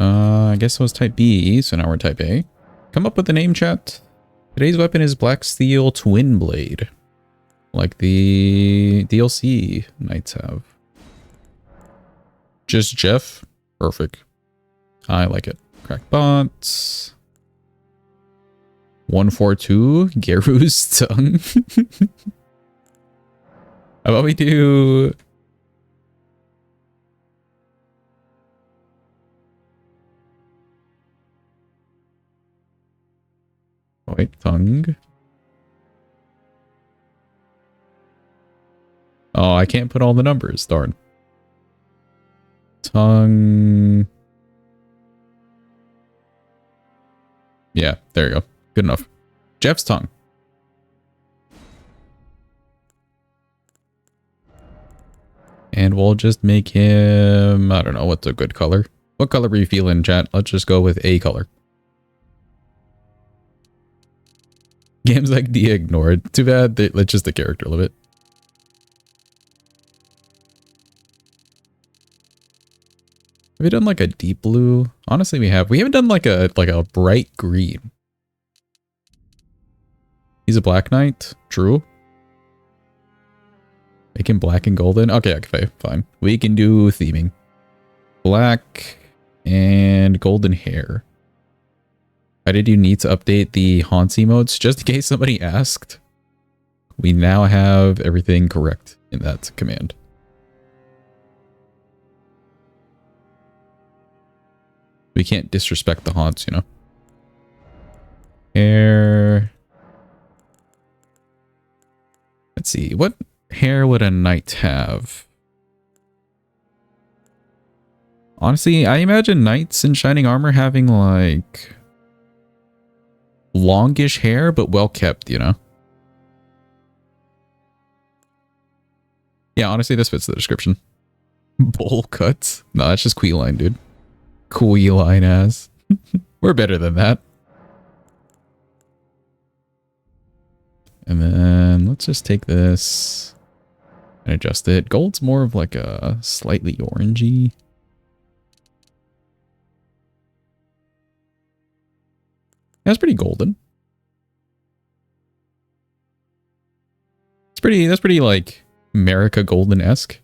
I guess it was type B, so now we're type A. Come up with a name, chat. Today's weapon is Black Steel Twinblade. Like the DLC knights have. Just Jeff? Perfect. I like it. Crackbots. 142. Garu's tongue. How about we do... Wait, tongue. Oh, I can't put all the numbers. Darn. Tongue. Yeah, there you go. Good enough. Jeff's tongue. And we'll just make him... I don't know, what's a good color? What color are you feeling, chat? Let's just go with a color. Games like D ignored. Too bad. That's just the character limit. Have we done like a deep blue? Honestly, we have. We haven't done like a bright green. He's a black knight. True. Make him black and golden. Okay, okay, fine. We can do theming. Black and golden hair. Why did you need to update the haunts emotes? Just in case somebody asked. We now have everything correct in that command. We can't disrespect the haunts, you know. Hair. Let's see. What hair would a knight have? Honestly, I imagine knights in shining armor having like longish hair, but well kept, you know. Yeah, honestly, this fits the description. Bowl cuts. No, that's just Queeline, dude. Queeline ass. We're better than that. And then let's just take this and adjust it. Gold's more of like a slightly orangey. That's pretty golden. That's pretty like America Golden-esque.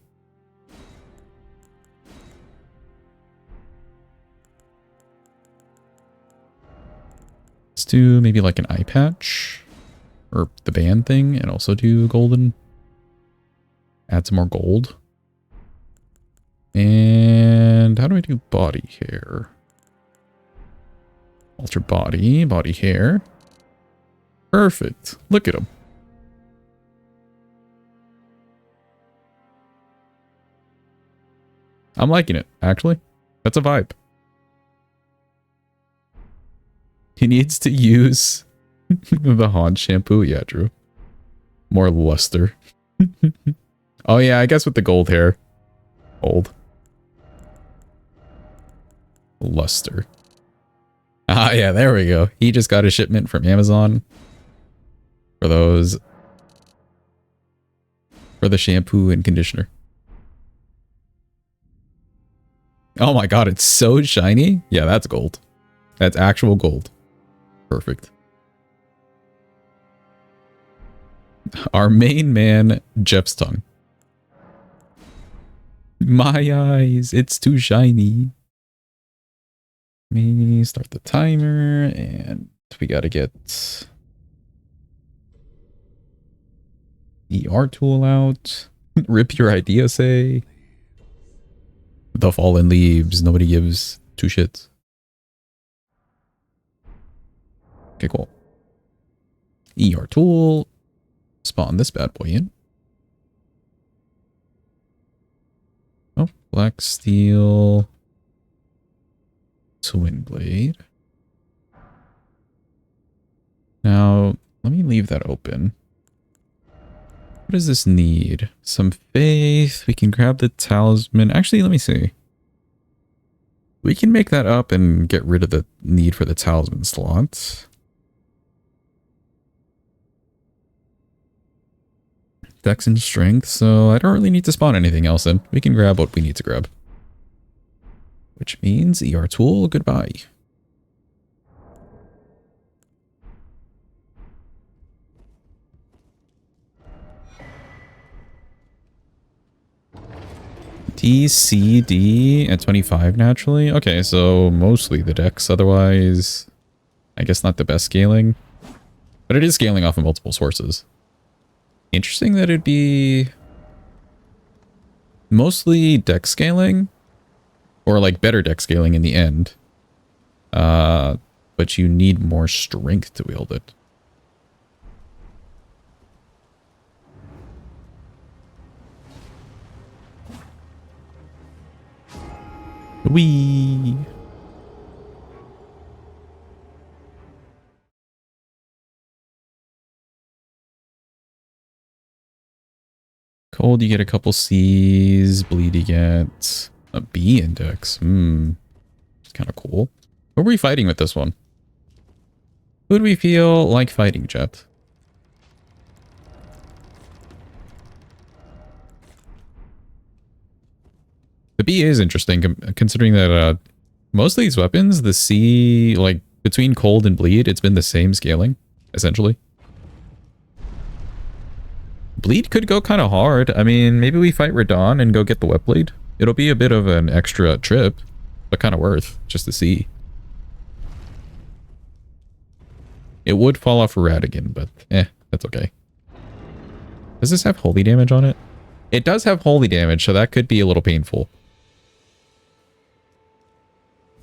Let's do maybe like an eye patch or the band thing and also do golden. Add some more gold. And how do I do body hair? Alter body, body hair. Perfect. Look at him. I'm liking it, actually. That's a vibe. He needs to use the Haunt shampoo. Yeah, Drew. More luster. Oh yeah, I guess with the gold hair. Old. Luster. Ah, yeah, there we go. He just got a shipment from Amazon. For those. For the shampoo and conditioner. Oh my god, it's so shiny. Yeah, that's gold. That's actual gold. Perfect. Our main man, Jeff's tongue. My eyes, it's too shiny. Let me start the timer, and we gotta get ER tool out. Rip your idea, say. The fallen leaves, nobody gives two shits. Okay, cool. ER tool. Spawn this bad boy in. Oh, Black Steel Twinblade. Now, let me leave that open. What does this need? Some faith. We can grab the talisman. Actually, let me see. We can make that up and get rid of the need for the talisman slot. Dex and strength, so I don't really need to spawn anything else in. We can grab what we need to grab. which means ER tool, goodbye. D, C, D at 25 naturally. Okay, so mostly the decks. Otherwise, I guess not the best scaling. But it is scaling off of multiple sources. Interesting that it'd be mostly deck scaling. Or like better deck scaling in the end. But you need more strength to wield it. Whee! Cold, you get a couple C's. Bleed, you get a B index. It's kind of cool. Who are we fighting with this one? Who do we feel like fighting, Jet? The B is interesting, considering that most of these weapons, the C, like, between cold and bleed, it's been the same scaling, essentially. Bleed could go kind of hard. I mean, maybe we fight Radon and go get the wet blade. It'll be a bit of an extra trip, but kind of worth, just to see. It would fall off Radigan, but that's okay. Does this have holy damage on it? It does have holy damage, so that could be a little painful.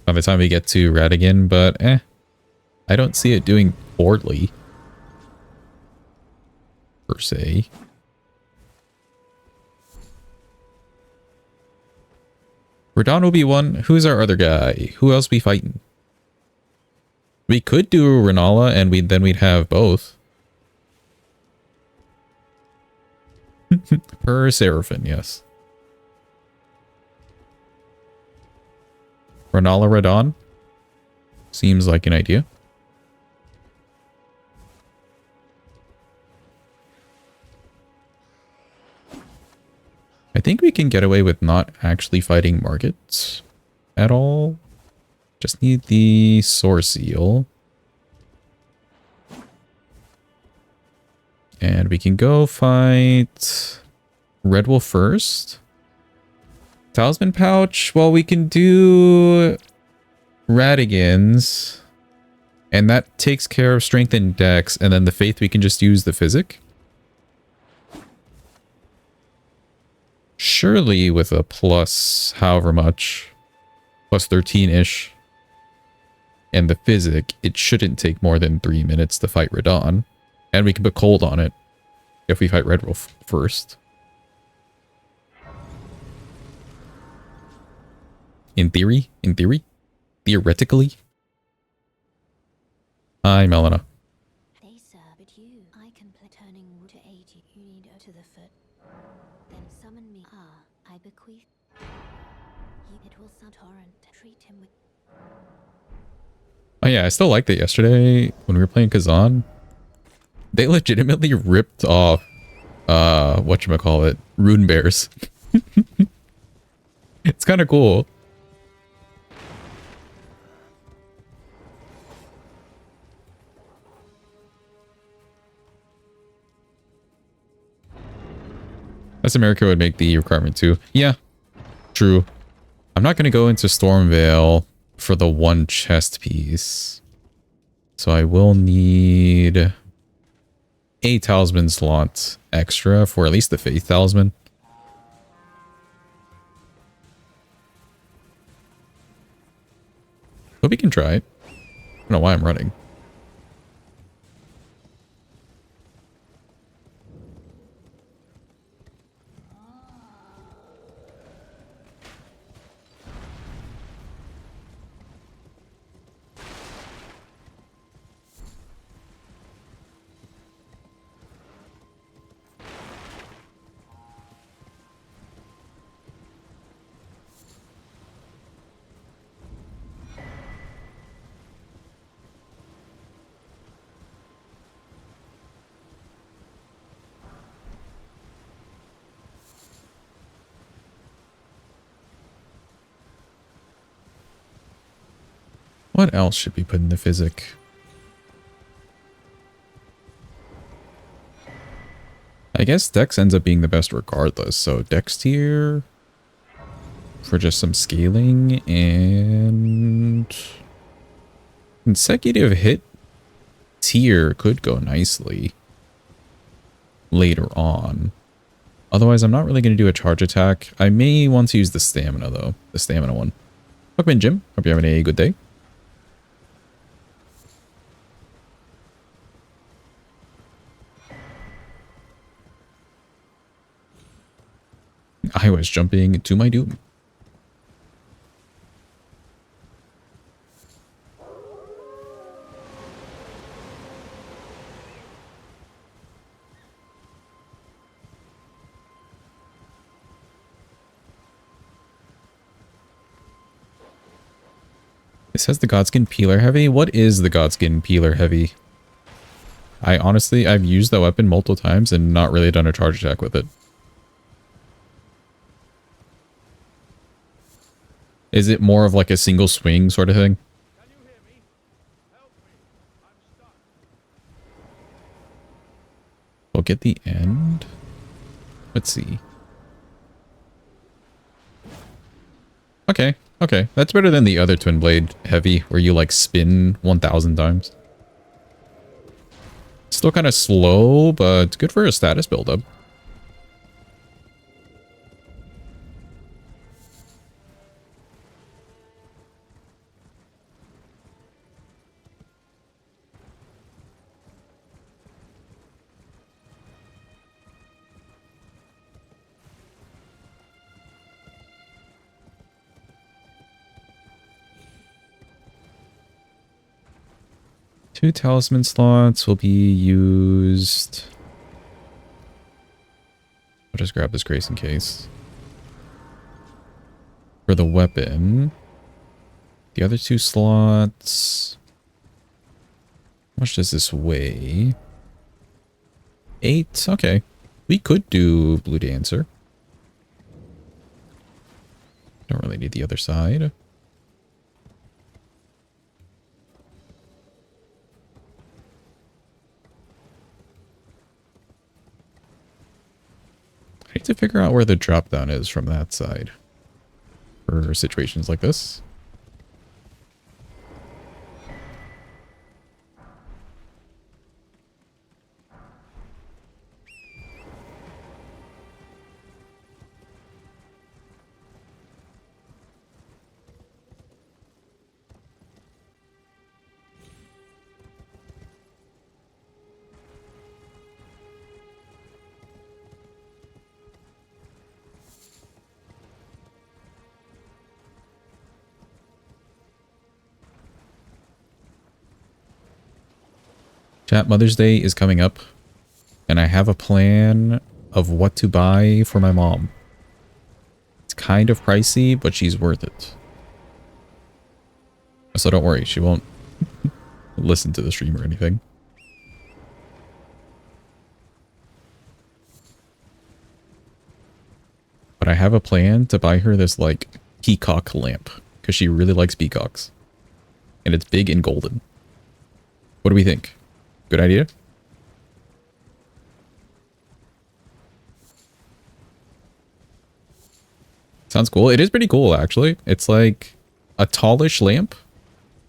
By the time we get to Radigan, but I don't see it doing poorly. Per se. Radon will be one. Who's our other guy? Who else we fighting? We could do Renala and then we'd have both. Per Seraphim, yes. Renala Radon? Seems like an idea. I think we can get away with not actually fighting markets at all. Just need the Source Seal. And we can go fight Red Wolf first. Talisman Pouch. Well, we can do Radigans. And that takes care of Strength and Dex. And then the Faith, we can just use the Physic. Surely with a plus however much. Plus 13-ish. And the Physic, it shouldn't take more than 3 minutes to fight Radon. And we can put Cold on it if we fight Red Wolf first. In theory? Theoretically? Hi, Melina. Hey, sir, but I can play turning to 80. You need to the foot. Then summon me. I bequeath. It will sound torrent. Treat him with. Oh yeah, I still liked it yesterday when we were playing Kazan. They legitimately ripped off, whatchamacallit, Rune Bears. It's kind of cool. That's America would make the requirement too. Yeah, true. I'm not going to go into Stormveil for the one chest piece. So I will need a talisman slot extra for at least the Faith Talisman. But we can try it. I don't know why I'm running. What else should we put in the physic? I guess Dex ends up being the best regardless. So Dex tier for just some scaling, and consecutive hit tier could go nicely later on. Otherwise, I'm not really going to do a charge attack. I may want to use the stamina though. The stamina one. Welcome in, Jim. Hope you're having a good day. I was jumping to my doom. It says the Godskin Peeler Heavy. What is the Godskin Peeler Heavy? I've used that weapon multiple times and not really done a charge attack with it. Is it more of like a single swing sort of thing? Can you hear me? Help me. I'm stuck. We'll get the end. Let's see. Okay, okay. That's better than the other Twinblade Heavy where you like spin 1,000 times. Still kind of slow, but good for a status build-up. Two talisman slots will be used. I'll just grab this Grace in case. For the weapon. The other two slots. How much does this weigh? 8. Okay. We could do Blue Dancer. Don't really need the other side. I need to figure out where the drop down is from that side for situations like this. Chat, Mother's Day is coming up, and I have a plan of what to buy for my mom. It's kind of pricey, but she's worth it. So don't worry, she won't listen to the stream or anything. But I have a plan to buy her this, like, peacock lamp, because she really likes peacocks. And it's big and golden. What do we think? Good idea? Sounds cool. It is pretty cool, actually. It's like a tallish lamp.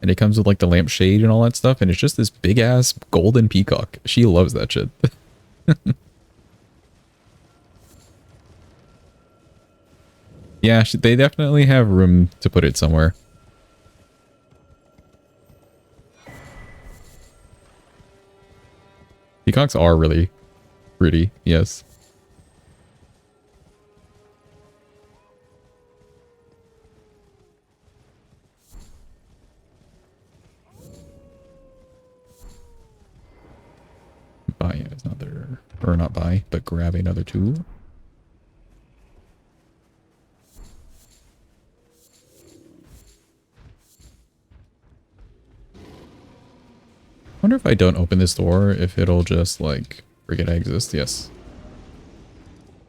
And it comes with like the lamp shade and all that stuff. And it's just this big ass golden peacock. She loves that shit. Yeah, they definitely have room to put it somewhere. Peacocks are really pretty, yes. Buy another, or not buy, but grab another tool. Wonder if I don't open this door, if it'll just like forget I exist. Yes.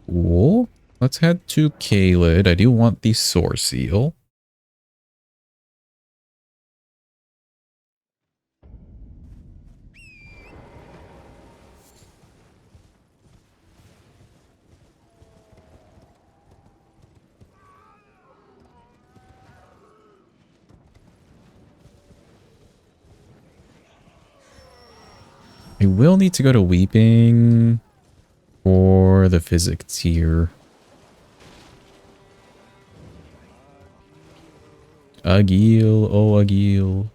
Cool. Let's head to Kaled. I do want the Soar Seal. I will need to go to Weeping for the physic tier. Agil, oh Agil.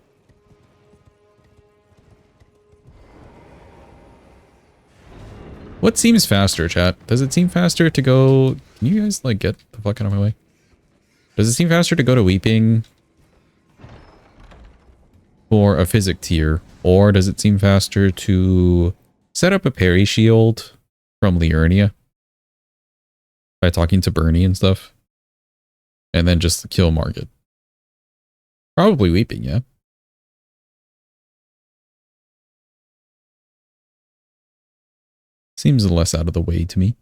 What seems faster, chat? Does it seem faster to go... Can you guys, like, get the fuck out of my way? Does it seem faster to go to Weeping for a physic tier? Or does it seem faster to set up a parry shield from Liurnia by talking to Bernie and stuff? And then just kill Margit? Probably Weeping, yeah. Seems less out of the way to me.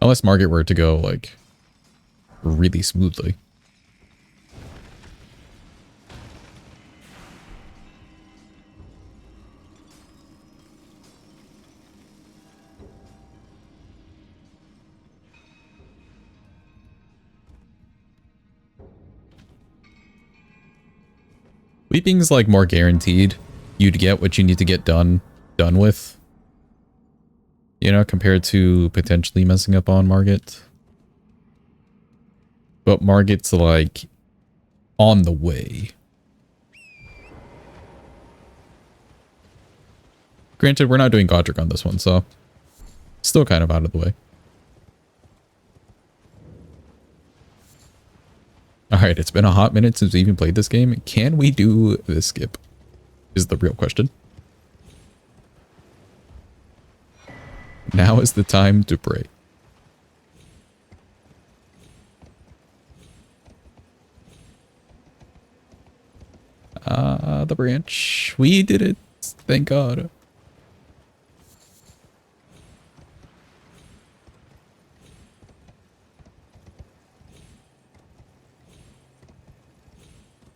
Unless Margit were to go, like, really smoothly. Weeping's, like, more guaranteed. You'd get what you need to get done with. You know, compared to potentially messing up on Margit. But Margit's, like, on the way. Granted, we're not doing Godric on this one, so still kind of out of the way. Alright, it's been a hot minute since we even played this game. Can we do this skip? Is the real question. Now is the time to pray. The branch. We did it. Thank God.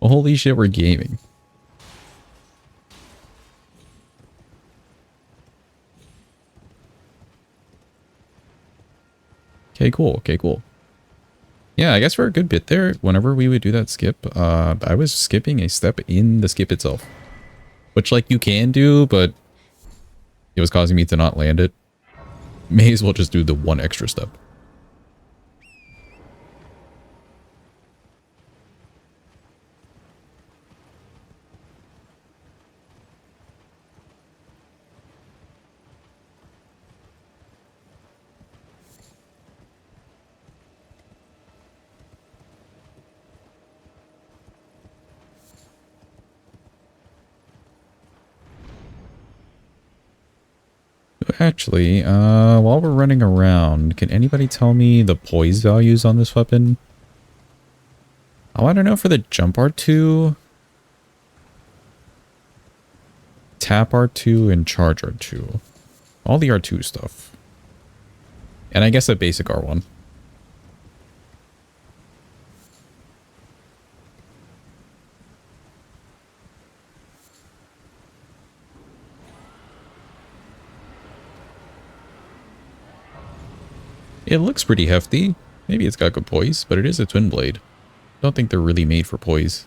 Holy shit, we're gaming. Okay, cool. Okay, cool. Yeah, I guess for a good bit there, whenever we would do that skip, I was skipping a step in the skip itself. Which, like, you can do, but it was causing me to not land it. May as well just do the one extra step. Actually, while we're running around, can anybody tell me the poise values on this weapon? I want to know for the jump R2, tap R2, and charge R2. All the R2 stuff. And I guess a basic R1. It looks pretty hefty. Maybe it's got good poise, but it is a twin blade. Don't think they're really made for poise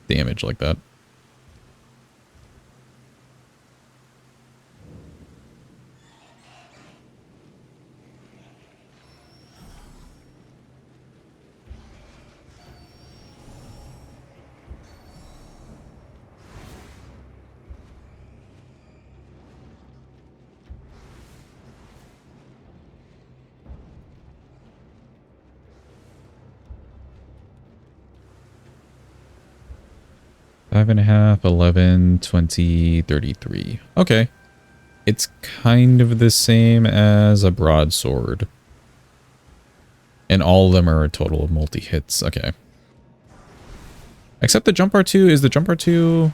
damage like that. Five and a half, 11, 20, 33. Okay. It's kind of the same as a broadsword. And all of them are a total of multi-hits. Okay. Except the jump R2. Is the jump R2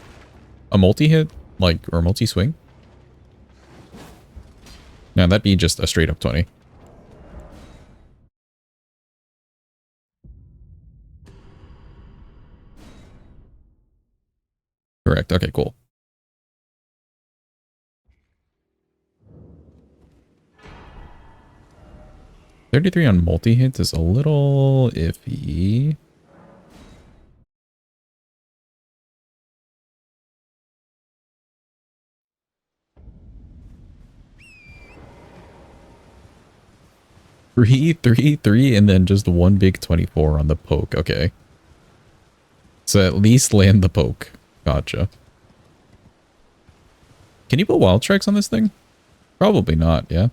a multi-hit? Like, or multi-swing? No, that'd be just a straight up 20. Correct. Okay, cool. $33 on multi-hits is a little iffy. 3, 3, 3, and then just one big 24 on the poke. Okay. So at least land the poke. Gotcha. Can you put wild strikes on this thing? Probably not, yeah.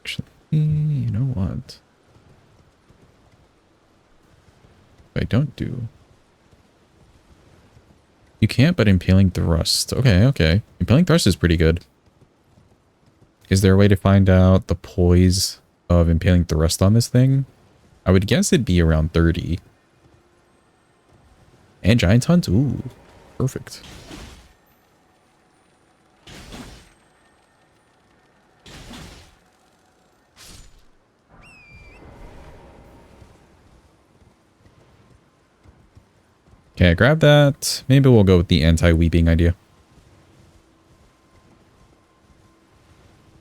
Actually, you know what? I don't do. You can't, but Impaling Thrust. Okay, okay. Impaling Thrust is pretty good. Is there a way to find out the poise of Impaling Thrust on this thing? I would guess it'd be around 30. And Giant Hunt? Ooh, perfect. Okay, grab that. Maybe we'll go with the anti-weeping idea.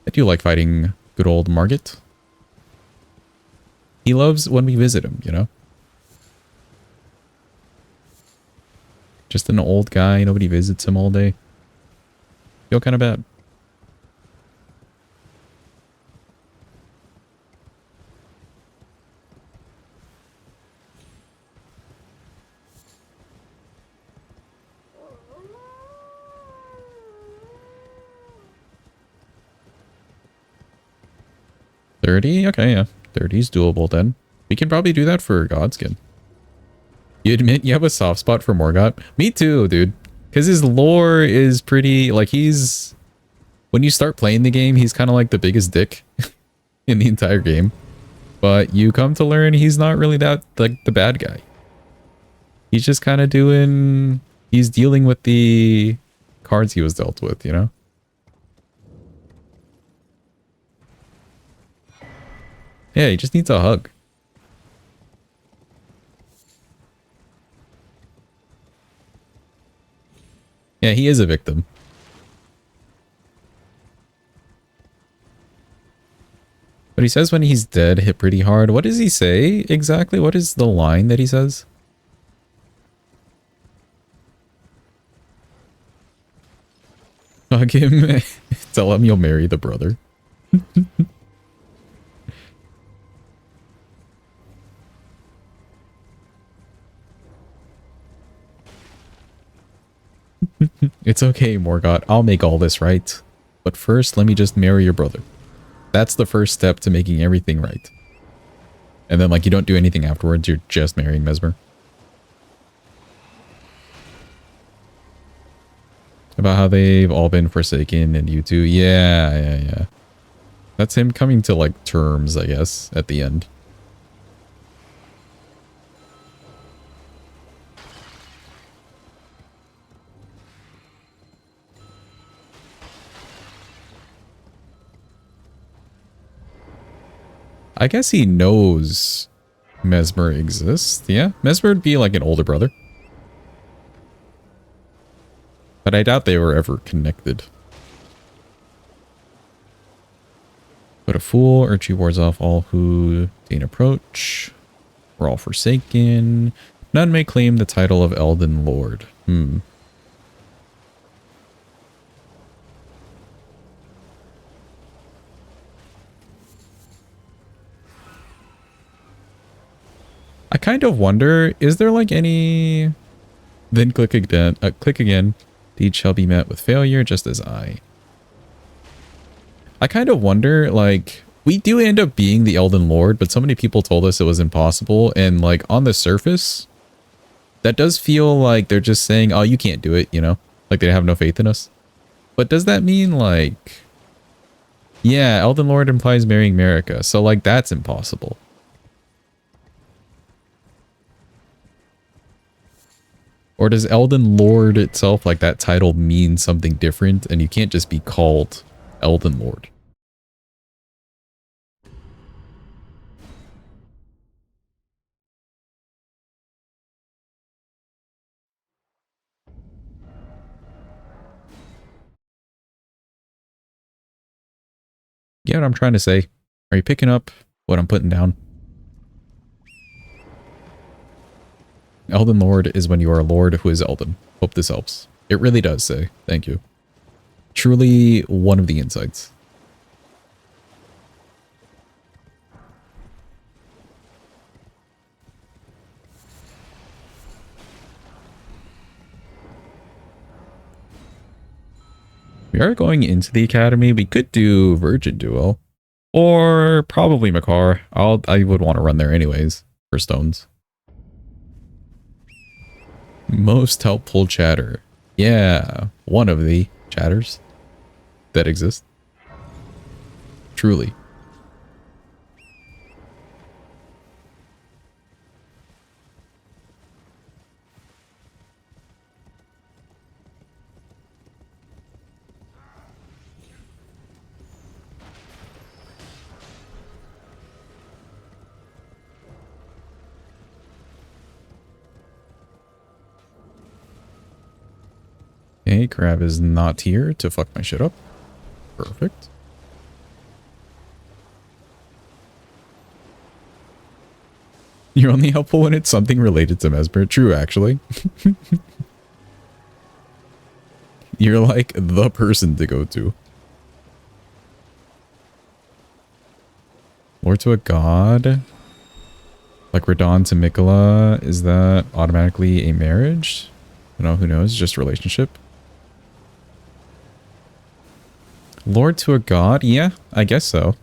I do like fighting good old Margit. He loves when we visit him, you know? Just an old guy, nobody visits him all day. Feel kind of bad. $30? Okay, yeah. 30 is doable then. We can probably do that for Godskin. You admit you have a soft spot for Morgott? Me too, dude. Because his lore is pretty... Like, he's... When you start playing the game, he's kind of like the biggest dick in the entire game. But you come to learn he's not really that, like, the bad guy. He's just kind of doing... He's dealing with the cards he was dealt with, you know? Yeah, he just needs a hug. Yeah, he is a victim. But he says when he's dead, hit pretty hard. What does he say exactly? What is the line that he says? Hug him. Tell him you'll marry the brother. It's okay, Morgott. I'll make all this right. But first, let me just marry your brother. That's the first step to making everything right. And then, like, you don't do anything afterwards. You're just marrying Mesmer. About how they've all been forsaken and you two. Yeah. That's him coming to, like, terms, I guess, at the end. I guess he knows Mesmer exists. Yeah, Mesmer would be like an older brother. But I doubt they were ever connected. But a fool, Urchi wards off all who gain approach. We're all forsaken. None may claim the title of Elden Lord. I kind of wonder, is there like any... Then click again. Click again. Deed shall be met with failure, just as I kind of wonder, like, we do end up being the Elden Lord, but so many people told us it was impossible. And like on the surface, that does feel like they're just saying, oh, you can't do it, you know? Like they have no faith in us. But does that mean like, yeah, Elden Lord implies marrying Marika. So like that's impossible. Or does Elden Lord itself, like that title, mean something different and you can't just be called Elden Lord? Get what I'm trying to say? Are you picking up what I'm putting down? Elden Lord is when you are a lord who is Elden. Hope this helps. It really does say. Thank you. Truly one of the insights. We are going into the academy. We could do Virgin Duel. Or probably Makar. I would want to run there anyways for stones. Most helpful chatter. Yeah, one of the chatters that exist. Truly. Okay, Crab is not here to fuck my shit up. Perfect. You're only helpful when it's something related to Mesmer. True, actually. You're like the person to go to. Lord to a god? Like Radon to Mikola, is that automatically a marriage? You know, who knows? Just relationship. Lord to a god? Yeah, I guess so.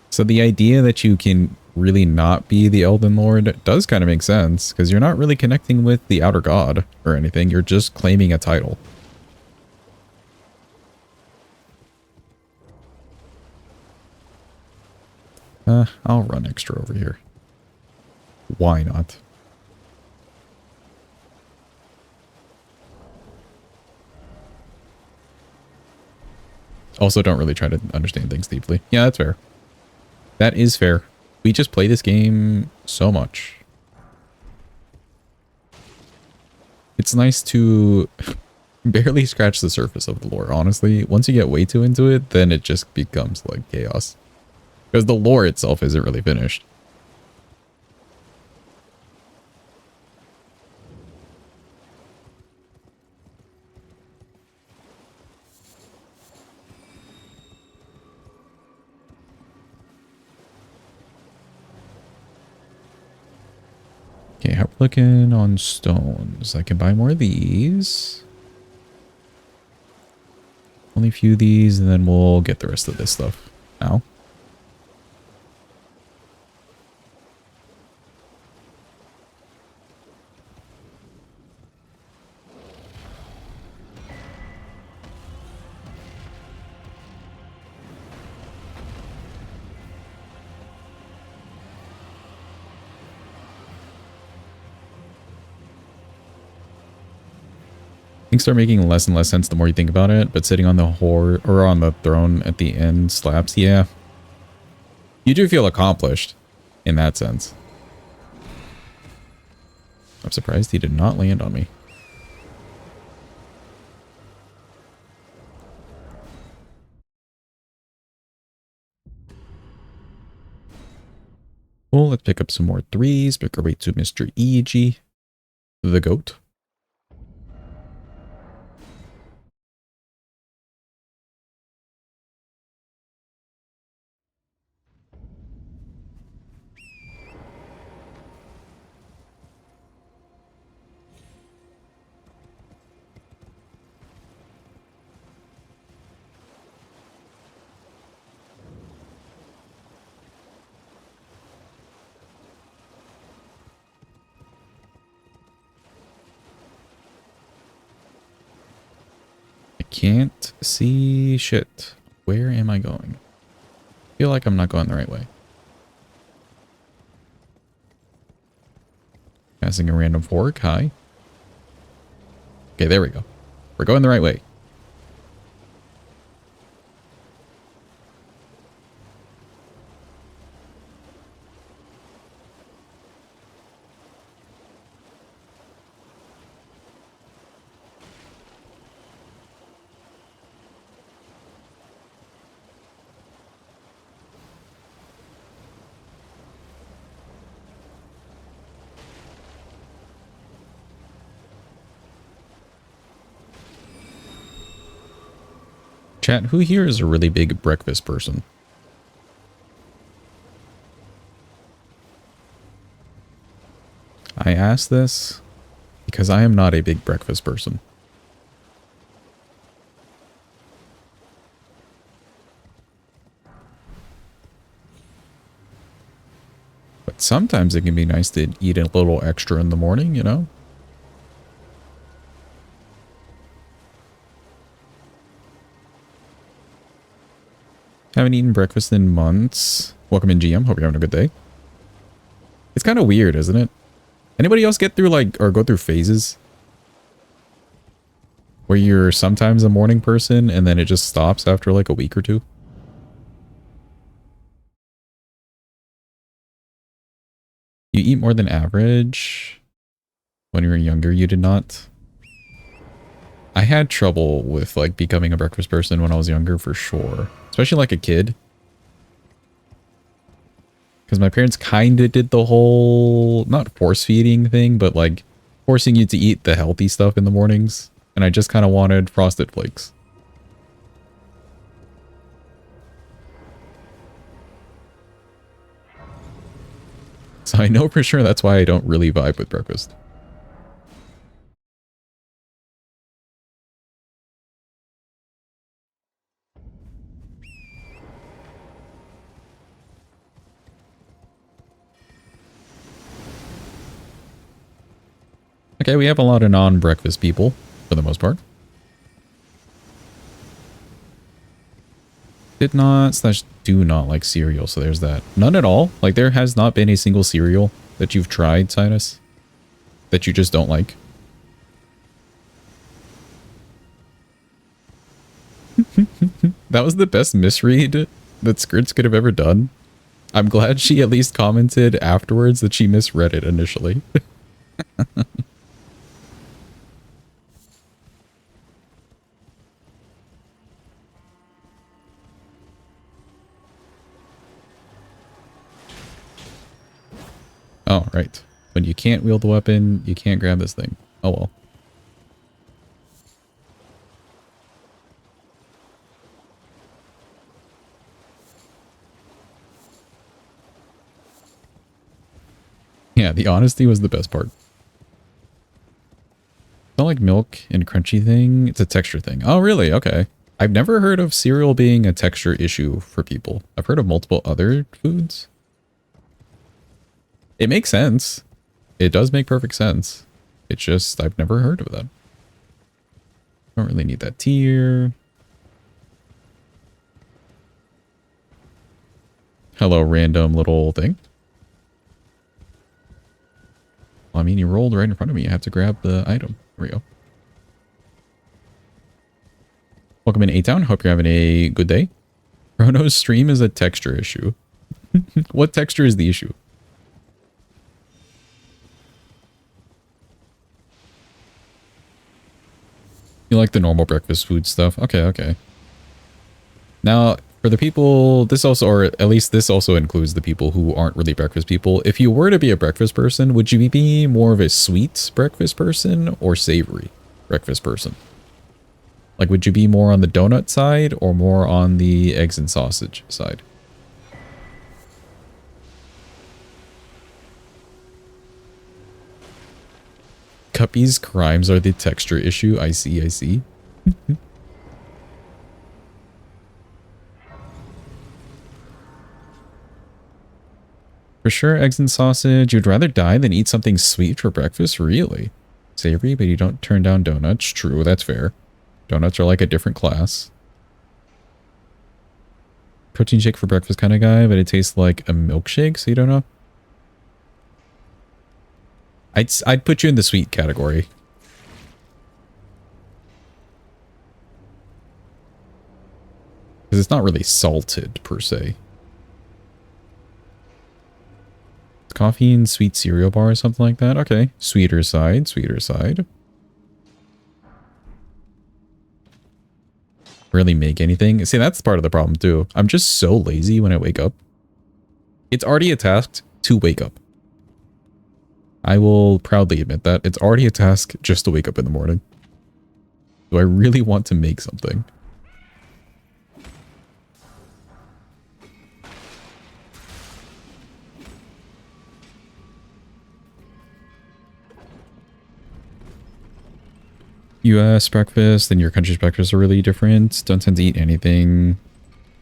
So the idea that you can really not be the Elden Lord does kind of make sense, because you're not really connecting with the outer god or anything. You're just claiming a title. I'll run extra over here. Why not? Also, don't really try to understand things deeply. Yeah, that's fair. That is fair. We just play this game so much. It's nice to barely scratch the surface of the lore, honestly. Once you get way too into it, then it just becomes like chaos. Because the lore itself isn't really finished. Okay, how we're looking on stones. I can buy more of these. Only a few of these, and then we'll get the rest of this stuff. Now. Things start making less and less sense the more you think about it, but sitting on the or on the throne at the end slaps. Yeah. You do feel accomplished in that sense. I'm surprised he did not land on me. Well, let's pick up some more threes. Make our way to Mr. E.G. the goat. I can't see shit. Where am I going? I feel like I'm not going the right way. Passing a random fork. Hi. Okay, there we go. We're going the right way. Chat, who here is a really big breakfast person? I ask this because I am not a big breakfast person. But sometimes it can be nice to eat a little extra in the morning, you know? Haven't eaten breakfast in months. Welcome in, GM. Hope you're having a good day. It's kind of weird, isn't it? Anybody else get through like, or go through phases where you're sometimes a morning person and then it just stops after like a week or two? You eat more than average. When you were younger, you did not. I had trouble with like becoming a breakfast person when I was younger for sure. Especially like a kid. Because my parents kind of did the whole, not force feeding thing, but like forcing you to eat the healthy stuff in the mornings. And I just kind of wanted Frosted Flakes. So I know for sure that's why I don't really vibe with breakfast. Okay, we have a lot of non-breakfast people, for the most part. Did not / do not like cereal, so there's that. None at all? Like, there has not been a single cereal that you've tried, Sinus, that you just don't like? That was the best misread that Skirts could have ever done. I'm glad she at least commented afterwards that she misread it initially. Oh, right. When you can't wield the weapon, you can't grab this thing. Oh well. Yeah, the honesty was the best part. Don't like milk and crunchy thing. It's a texture thing. Oh, really? Okay. I've never heard of cereal being a texture issue for people. I've heard of multiple other foods. It makes sense. It does make perfect sense. It's just, I've never heard of that. Don't really need that tier. Hello, random little thing. Well, I mean, you rolled right in front of me. I have to grab the item. There we go. Welcome in A-Town. Hope you're having a good day. Chrono's stream is a texture issue. What texture is the issue? You like the normal breakfast food stuff? Okay, okay. Now, for the people, this also, or at least this also includes the people who aren't really breakfast people. If you were to be a breakfast person, would you be more of a sweet breakfast person or savory breakfast person? Like, would you be more on the donut side or more on the eggs and sausage side? Cuppy's crimes are the texture issue. I see, I see. For sure, eggs and sausage. You'd rather die than eat something sweet for breakfast? Really? Savory, but you don't turn down donuts. True, that's fair. Donuts are like a different class. Protein shake for breakfast kind of guy, but it tastes like a milkshake, so you don't know? I'd put you in the sweet category. Because it's not really salted, per se. Coffee and sweet cereal bar or something like that? Okay. Sweeter side, sweeter side. Really make anything? See, that's part of the problem too. I'm just so lazy when I wake up. It's already a task to wake up. I will proudly admit that. It's already a task just to wake up in the morning. Do I really want to make something? US breakfast and your country's breakfast are really different. Don't tend to eat anything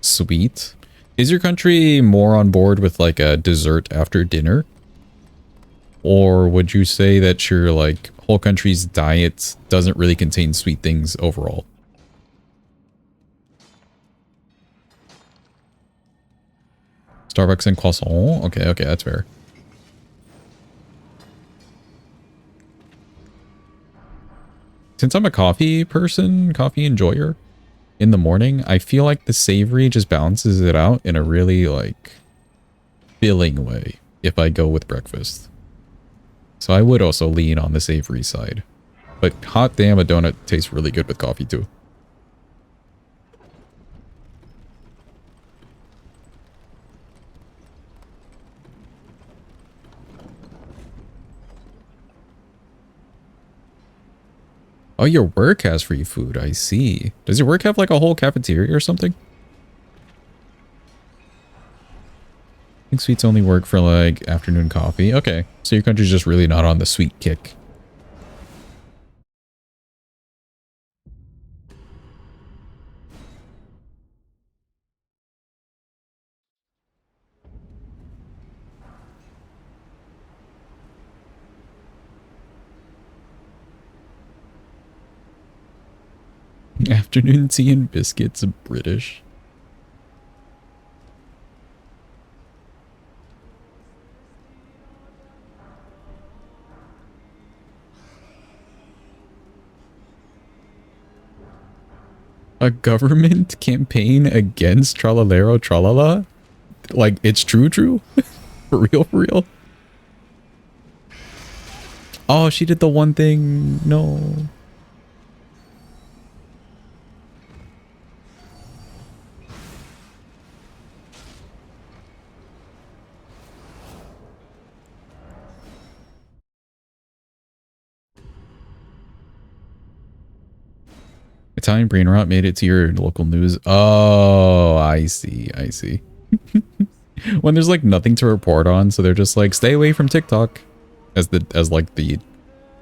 sweet. Is your country more on board with like a dessert after dinner? Or would you say that your like whole country's diet doesn't really contain sweet things overall? Starbucks and croissant? Okay, okay, that's fair. Since I'm a coffee person, coffee enjoyer, in the morning, I feel like the savory just balances it out in a really like filling way if I go with breakfast. So I would also lean on the savory side. But hot damn, a donut tastes really good with coffee too. Oh, your work has free food. I see. Does your work have like a whole cafeteria or something? I think sweets only work for like afternoon coffee. Okay, so your country's just really not on the sweet kick. Afternoon tea and biscuits, British. A government campaign against Tralalero Tralala? Like, it's true? For real? Oh, she did the one thing. No. Italian brain rot made it to your local news. Oh, I see. When there's like nothing to report on, so they're just like, stay away from TikTok as like the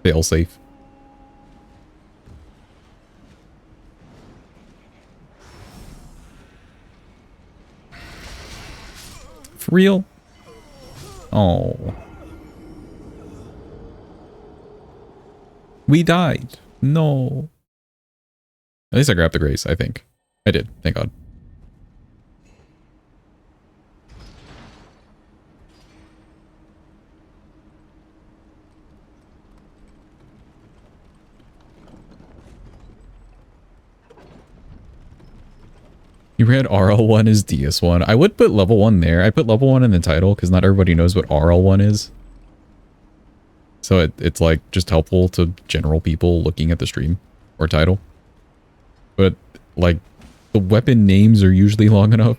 fail safe. For real? Oh. We died. No. At least I grabbed the grace, I think. I did, thank God. You read RL1 is DS1. I would put level 1 there. I put level 1 in the title because not everybody knows what RL1 is. So it's like just helpful to general people looking at the stream or title. But like the weapon names are usually long enough.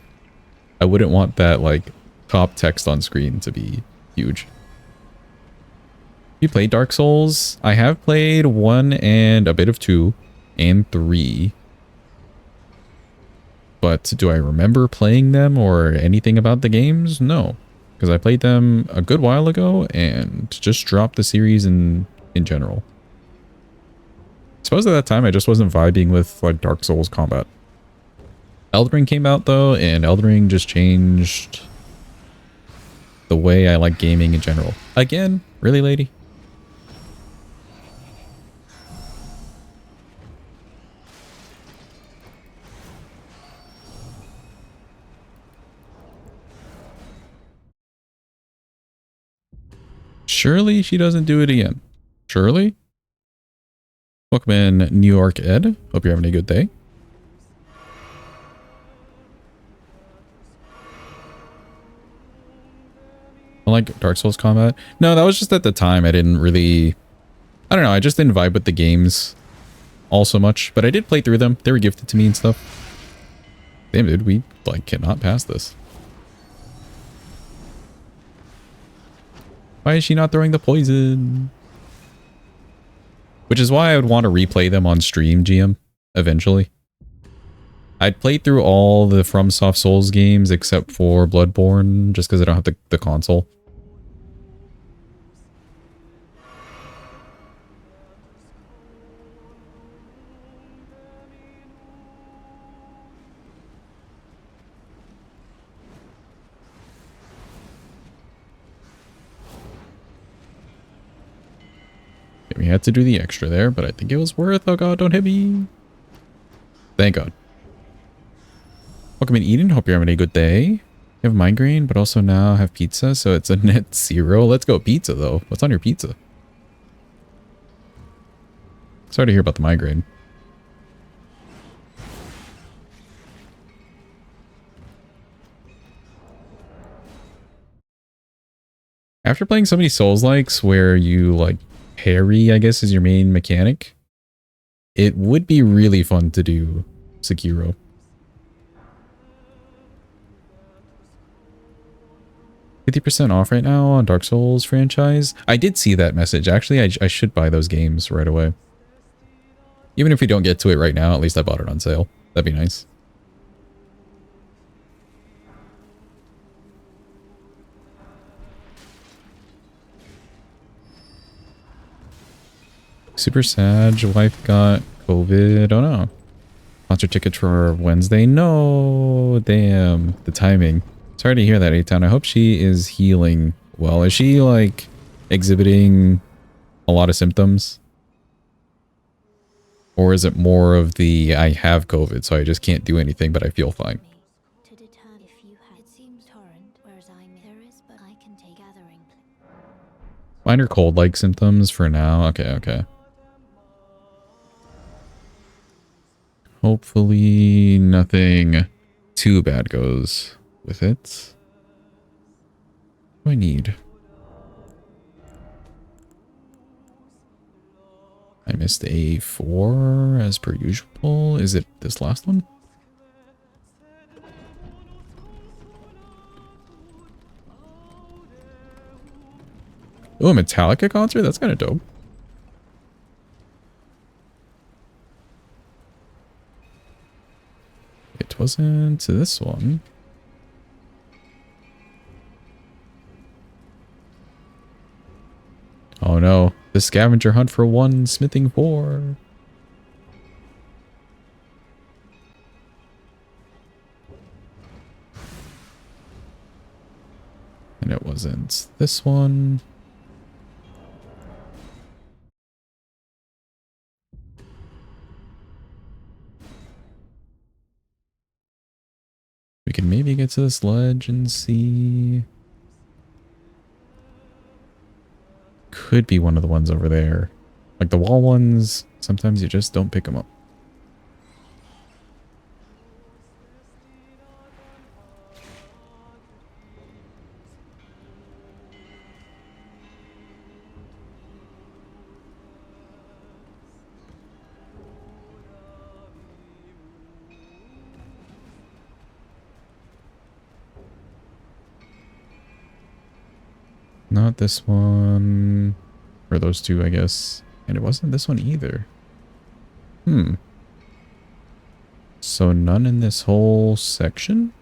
I wouldn't want that like top text on screen to be huge. You played Dark Souls? I have played 1 and a bit of 2 and 3. But do I remember playing them or anything about the games? No, because I played them a good while ago and just dropped the series in general. I suppose at that time I just wasn't vibing with like Dark Souls combat. Elden Ring came out though, and Elden Ring just changed the way I like gaming in general. Again, really, lady? Surely she doesn't do it again. Surely? Welcome in, New York Ed. Hope you're having a good day. I like Dark Souls combat. No, that was just at the time. I didn't really... I don't know. I just didn't vibe with the games all so much. But I did play through them. They were gifted to me and stuff. Damn, dude. We, like, cannot pass this. Why is she not throwing the poison? Which is why I would want to replay them on stream, GM, eventually. I'd played through all the FromSoft Souls games except for Bloodborne, just because I don't have the console. We had to do the extra there, but I think it was worth. Oh god, don't hit me. Thank god. Welcome in, Eden. Hope you're having a good day. You have migraine, but also now have pizza, so it's a net 0. Let's go pizza, though. What's on your pizza? Sorry to hear about the migraine. After playing so many Souls-likes where you, like, parry, I guess, is your main mechanic, it would be really fun to do Sekiro. $50% off right now on Dark Souls franchise. I did see that message. Actually, I should buy those games right away. Even if we don't get to it right now, at least I bought it on sale. That'd be nice. Super sad. Wife got COVID. Oh no. Concert tickets for Wednesday. No. Damn. The timing. Sorry to hear that, A-Town. I hope she is healing well. Is she, like, exhibiting a lot of symptoms? Or is it more of the, I have COVID, so I just can't do anything, but I feel fine? To determine if you had, it seems torrent, whereas there is, but I can take gathering. Minor cold-like symptoms for now. Okay, okay. Hopefully nothing too bad goes with it. What do I need? I missed A4 as per usual. Is it this last one? Oh, a Metallica concert? That's kind of dope. It wasn't this one. Oh no, the scavenger hunt for 1 smithing 4. And it wasn't this one. We can maybe get to this ledge and see. Could be one of the ones over there. Like the wall ones, sometimes you just don't pick them up. Not this one. Or those two, I guess. And it wasn't this one either. Hmm. So none in this whole section?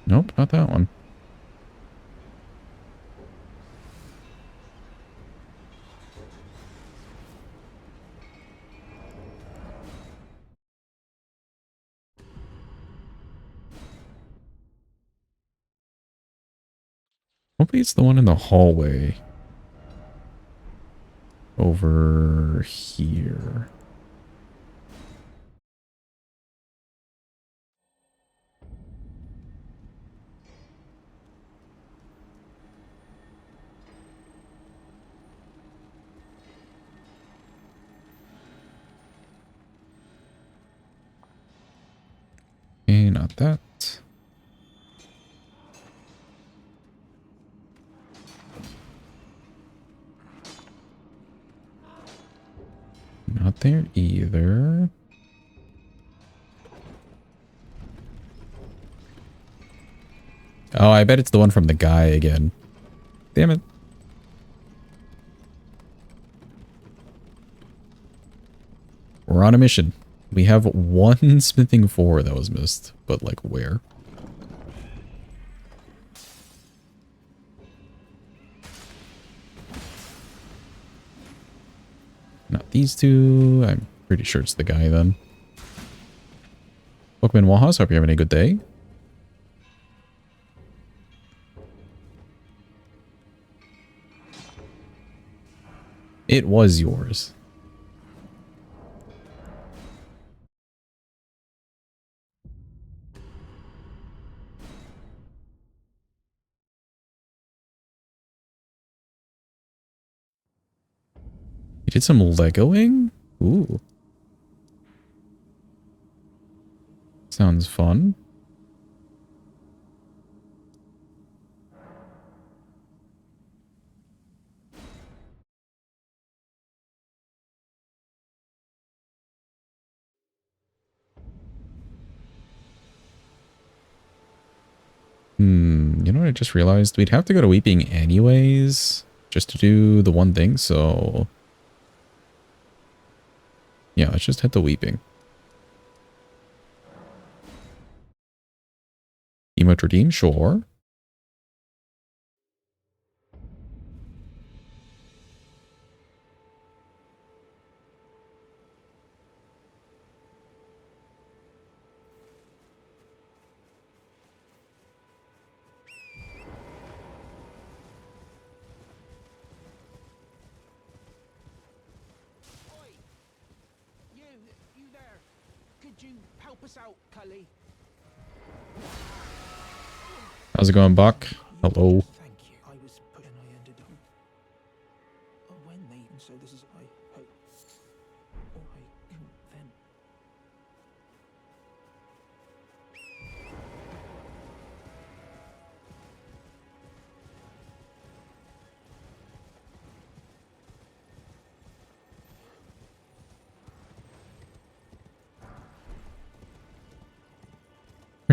Nope, not that one. Hopefully it's the one in the hallway. Over here. Okay, not that. Not there either. Oh, I bet it's the one from the guy again. Damn it. We're on a mission. We have 1 smithing 4 that was missed, but like where? Not these two. I'm Pretty sure it's the guy then. Welcome in, Wahas. Hope you're having a good day. It was yours. You did some Legoing? Ooh. Sounds fun. You know what I just realized? We'd have to go to Weeping anyways, just to do the one thing, so... yeah, let's just head to Weeping. Emote redeem, sure. Oi! You there. Could you help us out, Cully? How's it going, Buck? Hello. Thank you. I was put and I ended up. Oh, when they and so this is I hope. Oh, I then.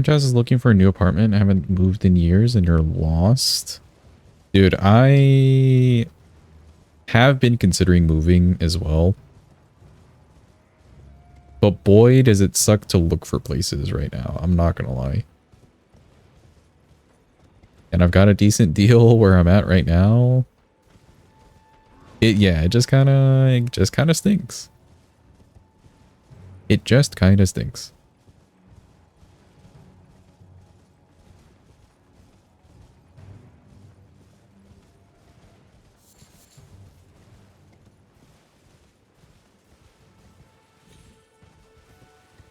Jazz is looking for a new apartment. I haven't moved in years and you're lost. Dude, I have been considering moving as well. But boy, does it suck to look for places right now. I'm not gonna lie. And I've got a decent deal where I'm at right now. It just kind of stinks. It just kind of stinks.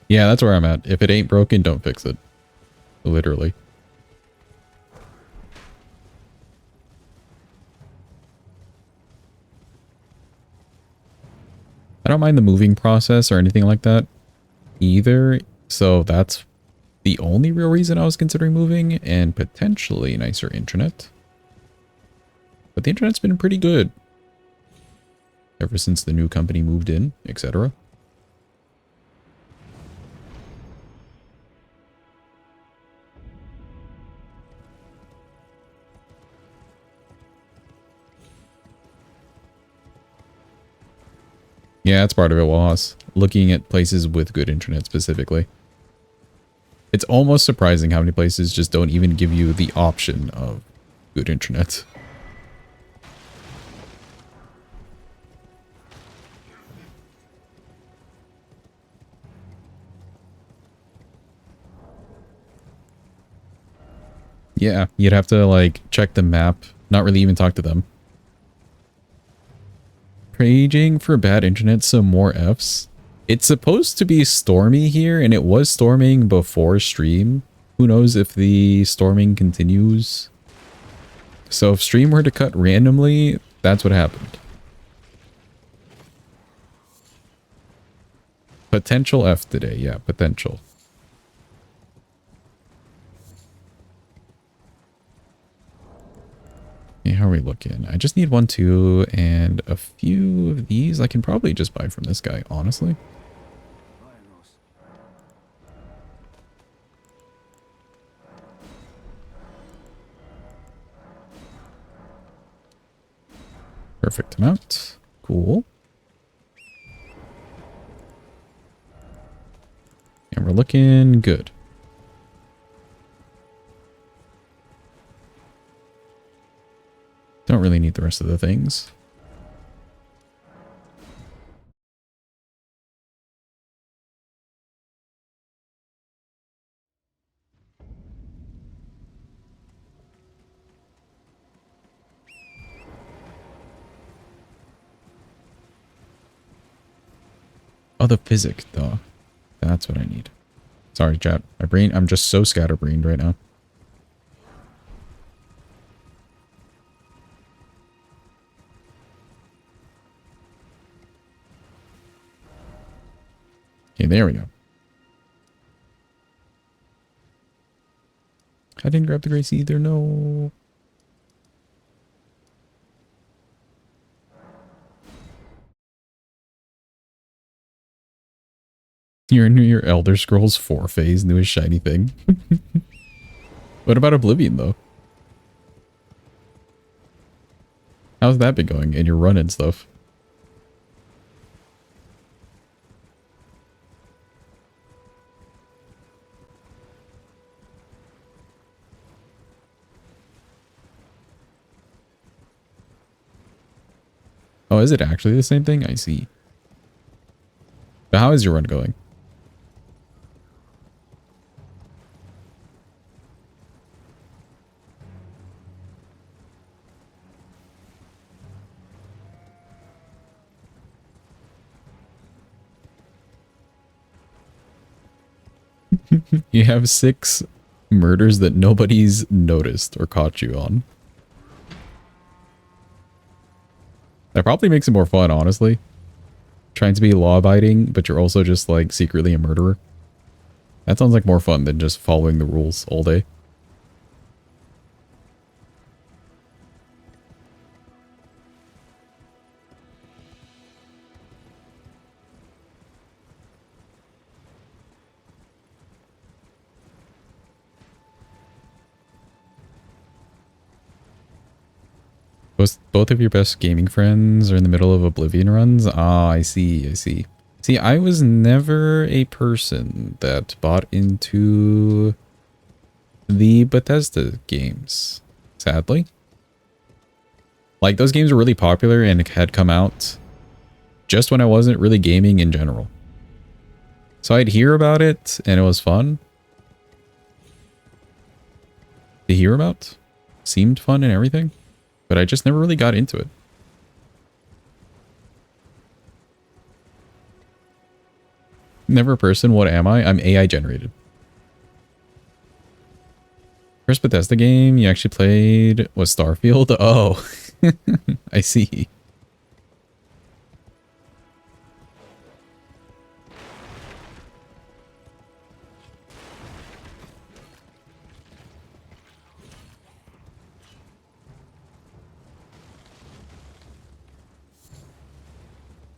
Yeah, that's where I'm at. If it ain't broken, don't fix it. Literally. I don't mind the moving process or anything like that either. So that's the only real reason I was considering moving, and potentially nicer internet. But the internet's been pretty good ever since the new company moved in, etc. Yeah, that's part of it, Was. Looking at places with good internet specifically. It's almost surprising how many places just don't even give you the option of good internet. Yeah, you'd have to like check the map, not really even talk to them. Raging for bad internet, some more Fs. It's supposed to be stormy here, and it was storming before stream. Who knows if the storming continues? So if stream were to cut randomly, that's what happened. Potential F today, yeah, potential. Okay, how are we looking? I just need 1, 2, and a few of these I can probably just buy from this guy, honestly. Perfect amount. Cool. And we're looking good. Don't really need the rest of the things. Oh, the physics, though. That's what I need. Sorry, chat. My brain, I'm just so scatterbrained right now. Okay, there we go. I didn't grab the grace either, no. You're in your Elder Scrolls 4 phase, newest shiny thing. What about Oblivion, though? How's that been going? And your run and stuff? Oh, is it actually the same thing? I see. But how is your run going? You have 6 murders that nobody's noticed or caught you on. That probably makes it more fun, honestly. Trying to be law-abiding, but you're also just, like, secretly a murderer. That sounds like more fun than just following the rules all day. Both of your best gaming friends are in the middle of Oblivion runs? Ah, I see, I see. See, I was never a person that bought into the Bethesda games, sadly. Like, those games were really popular and had come out just when I wasn't really gaming in general. So I'd hear about it, and it was fun to hear about. Seemed fun and everything, but I just never really got into it. Never a person, what am I? I'm AI generated. First Bethesda game you actually played was Starfield? Oh, I see.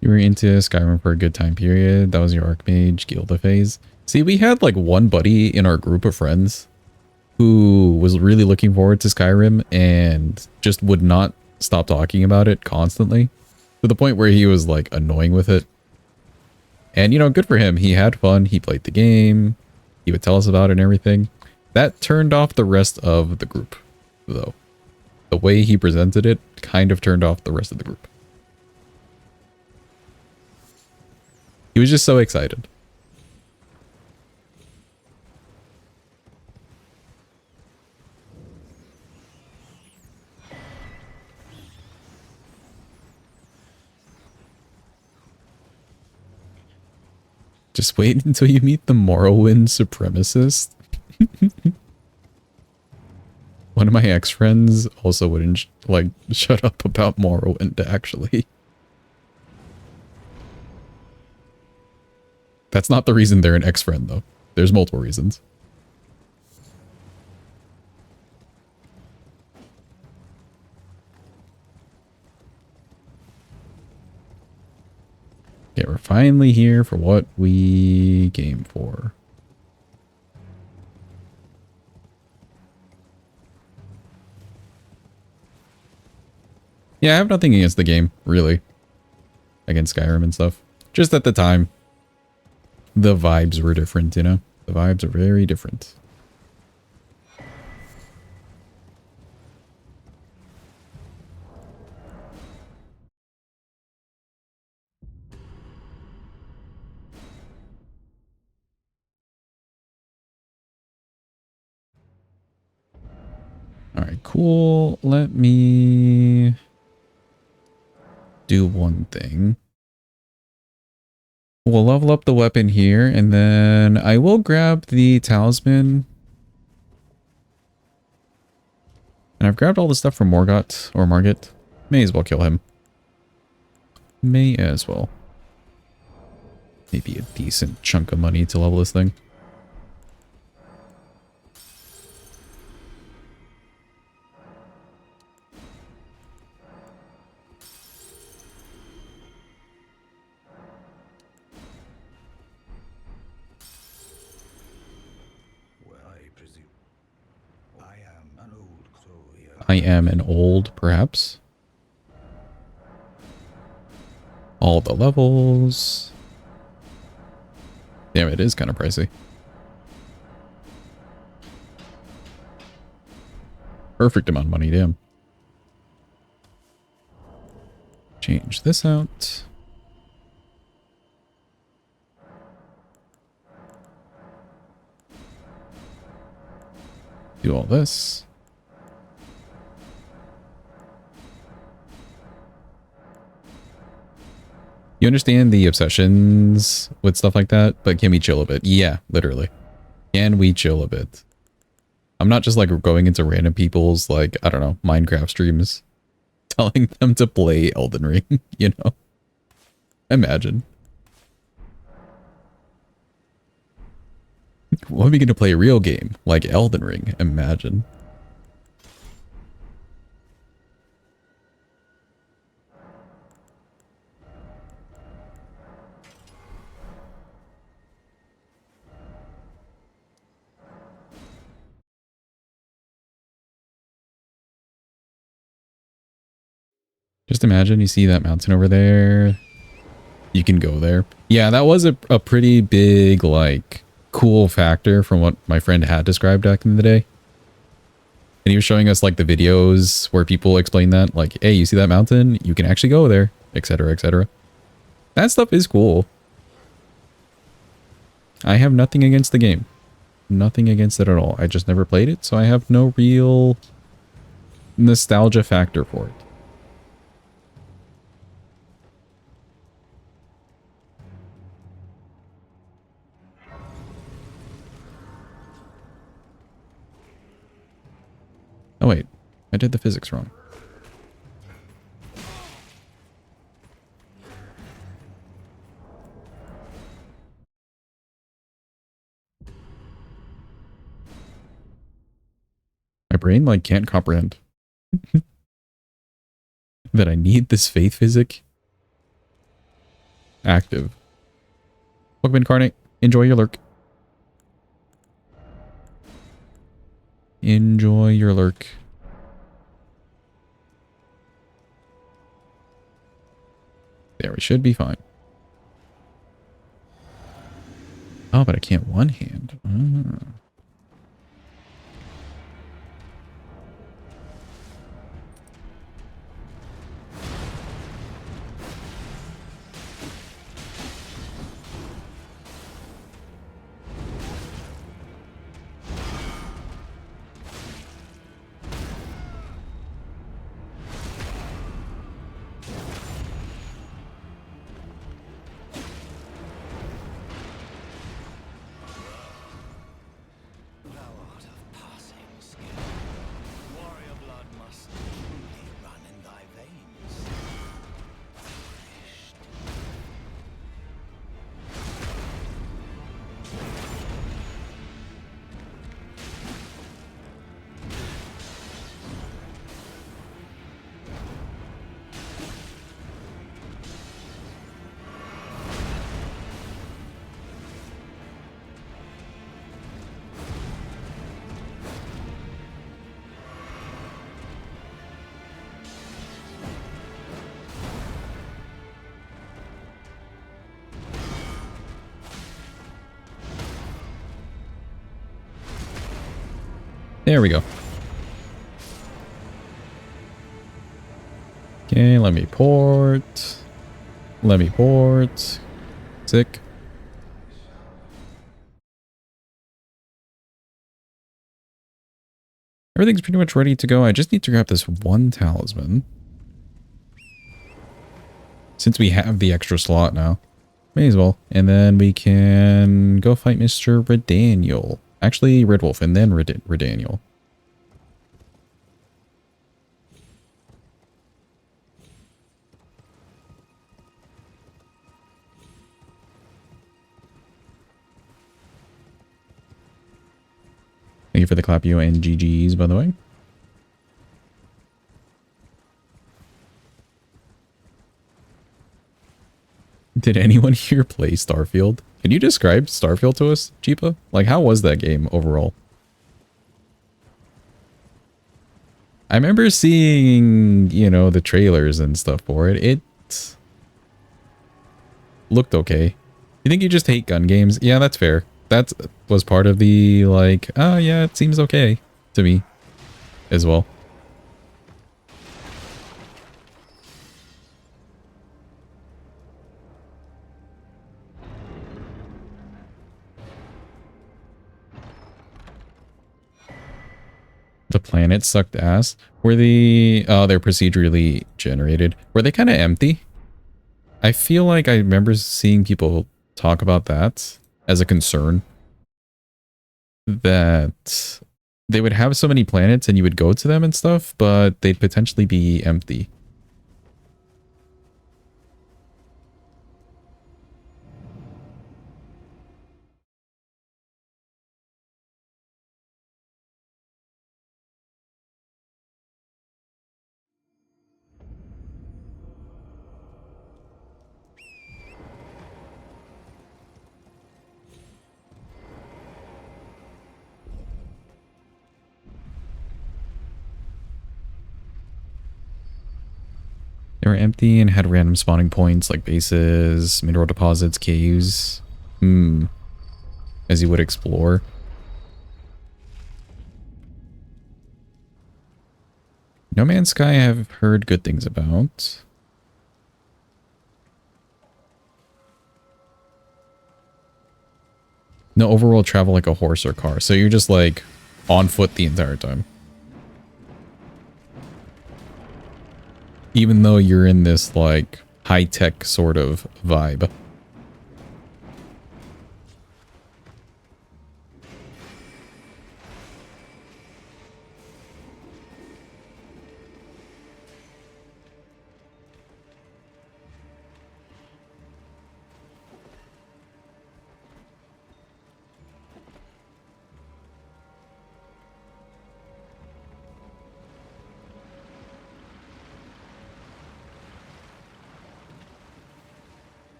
You were into Skyrim for a good time period. That was your Archmage Guilda phase. See, we had like one buddy in our group of friends who was really looking forward to Skyrim and just would not stop talking about it constantly to the point where he was like annoying with it. And, you know, good for him. He had fun. He played the game. He would tell us about it and everything. That turned off the rest of the group, though. The way he presented it kind of turned off the rest of the group. He was just so excited. Just wait until you meet the Morrowind supremacist. One of my ex-friends also wouldn't like shut up about Morrowind, actually. That's not the reason they're an ex-friend, though. There's multiple reasons. Okay, we're finally here for what we came for. Yeah, I have nothing against the game, really. Against Skyrim and stuff. Just at the time, the vibes were different, you know? The vibes are very different. Alright, cool. Let me do one thing. We'll level up the weapon here, and then I will grab the talisman. And I've grabbed all the stuff from Morgott, or Margit. May as well kill him. May as well. Maybe a decent chunk of money to level this thing. I am an old, perhaps. All the levels. Damn, it is kind of pricey. Perfect amount of money, damn. Change this out. Do all this. You understand the obsessions with stuff like that, but can we chill a bit? Yeah, literally. Can we chill a bit? I'm not just like going into random people's, like, I don't know, Minecraft streams, telling them to play Elden Ring, you know? Imagine. When are we going to play a real game like Elden Ring? Imagine. Just imagine you see that mountain over there. You can go there. Yeah, that was a pretty big, like, cool factor from what my friend had described back in the day. And he was showing us, like, the videos where people explain that. Like, hey, you see that mountain? You can actually go there, etc., etc. That stuff is cool. I have nothing against the game. Nothing against it at all. I just never played it, so I have no real nostalgia factor for it. Oh wait, I did the physics wrong. My brain, like, can't comprehend that I need this faith physic active. Welcome Incarnate. Enjoy your lurk. Enjoy your lurk. There, we should be fine. Oh, but I can't one hand. Ah. There we go. Okay, let me port. Let me port. Sick. Everything's pretty much ready to go. I just need to grab this one talisman. Since we have the extra slot now. May as well. And then we can go fight Mr. Redaniel. Actually, Red Wolf and then Redaniel. Thank you for the clapio and GGs, by the way. Did anyone here play Starfield? Can you describe Starfield to us, Jeepa? Like, how was that game overall? I remember seeing, you know, the trailers and stuff for it. It looked okay. You think you just hate gun games? Yeah, that's fair. That was part of the, like, oh yeah, it seems okay to me as well. The planets sucked ass. Were the... Oh, they're procedurally generated. Were they kind of empty? I feel like I remember seeing people talk about that as a concern. That they would have so many planets and you would go to them and stuff, but they'd potentially be empty. They were empty and had random spawning points like bases, mineral deposits, caves. As you would explore. No Man's Sky I have heard good things about. No overall travel like a horse or car. So you're just like on foot the entire time. Even though you're in this like high-tech sort of vibe.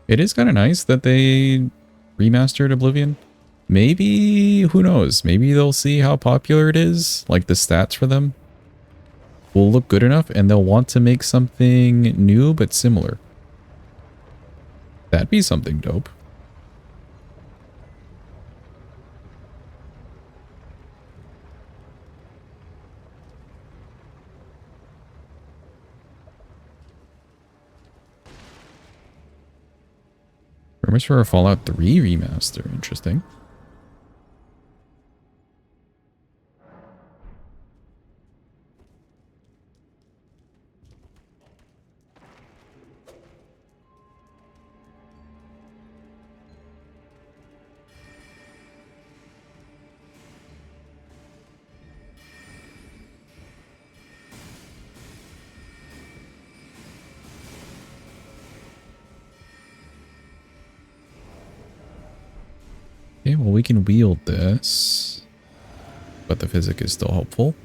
It is kind of nice that they remastered Oblivion. Maybe, who knows, maybe they'll see how popular it is, like the stats for them will look good enough and they'll want to make something new but similar. That'd be something dope. Rumors for a Fallout 3 remaster. Interesting. Okay, well we can wield this, but the physics is still helpful.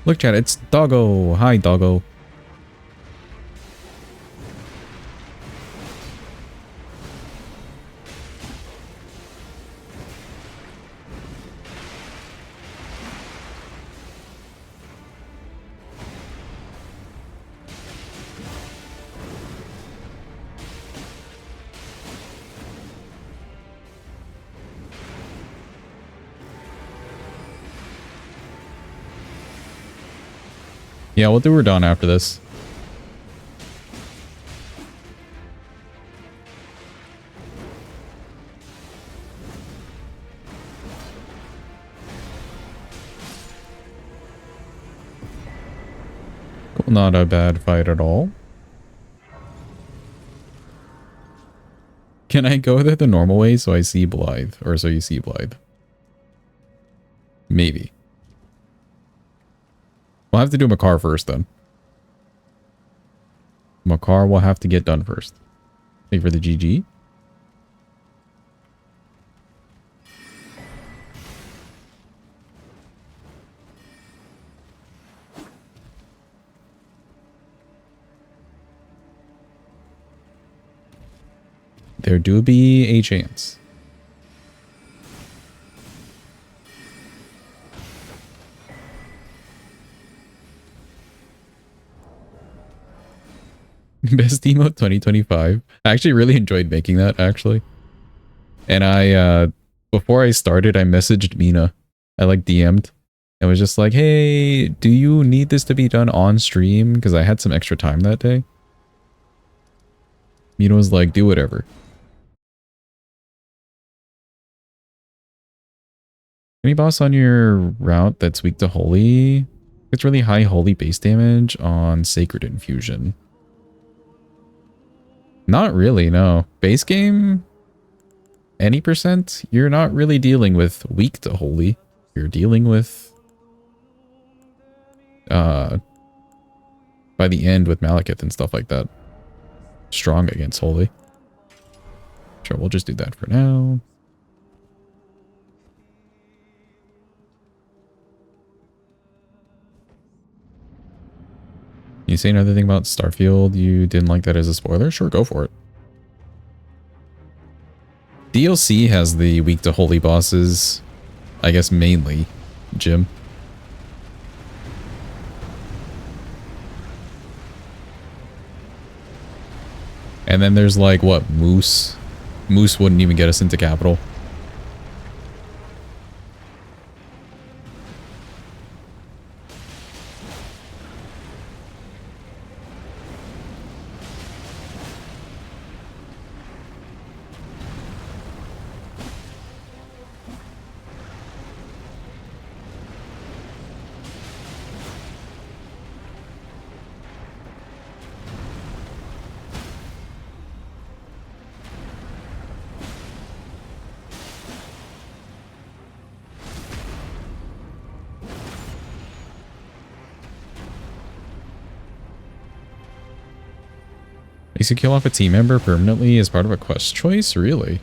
Look chat, it's Doggo. Hi Doggo. Yeah, we'll do Radon after this. Cool, not a bad fight at all. Can I go there the normal way so I see Blythe? Or so you see Blythe? Maybe. We'll have to do Makar first then. Makar will have to get done first. Wait for the GG. There do be a chance. Best emote 2025. I actually really enjoyed making that, actually. And before I started, I messaged Mina. I like DM'd and was just like, hey, do you need this to be done on stream? Because I had some extra time that day. Mina was like, do whatever. Any boss on your route that's weak to holy? It's really high holy base damage on sacred infusion. Not really, no. Base game, any percent, you're not really dealing with weak to holy. You're dealing with, by the end with Malekith and stuff like that. Strong against holy. Sure, we'll just do that for now. You say another thing about Starfield? You didn't like that as a spoiler? Sure, go for it. DLC has the weak to holy bosses, I guess mainly, Jim. And then there's like, what, Moose? Moose wouldn't even get us into Capital. Makes you kill off a team member permanently as part of a quest choice? Really?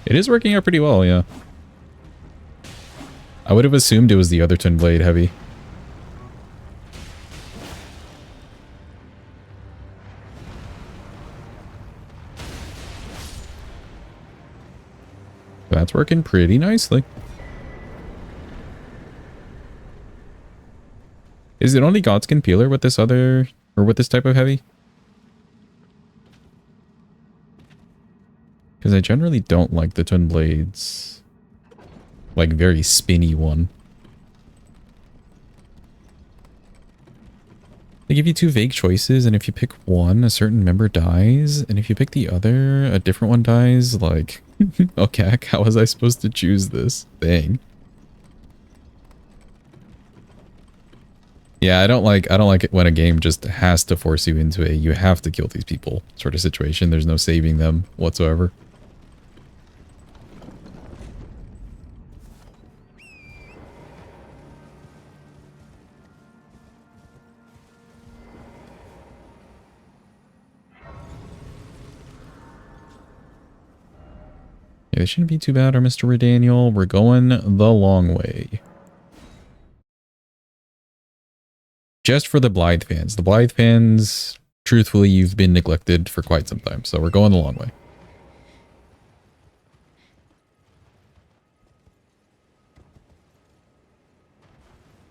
It is working out pretty well, yeah. I would have assumed it was the other Twinblade heavy. That's working pretty nicely. Is it only Godskin Peeler with this other, or with this type of heavy? Because I generally don't like the Twinblade's, like, very spinny one. They give you two vague choices, and if you pick one, a certain member dies, and if you pick the other, a different one dies. Like, okay, how was I supposed to choose this thing? Yeah, I don't like it when a game just has to force you into a you have to kill these people sort of situation. There's no saving them whatsoever. Yeah, this shouldn't be too bad, Mr. Redaniel. We're going the long way. Just for the Blythe fans. The Blythe fans, truthfully, you've been neglected for quite some time, so we're going the long way.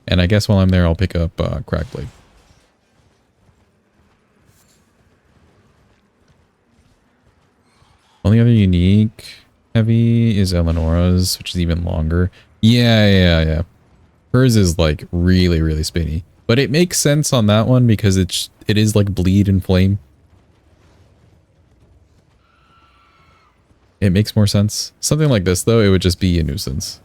And I guess while I'm there, I'll pick up Crackblade. Only other unique heavy is Eleonora's, which is even longer. Yeah. Hers is like really, really spinny. But it makes sense on that one because it is like bleed and flame. It makes more sense. Something like this though, it would just be a nuisance.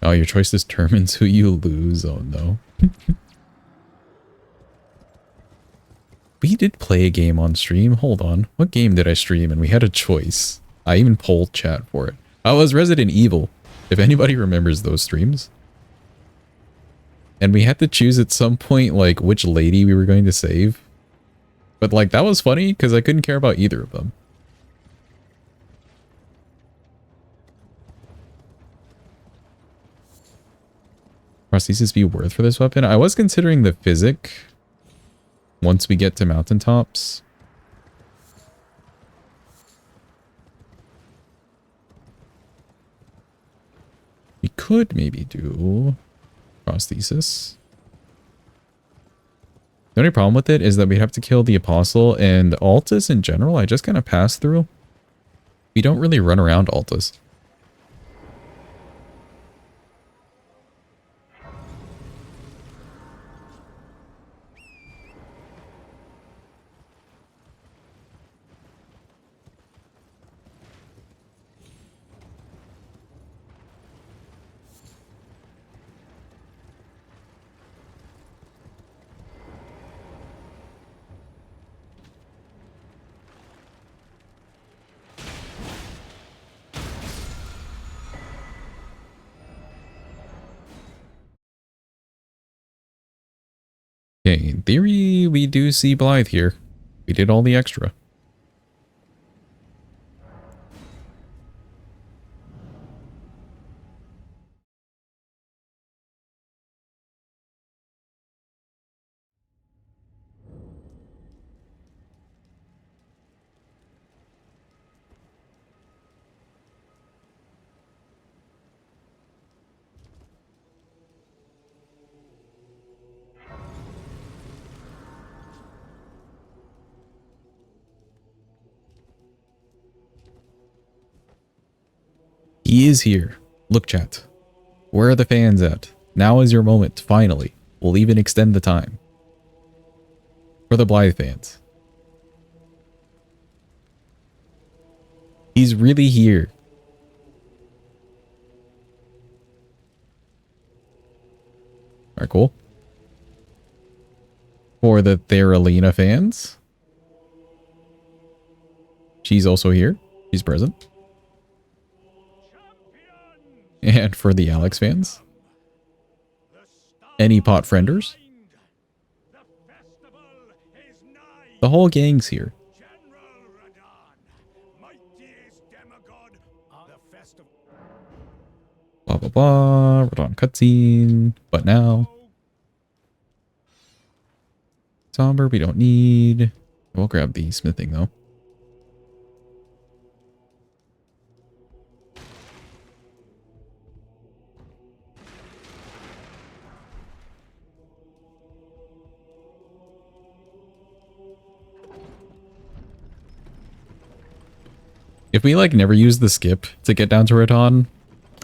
Oh, your choice determines who you lose. Oh no. We did play a game on stream. Hold on. What game did I stream? And we had a choice. I even polled chat for it. Oh, it was Resident Evil. If anybody remembers those streams. And we had to choose at some point, like, which lady we were going to save. But, like, that was funny because I couldn't care about either of them. Prosthesis be worth for this weapon? I was considering the physic. Once we get to mountaintops. We could maybe do prosthesis. The only problem with it is that we'd have to kill the Apostle, and Altus in general, I just kind of pass through. We don't really run around Altus. Okay, in theory, we do see Blythe here. We did all the extra. He is here. Look, chat. Where are the fans at? Now is your moment, finally. We'll even extend the time. For the Blythe fans. He's really here. Alright, cool. For the Theralina fans. She's also here. She's present. And for the Alex fans. Any pot frienders. The whole gang's here. Blah blah blah. Radon cutscene. But now. Somber we don't need. We'll grab the smithing though. If we like never use the skip to get down to Radon,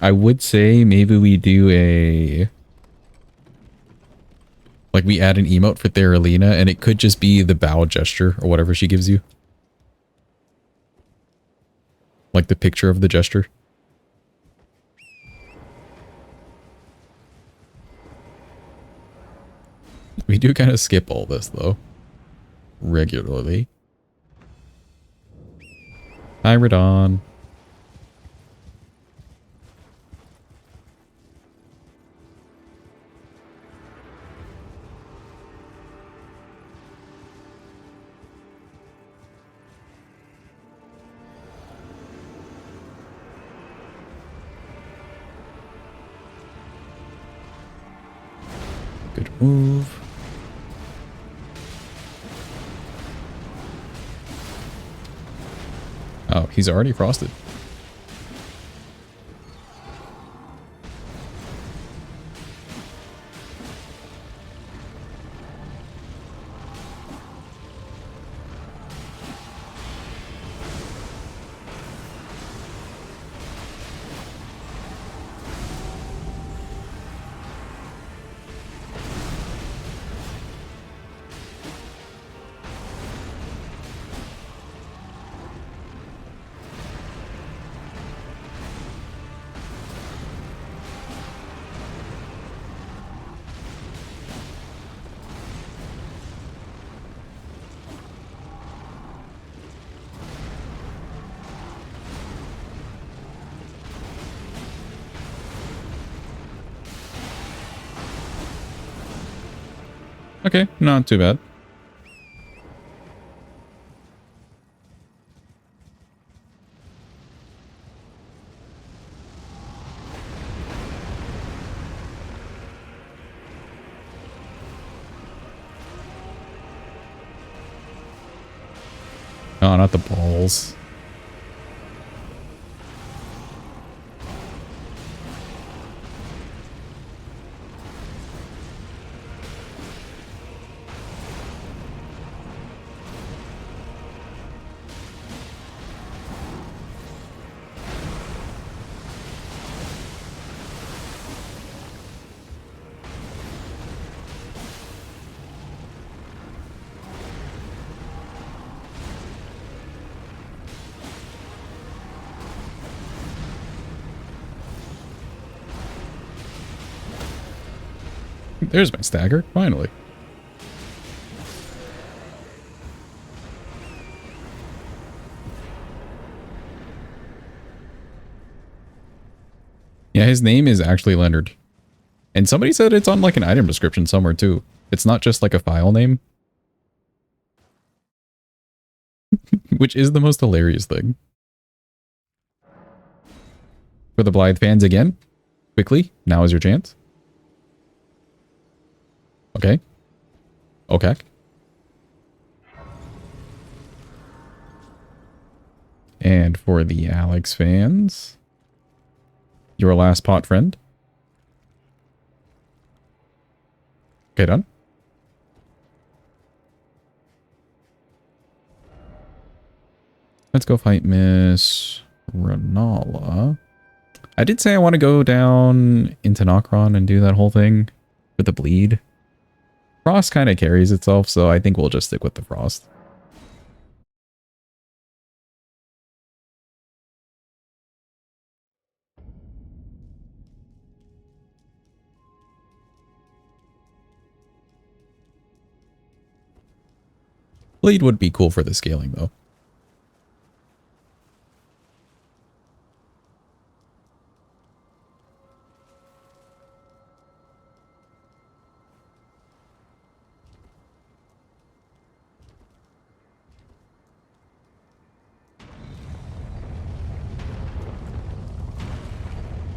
I would say maybe we do a... Like we add an emote for Theralina and it could just be the bow gesture or whatever she gives you. Like the picture of the gesture. We do kind of skip all this though. Regularly. Hi, Radon. Good move. Oh, he's already frosted. Okay, not too bad. Oh, not the balls. There's my stagger, finally. Yeah, his name is actually Leonard. And somebody said it's on like an item description somewhere too. It's not just like a file name. Which is the most hilarious thing. For the Blythe fans again, quickly, now is your chance. Okay. Okay. And for the Alex fans, your last pot friend. Okay, done. Let's go fight Miss Renala. I did say I want to go down into Nokron and do that whole thing with the bleed. Frost kind of carries itself, so I think we'll just stick with the Frost. Bleed would be cool for the scaling, though.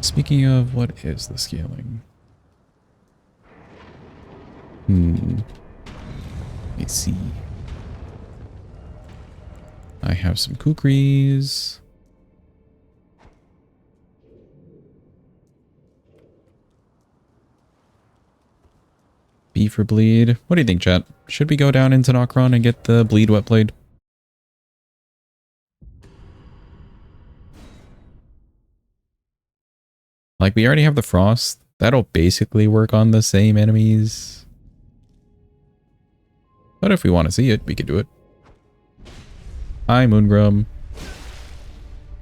Speaking of, what is the scaling? Let me see. I have some kukris. B for bleed. What do you think, chat? Should we go down into Nokron and get the bleed wet blade? Like, we already have the frost. That'll basically work on the same enemies. But if we want to see it, we could do it. Hi, Moongrum.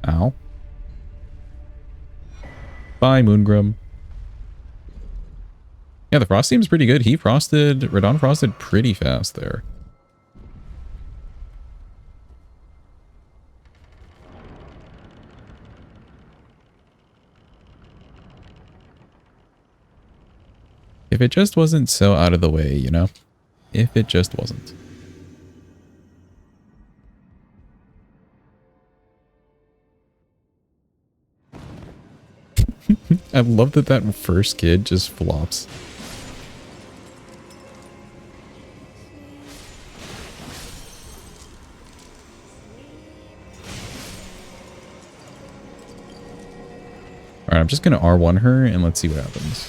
Ow. Bye, Moongrum. Yeah, the frost seems pretty good. Radon frosted pretty fast there. If it just wasn't so out of the way, you know? If it just wasn't. I love that that first kid just flops. Alright, I'm just gonna R1 her and let's see what happens.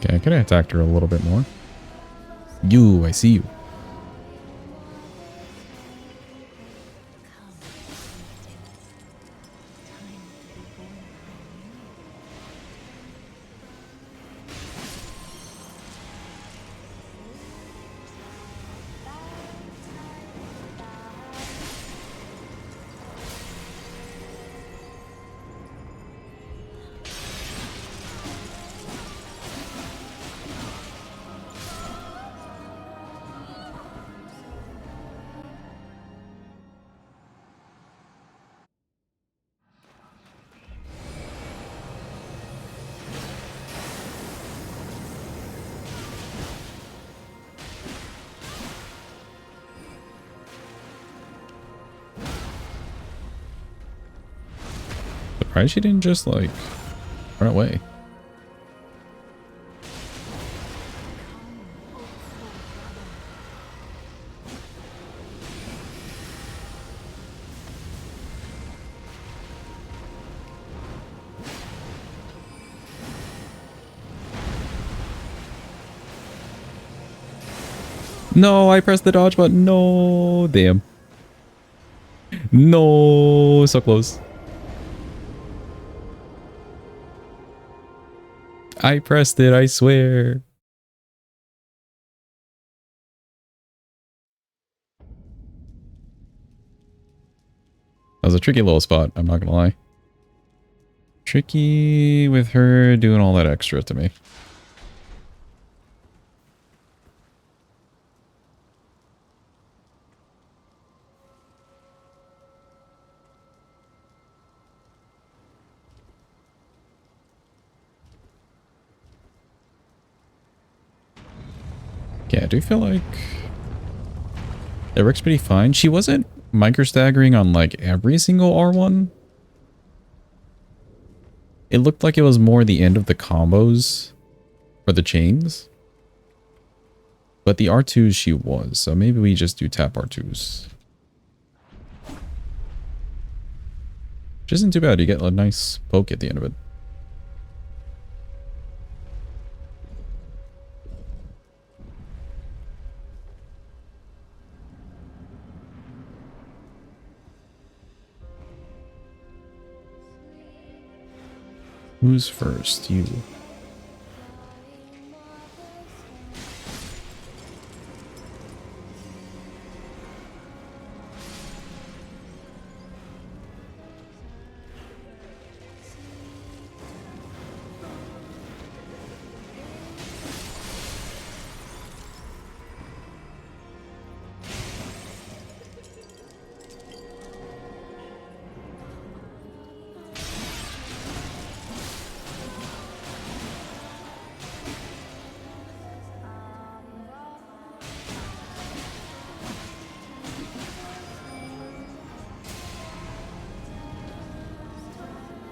Okay, I could have attacked her a little bit more. You, I see you. surprised she didn't just like run away. No, I pressed the dodge button. No, damn. No, so close. I pressed it, I swear. That was a tricky little spot, I'm not gonna lie. Tricky with her doing all that extra to me. Yeah, I do feel like it works pretty fine. She wasn't micro staggering on like every single R1. It looked like it was more the end of the combos for the chains. But the R2s she was, so maybe we just do tap R2s. Which isn't too bad, you get a nice poke at the end of it. Who's first? You.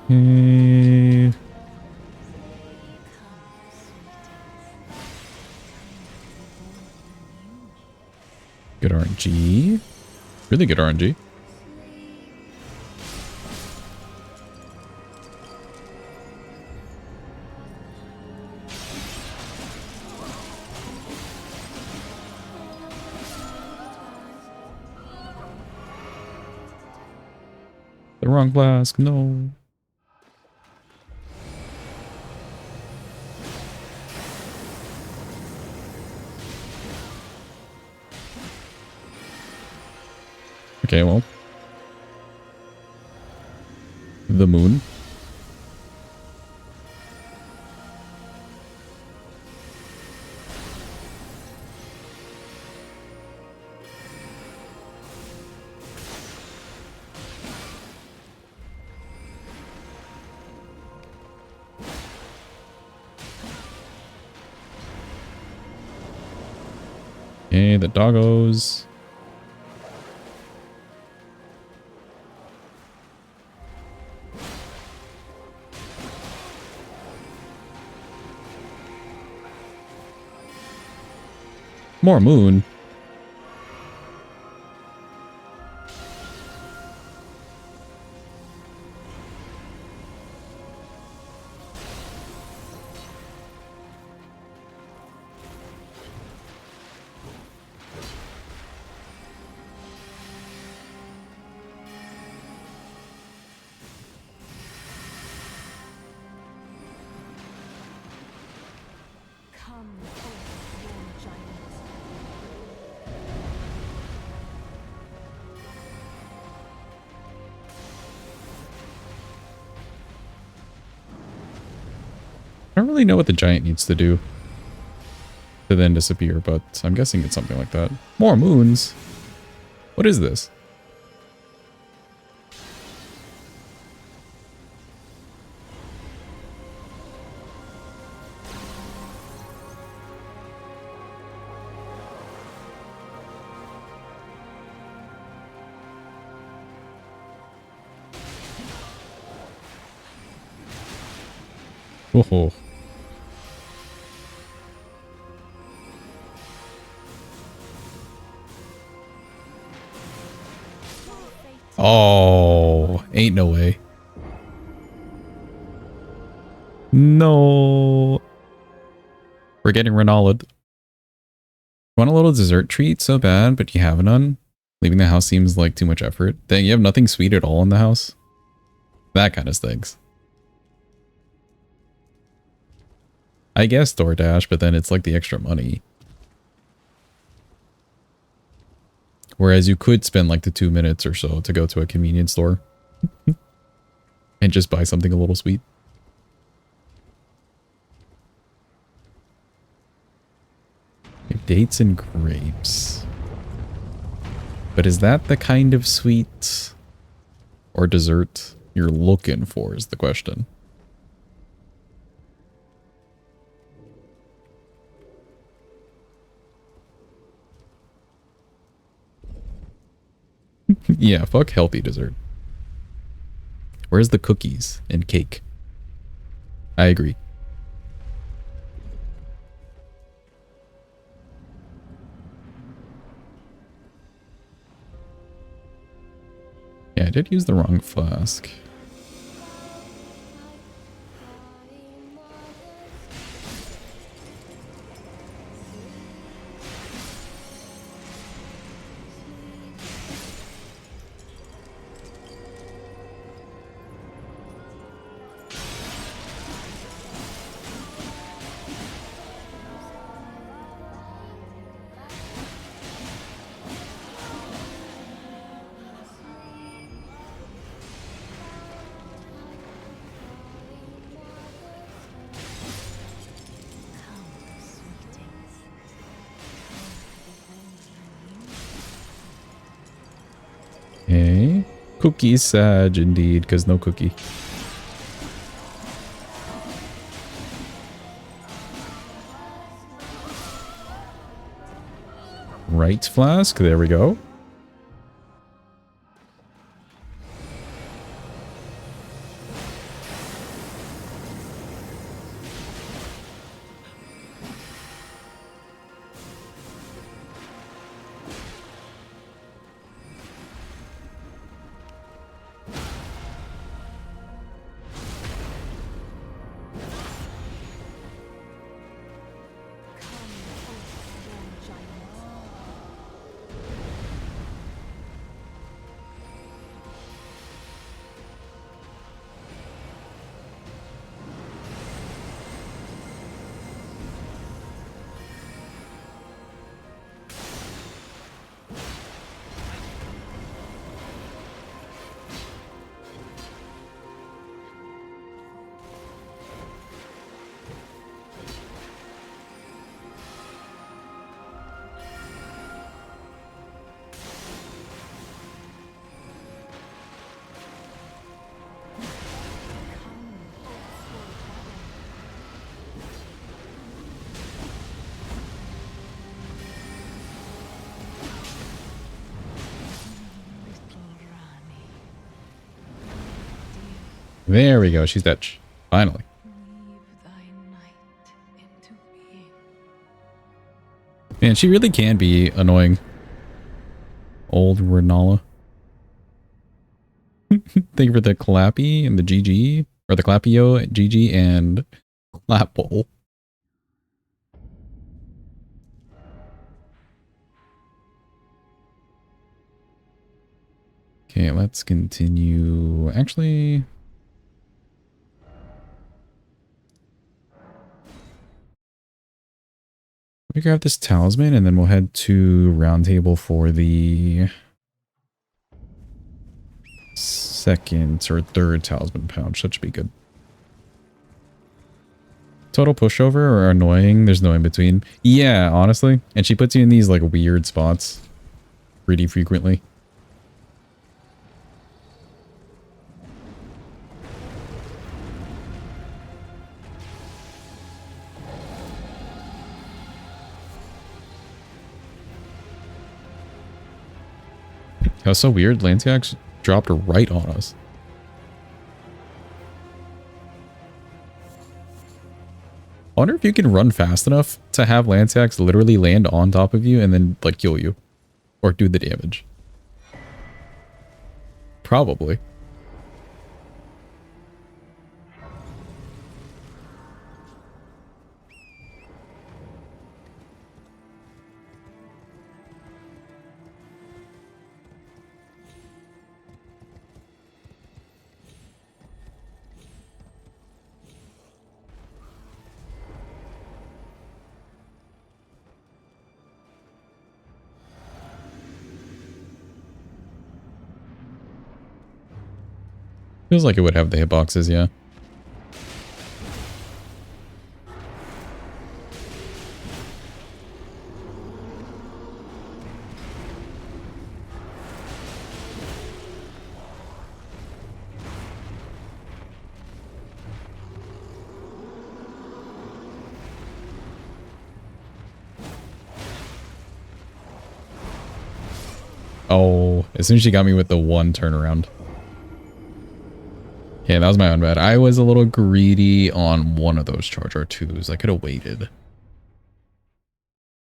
Good RNG. Really good RNG. The wrong flask, no. Okay, well. The moon. Okay, the doggos. More moon. I don't really know what the giant needs to do to then disappear, but I'm guessing it's something like that. More moons? What is this? Oh. Oh, ain't no way. No. We're getting Ronald. Want a little dessert treat so bad, but you have none? Leaving the house seems like too much effort. Dang, you have nothing sweet at all in the house? That kind of stinks. I guess DoorDash, but then it's like the extra money. Whereas you could spend like the 2 minutes or so to go to a convenience store and just buy something a little sweet. Dates and grapes. But is that the kind of sweet or dessert you're looking for is the question. Yeah, fuck healthy dessert. Where's the cookies and cake? I agree. Yeah, I did use the wrong flask. Okay. Cookie Sag indeed, because no cookie. Right flask, there we go. There we go. She's dead. Finally. Man, she really can be annoying. Old Renala. Thank you for the clappy and the GG. Or the clappio, GG, and clapple. Okay, let's continue. Actually... let me grab this talisman and then we'll head to round table for the second or third talisman pouch. That should be good. Total pushover or annoying? There's no in between. Yeah, honestly. And she puts you in these like weird spots pretty frequently. That was so weird. Lanciax dropped right on us. I wonder if you can run fast enough to have lance axe literally land on top of you and then like kill you or do the damage. Probably. Feels like it would have the hitboxes, yeah. Oh, as soon as she got me with the one turnaround. Yeah, that was my own bad. I was a little greedy on one of those charge R2s. I could have waited.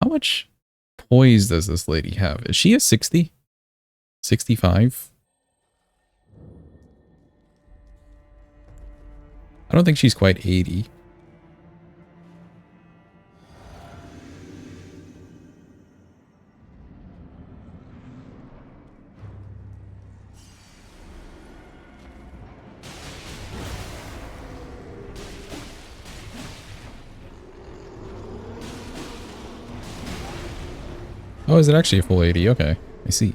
How much poise does this lady have? Is she a 60? 65? I don't think she's quite 80. Oh, is it actually a full 80? Okay, I see.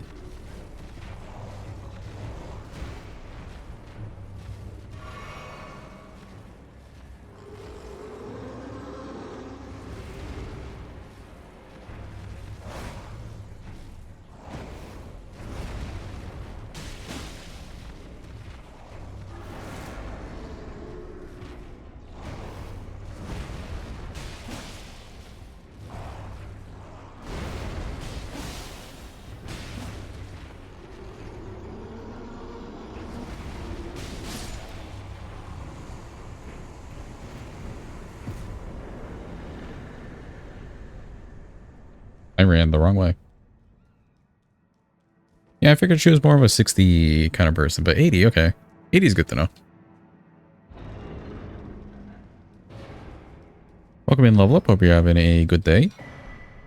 I ran the wrong way. Yeah, I figured she was more of a 60 kind of person, but 80, okay. 80 is good to know. Welcome in, Level Up. Hope you're having a good day.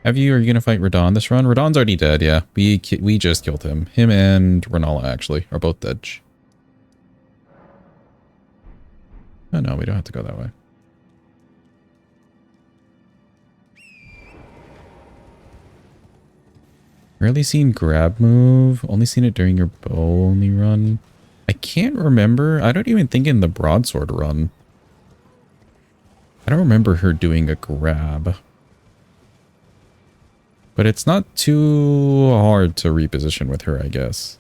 Are you going to fight Radon this run? Radon's already dead, yeah. We just killed him. Him and Renala, actually, are both dead. Oh, no, we don't have to go that way. Rarely seen grab move. Only seen it during your bow only run. I can't remember. I don't even think in the broadsword run. I don't remember her doing a grab. But it's not too hard to reposition with her, I guess.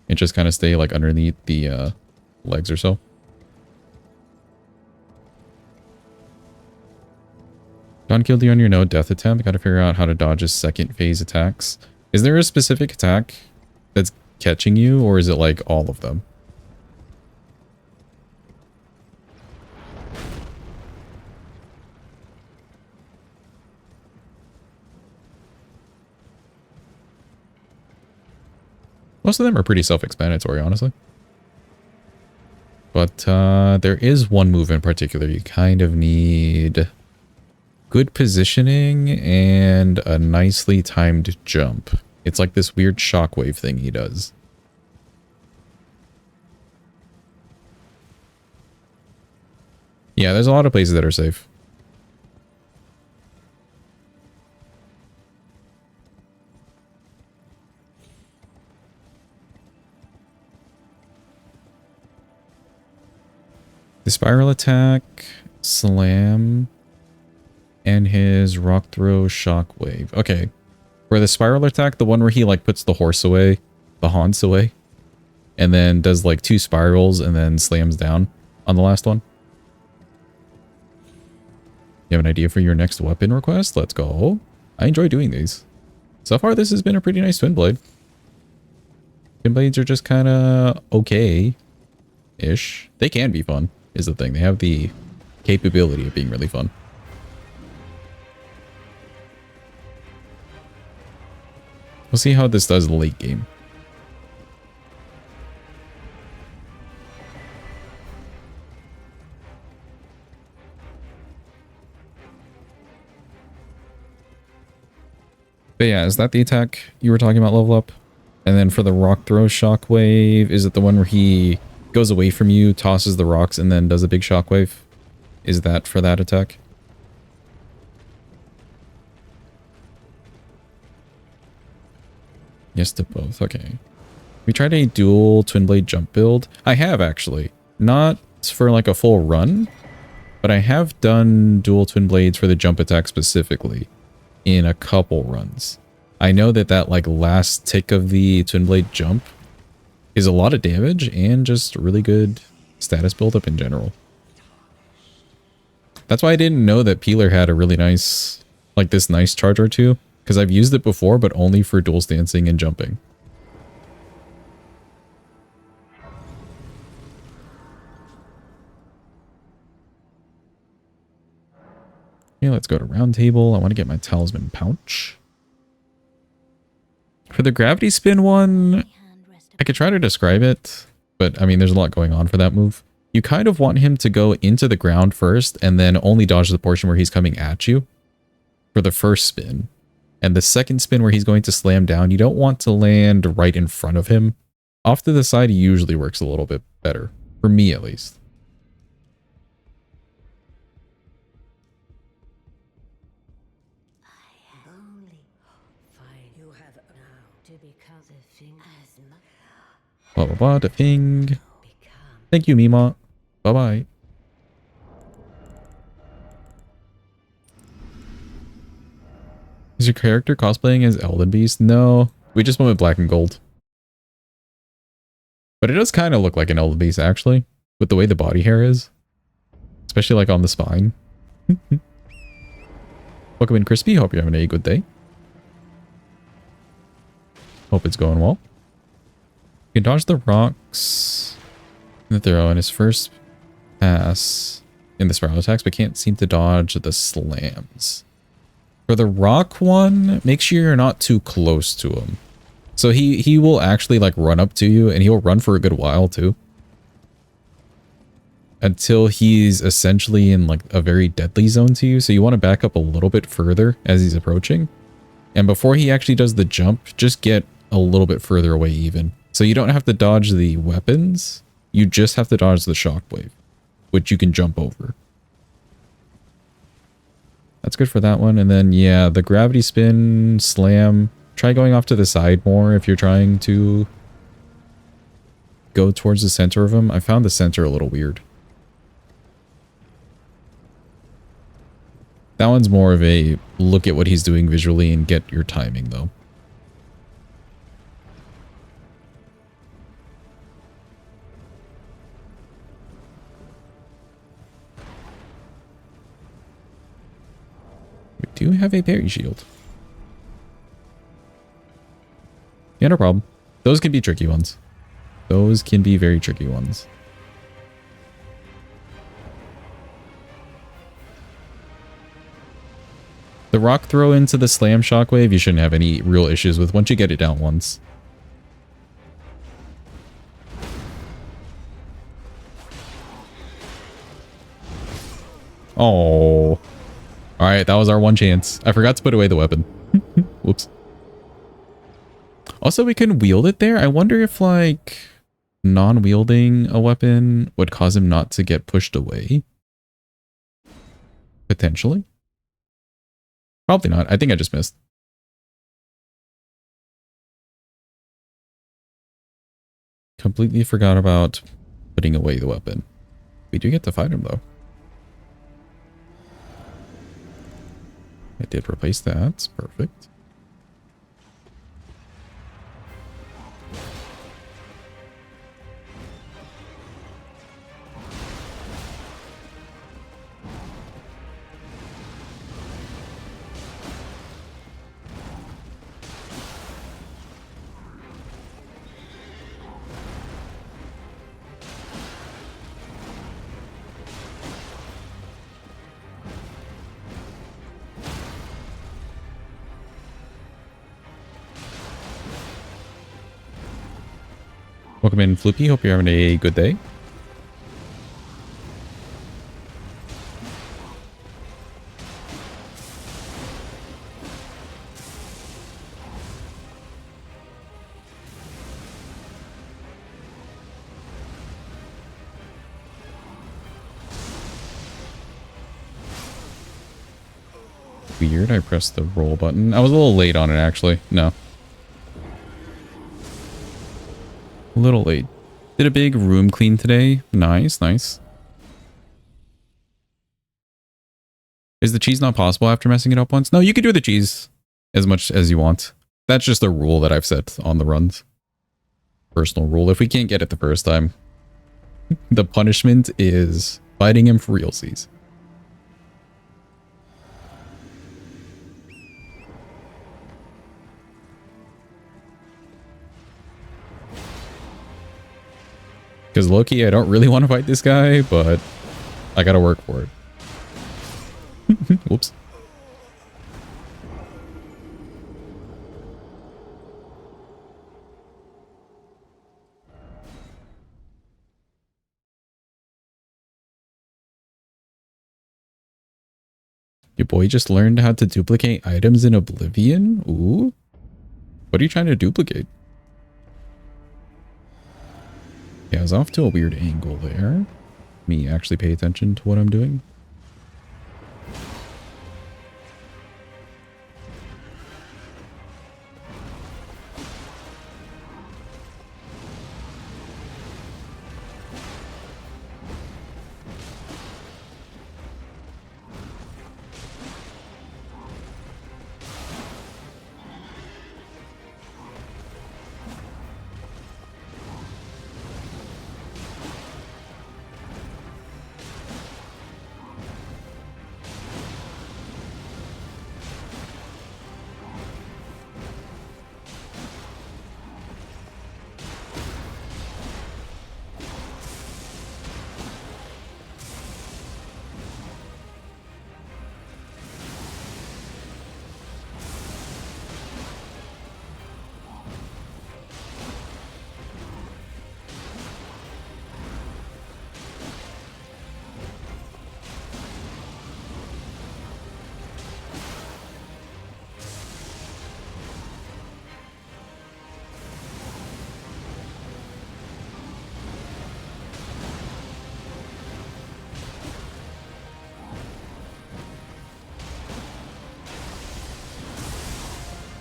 And just kind of stay like underneath the legs or so. Don killed you on your no death attempt. Gotta figure out how to dodge his second phase attacks. Is there a specific attack that's catching you, or is it like all of them? Most of them are pretty self-explanatory, honestly. But there is one move in particular you kind of need good positioning and a nicely timed jump. It's like this weird shockwave thing he does. Yeah, there's a lot of places that are safe. The spiral attack, slam, and his rock throw shockwave. Okay. For the spiral attack, the one where he like puts the horse away, the Hans away, and then does like 2 spirals and then slams down on the last one. You have an idea for your next weapon request? Let's go. I enjoy doing these. So far, this has been a pretty nice twin blade. Twin blades are just kind of okay. fun-ish. They can be fun, is the thing. They have the capability of being really fun. We'll see how this does late game. But yeah, is that the attack you were talking about level up? And then for the rock throw shockwave, is it the one where he goes away from you, tosses the rocks, and then does a big shockwave? Is that for that attack? Yes to both, okay. We tried a dual twin blade jump build. I have actually. Not for like a full run, but I have done dual twin blades for the jump attack specifically in a couple runs. I know that that like last tick of the twin blade jump is a lot of damage and just really good status buildup in general. That's why I didn't know that Peeler had a really nice, like this nice charge or two, because I've used it before, but only for dual stancing and jumping. Okay, let's go to round table. I want to get my talisman pouch. For the gravity spin one, I could try to describe it, but I mean, there's a lot going on for that move. You kind of want him to go into the ground first and then only dodge the portion where he's coming at you for the first spin. And the second spin where he's going to slam down, you don't want to land right in front of him. Off to the side usually works a little bit better, for me at least. Blah blah blah, the ping. Thank you, Mima. Bye bye. Is your character cosplaying as Elden Beast? No, we just went with black and gold. But it does kind of look like an Elden Beast actually, with the way the body hair is, especially like on the spine. Welcome in, Crispy. Hope you're having a good day. Hope it's going well. You can dodge the rocks in the throw in his first pass in the spiral attacks, but can't seem to dodge the slams. For the rock one, make sure you're not too close to him. So he will actually like run up to you, and he'll run for a good while too. Until he's essentially in like a very deadly zone to you. So you want to back up a little bit further as he's approaching. And before he actually does the jump, just get a little bit further away even. So you don't have to dodge the weapons, you just have to dodge the shockwave, which you can jump over. That's good for that one. And then, yeah, the gravity spin, slam, try going off to the side more if you're trying to go towards the center of him. I found the center a little weird. That one's more of a look at what he's doing visually and get your timing, though. We do have a parry shield. Yeah, no problem. Those can be tricky ones. Those can be very tricky ones. The rock throw into the slam shockwave, you shouldn't have any real issues with once you get it down once. Oh. Alright, that was our one chance. I forgot to put away the weapon. Whoops. Also, we can wield it there. I wonder if, like, non-wielding a weapon would cause him not to get pushed away. Potentially. Probably not. I think I just missed. Completely forgot about putting away the weapon. We do get to fight him, though. I did replace that. Perfect. Welcome in, Floopy. Hope you're having a good day. Weird, I pressed the roll button. I was a little late on it, actually. No. A little late. Did a big room clean today. Nice, nice. Is the cheese not possible after messing it up once? No, you can do the cheese as much as you want. That's just a rule that I've set on the runs. Personal rule. If we can't get it the first time, the punishment is fighting him for realsies. Because low-key, I don't really want to fight this guy, but I gotta work for it. Whoops. Your boy just learned how to duplicate items in Oblivion? Ooh. What are you trying to duplicate? Yeah, I was off to a weird angle there. Let me actually pay attention to what I'm doing.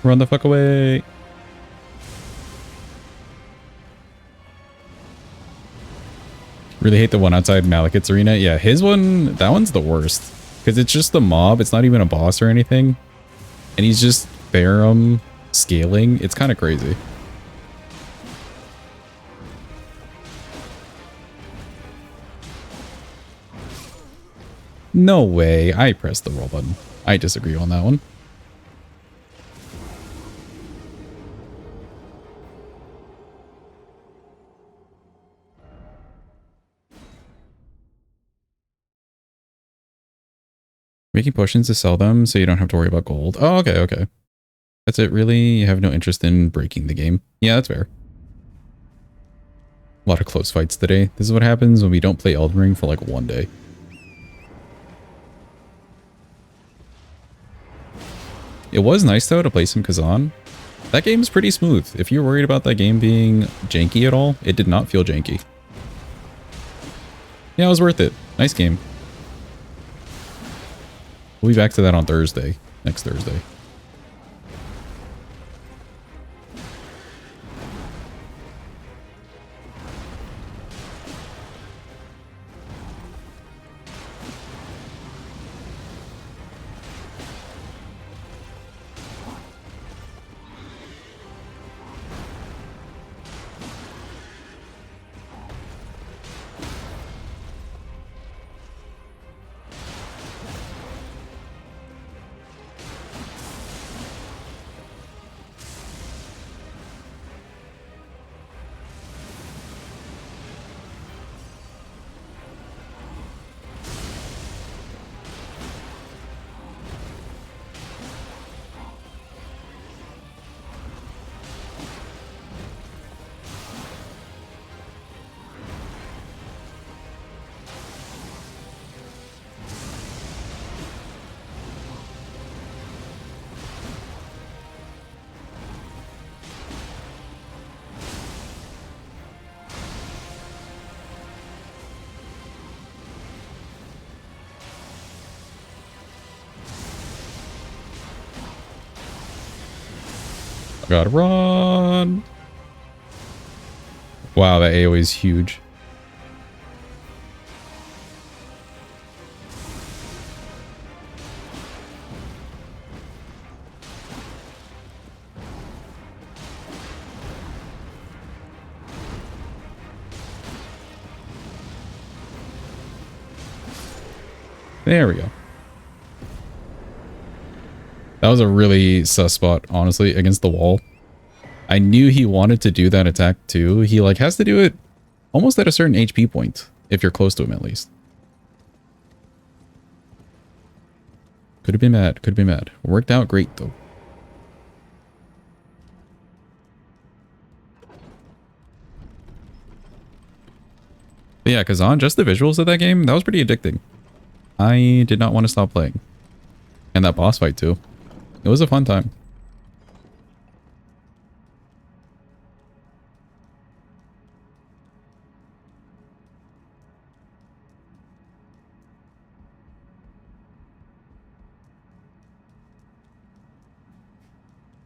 Run the fuck away. Really hate the one outside Malekith's arena. Yeah, his one, that one's the worst. Because it's just the mob. It's not even a boss or anything. And he's just Farum scaling. It's kind of crazy. No way. I pressed the roll button. I disagree on that one. Making potions to sell them so you don't have to worry about gold. Oh, okay, okay. That's it, really? You have no interest in breaking the game? Yeah, that's fair. A lot of close fights today. This is what happens when we don't play Elden Ring for like one day. It was nice, though, to play some Kazan. That game's pretty smooth. If you're worried about that game being janky at all, it did not feel janky. Yeah, it was worth it. Nice game. We'll be back to that on Thursday. Next Thursday. Gotta run. Wow, that AoE is huge. There we go. That was a really sus spot, honestly, against the wall. I knew he wanted to do that attack too. He like has to do it almost at a certain HP point, if you're close to him at least. Could have been mad, could have been mad. Worked out great though. But yeah, Kazan, just the visuals of that game, that was pretty addicting. I did not want to stop playing. And that boss fight too. It was a fun time.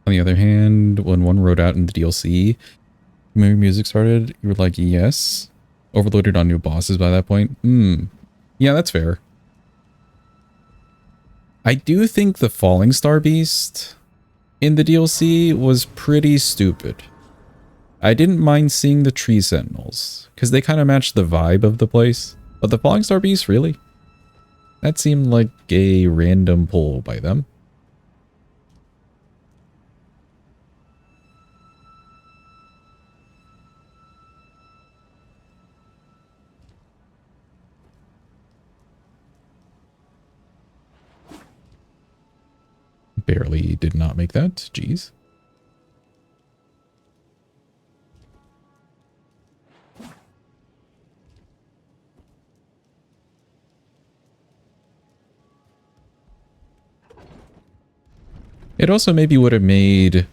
On the other hand, when one wrote out in the DLC, when music started, you were like, yes. Overloaded on new bosses by that point. Yeah, that's fair. I do think the Falling Star Beast in the DLC was pretty stupid. I didn't mind seeing the Tree Sentinels, because they kind of matched the vibe of the place. But the Falling Star Beast, really? That seemed like a random pull by them. Barely did not make that. Jeez. It also maybe would have made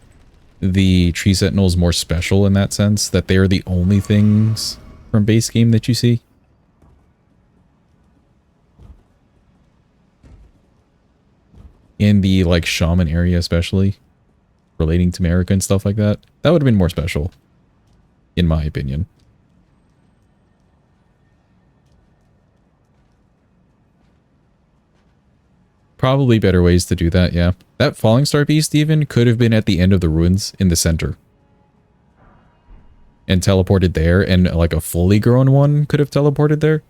the Tree Sentinels more special in that sense, that they are the only things from base game that you see. In the, like, shaman area especially, relating to America and stuff like that. That would have been more special, in my opinion. Probably better ways to do that, yeah. That Falling Star Beast even could have been at the end of the ruins in the center. And teleported there, and like a fully grown one could have teleported there.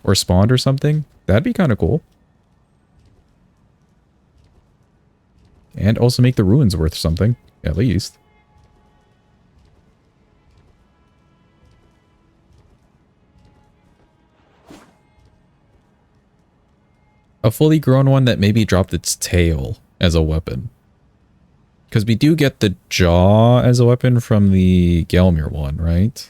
Or spawned or something. That'd be kind of cool. And also make the ruins worth something, at least. A fully grown one that maybe dropped its tail as a weapon. Because we do get the jaw as a weapon from the Gelmir one, right?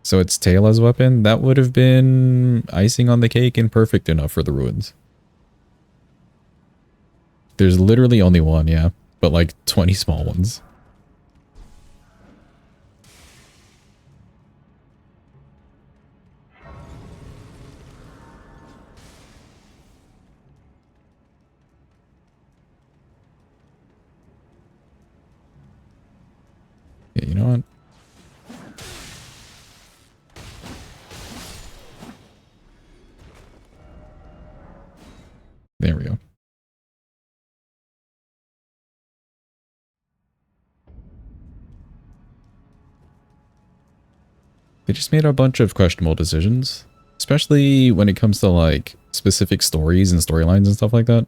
So its tail as a weapon, that would have been icing on the cake and perfect enough for the ruins. There's literally only one, yeah. But like 20 small ones. Yeah, you know what? There we go. They just made a bunch of questionable decisions, especially when it comes to like specific stories and storylines and stuff like that.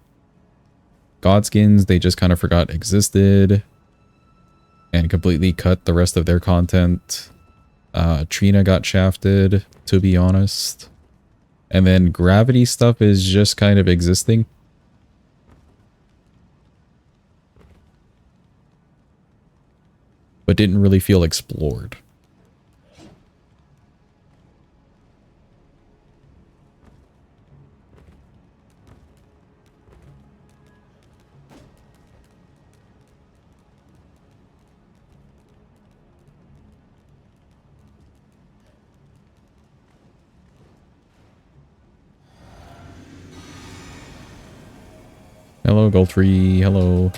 Godskins, they just kind of forgot existed and completely cut the rest of their content. Trina got shafted, to be honest. And then Gravity stuff is just kind of existing. But didn't really feel explored. Hello, Goldtree. Hello.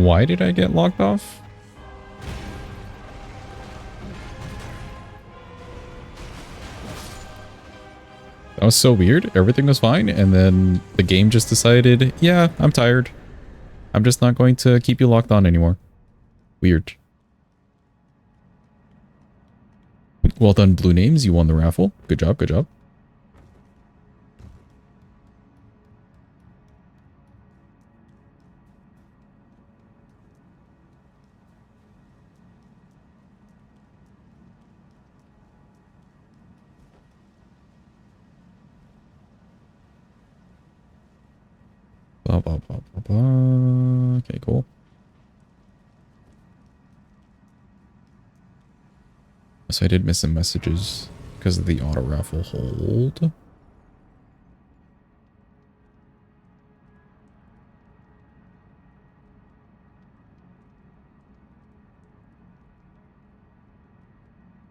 Why did I get locked off? That was so weird. Everything was fine, and then the game just decided, yeah, I'm tired. I'm just not going to keep you locked on anymore. Weird. Well done, Blue Names. You won the raffle. Good job, good job. Blah, blah, blah, blah, blah. Okay, cool. So I did miss some messages because of the auto raffle hold.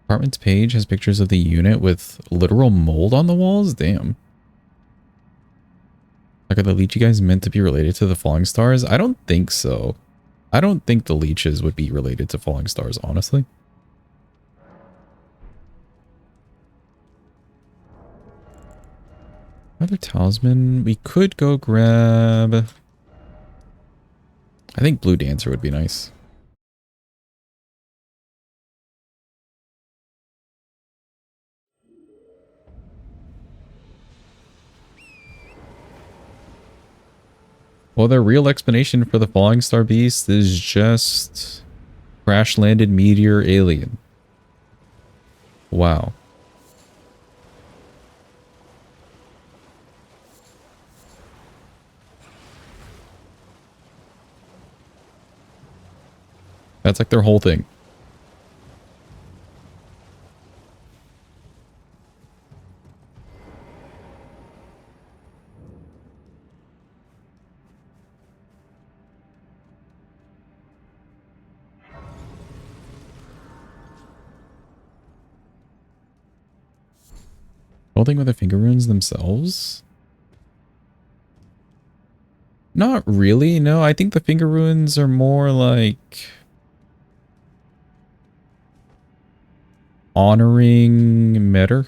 Apartments page has pictures of the unit with literal mold on the walls? Damn. Like, are the Leechy guys meant to be related to the Falling Stars? I don't think so. I don't think the leeches would be related to Falling Stars, honestly. Another talisman. We could go grab... I think Blue Dancer would be nice. Well, their real explanation for the Falling Star Beast is just crash-landed meteor alien. Wow. That's like their whole thing. Whole thing with the finger runes themselves? Not really, no. I think the finger runes are more like... honoring Metter.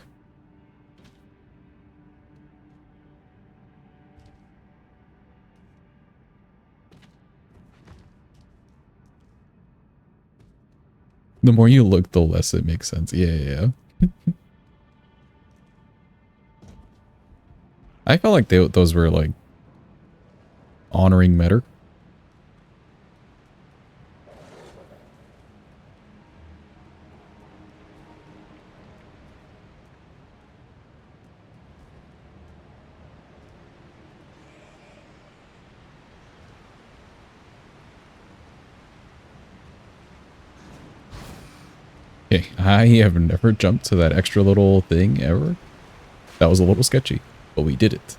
The more you look, the less it makes sense. Yeah. I felt like those were like honoring Metter. Okay, I have never jumped to that extra little thing ever. That was a little sketchy, but we did it.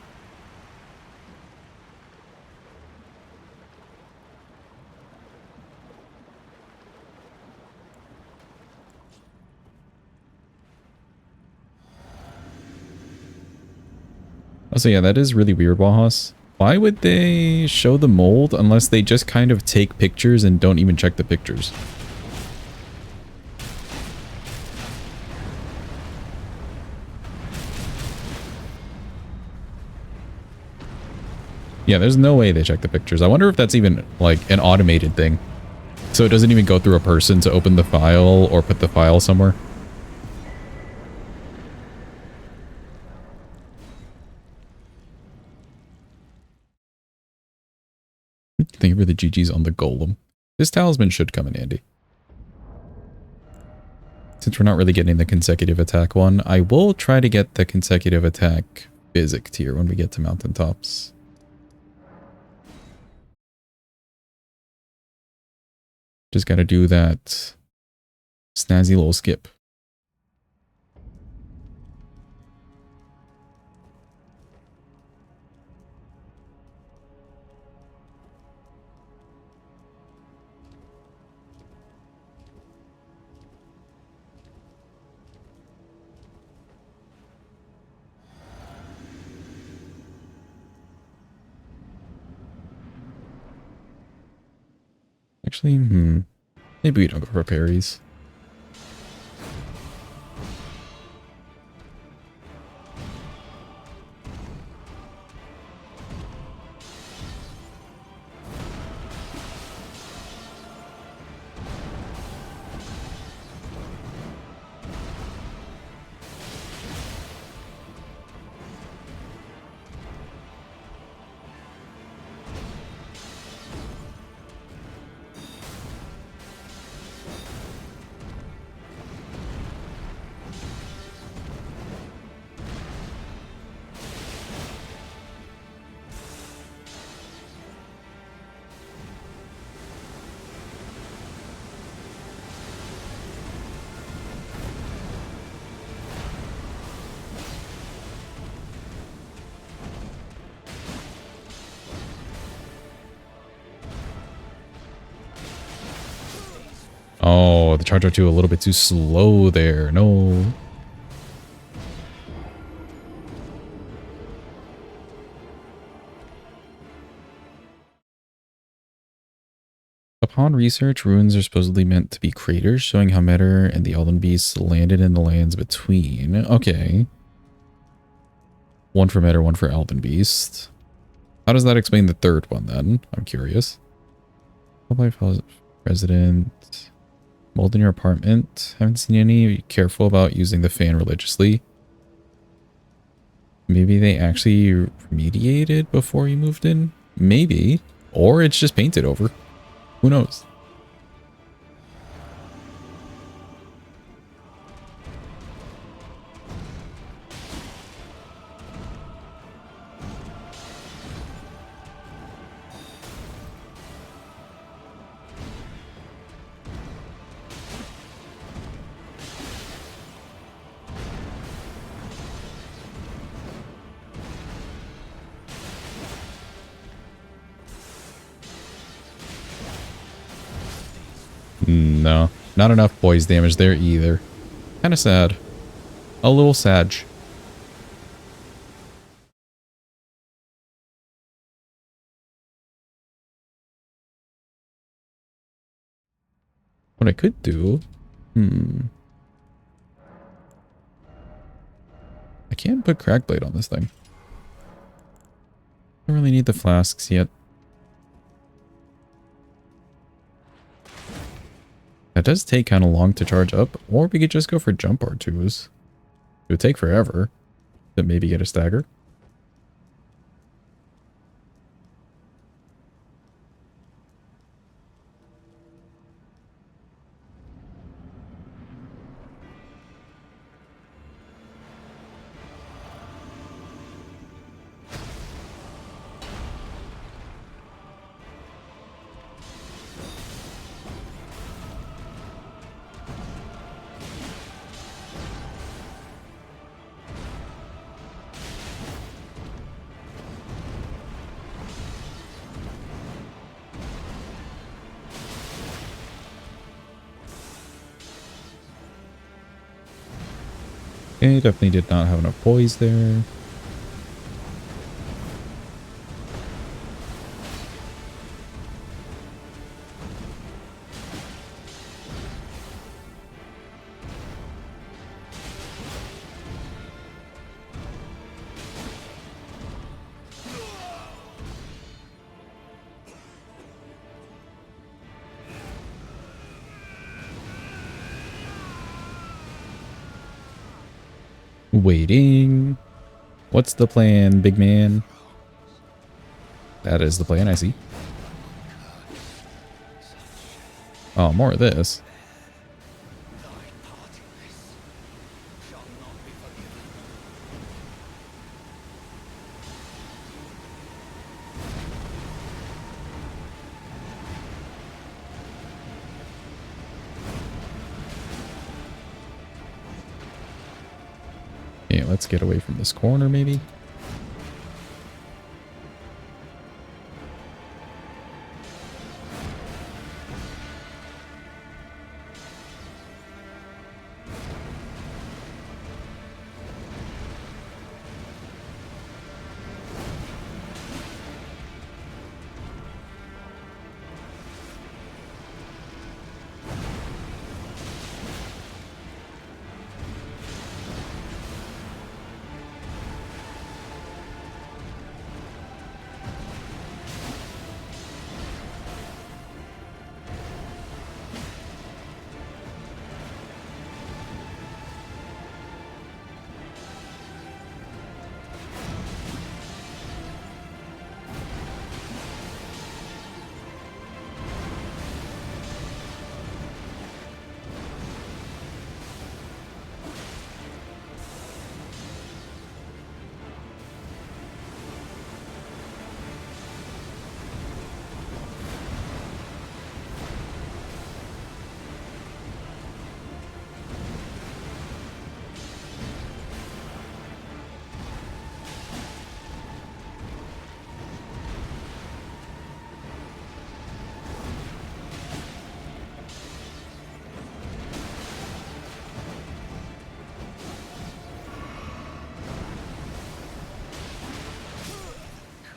Also, yeah, that is really weird, Wahas. Why would they show the mold unless they just kind of take pictures and don't even check the pictures? Yeah, there's no way they check the pictures. I wonder if that's even like an automated thing. So it doesn't even go through a person to open the file or put the file somewhere. Thank you for the GG's on the golem. This talisman should come in handy. Since we're not really getting the consecutive attack one, I will try to get the consecutive attack physic tier when we get to mountaintops. Just gotta do that snazzy little skip. Actually, maybe we don't go for parries. Oh, the charge R2 a little bit too slow there. No. Upon research, ruins are supposedly meant to be craters, showing how Metter and the Elden Beasts landed in the lands between. Okay. One for Metter, one for Elden Beast. How does that explain the third one then? I'm curious. Resident. Mold in your apartment. Haven't seen any. Be careful about using the fan religiously. Maybe they actually remediated before you moved in? Maybe. Or it's just painted over. Who knows? No, not enough poise damage there either. Kind of sad. A little sad. What I could do... I can't put Crackblade on this thing. Don't really need the flasks yet. That does take kind of long to charge up, or we could just go for jump R2s. It would take forever, but maybe get a stagger. Okay, definitely did not have enough poise there. Waiting. What's the plan, big man? That is the plan, I see. Oh, more of this. Yeah, let's get away from this corner, maybe.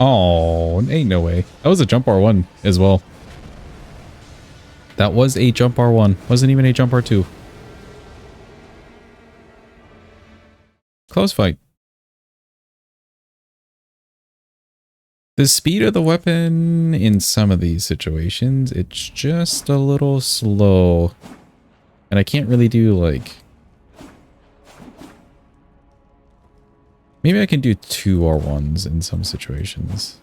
Oh, ain't no way. That was a jump R1 as well. That was a jump R1. Wasn't even a jump R2. Close fight. The speed of the weapon in some of these situations, it's just a little slow. And I can't really do like... Maybe I can do 2 R1s in some situations.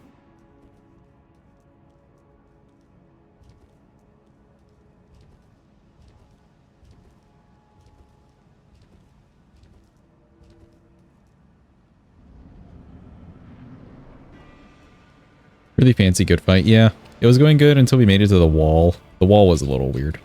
Really fancy good fight. Yeah, it was going good until we made it to the wall. The wall was a little weird.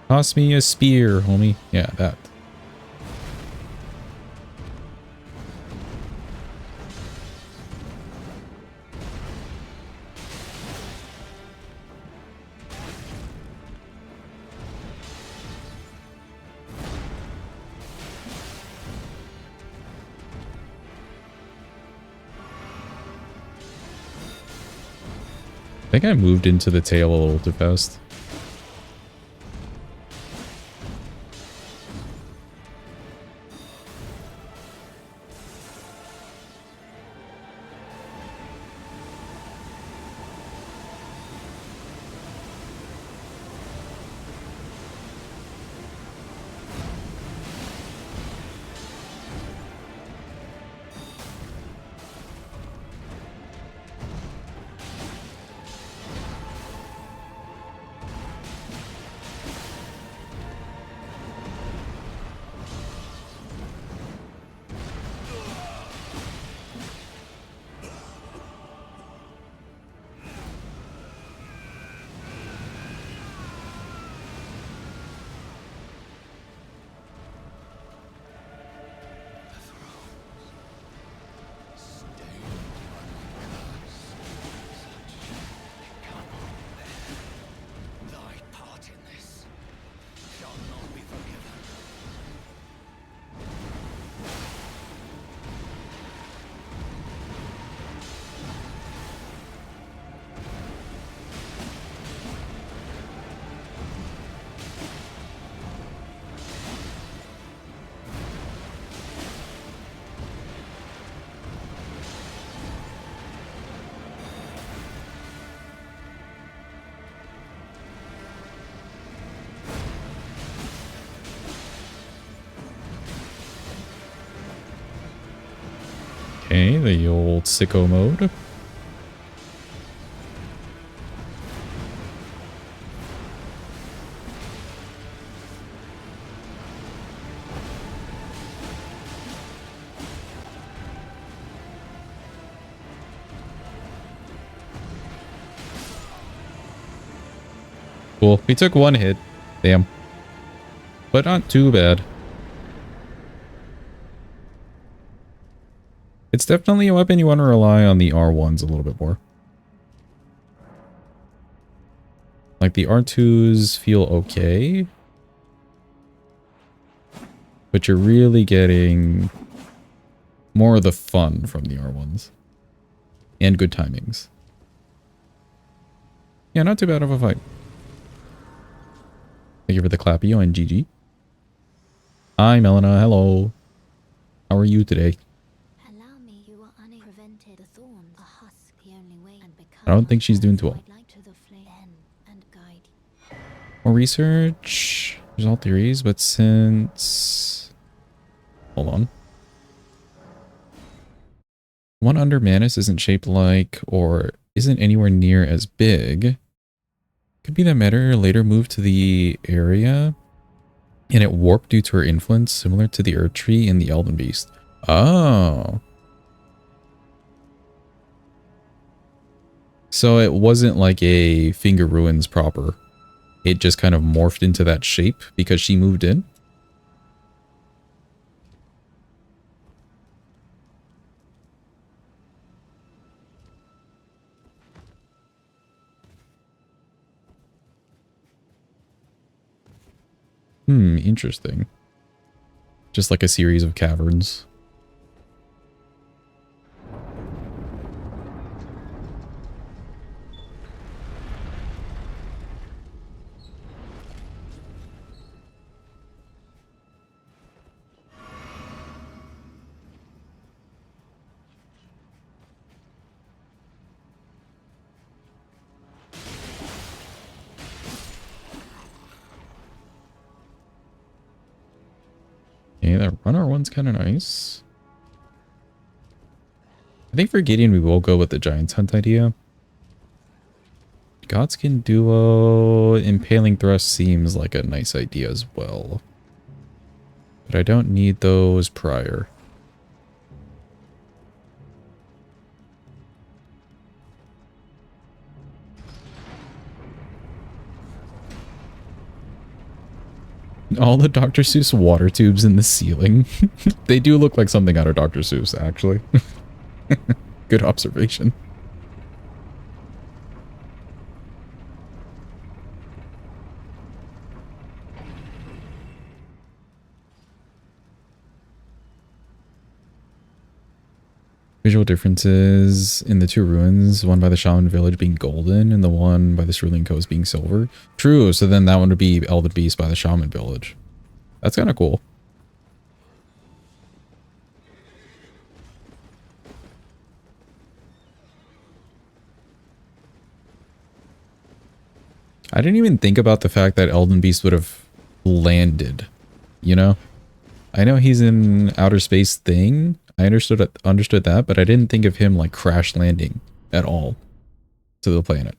Toss me a spear, homie. Yeah, that. I think I moved into the tail a little too fast. Okay, the old sicko mode. Cool. We took 1 hit. Damn. But not too bad. It's definitely a weapon you want to rely on the R1s a little bit more. Like the R2s feel okay. But you're really getting more of the fun from the R1s. And good timings. Yeah, not too bad of a fight. Thank you for the clappy on GG. Hi, Melina. Hello. How are you today? Allow me, you are prevented the thorns, a husk, the only way, and become I don't think she's doing too well. light to the flame and guide. More research. There's all theories, but since... Hold on. One under Manus isn't shaped like, or isn't anywhere near as big. Could be that Matter later moved to the area, and it warped due to her influence, similar to the Earth Tree in the Elden Beast. Oh. So it wasn't like a Finger Ruins proper. It just kind of morphed into that shape because she moved in. Interesting. Just like a series of caverns. Okay, that runner one's kind of nice. I think for Gideon, we will go with the Giant's Hunt idea. Godskin Duo, Impaling Thrust seems like a nice idea as well. But I don't need those prior. All the Dr. Seuss water tubes in the ceiling. They do look like something out of Dr. Seuss, actually. Good observation. Visual differences in the two ruins, one by the Shaman Village being golden and the one by the Cerulean Coast being silver. True, so then that one would be Elven Beast by the Shaman Village. That's kind of cool. I didn't even think about the fact that Elden Beast would have landed, you know? I know he's an outer space thing. I understood that, but I didn't think of him like crash landing at all to the planet.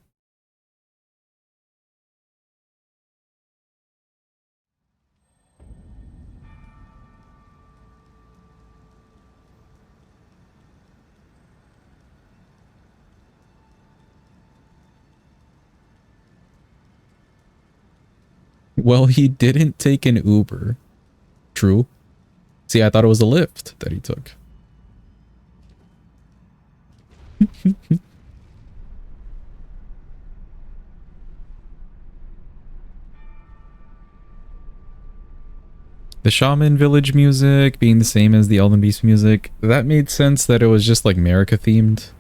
Well, he didn't take an Uber. True. See, I thought it was a Lyft that he took. The Shaman Village music being the same as the Elden Beast music, that made sense that it was just like America themed.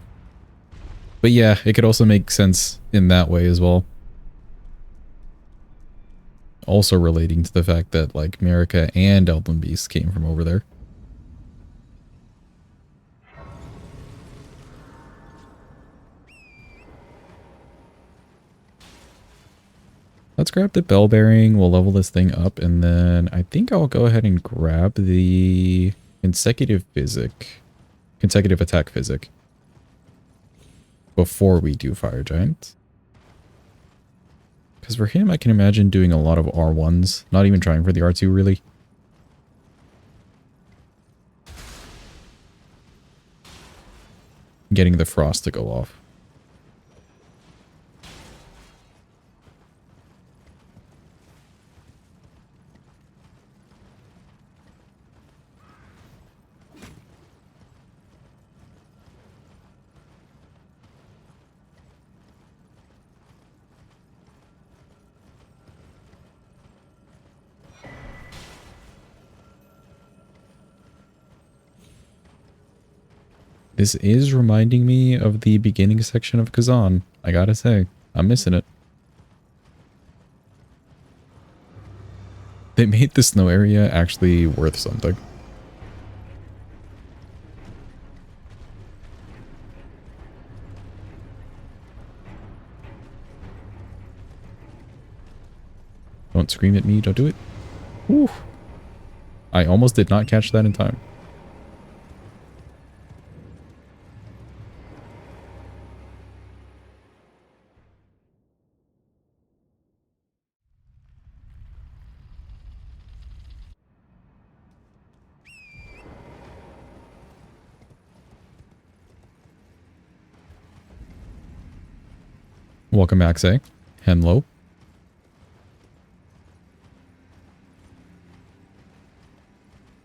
But yeah, it could also make sense in that way as well. Also relating to the fact that like America and Elden Beast came from over there. Let's grab the bell bearing. We'll level this thing up. And then I think I'll go ahead and grab the consecutive attack physic before we do Fire Giant. Because for him, I can imagine doing a lot of R1s. Not even trying for the R2 really. Getting the frost to go off. This is reminding me of the beginning section of Kazan. I gotta say, I'm missing it. They made the snow area actually worth something. Don't scream at me, don't do it. Whew. I almost did not catch that in time. Welcome back, say. Hello.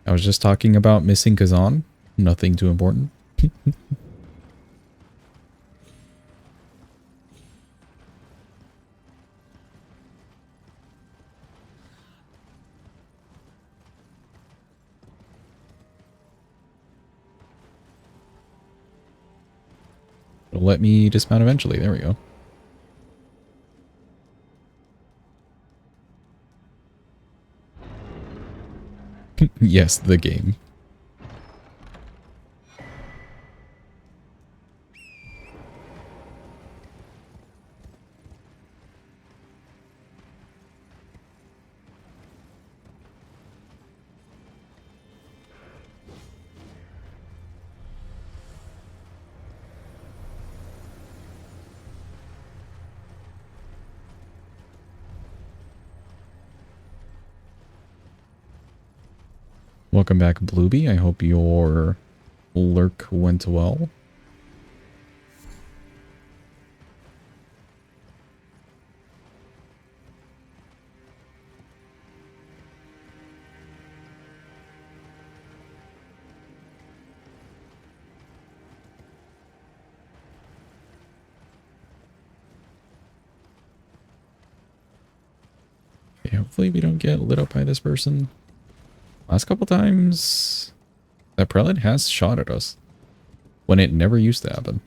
I was just talking about missing Kazan. Nothing too important. It'll let me dismount eventually. There we go. Yes, the game. Welcome back, Blueby. I hope your lurk went well. Okay, hopefully we don't get lit up by this person. Last couple times, that prelate has shot at us when it never used to happen.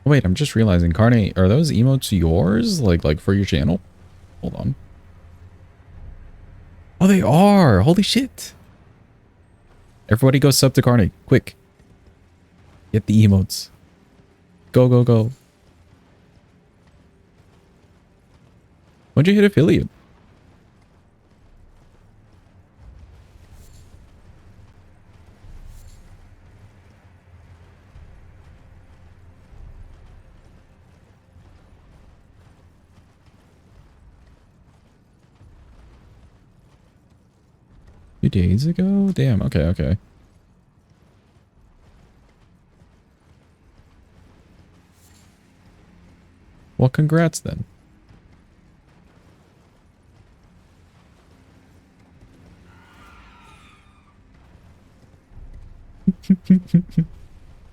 Wait, I'm just realizing, Carne, are those emotes yours? Like for your channel? Hold on. Oh, they are! Holy shit! Everybody go sub to Carne, quick. Get the emotes. Go, go, go. When'd you hit affiliate? Two days ago? Damn, okay, okay. Well, congrats then.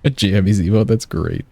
A jammy emote, that's great.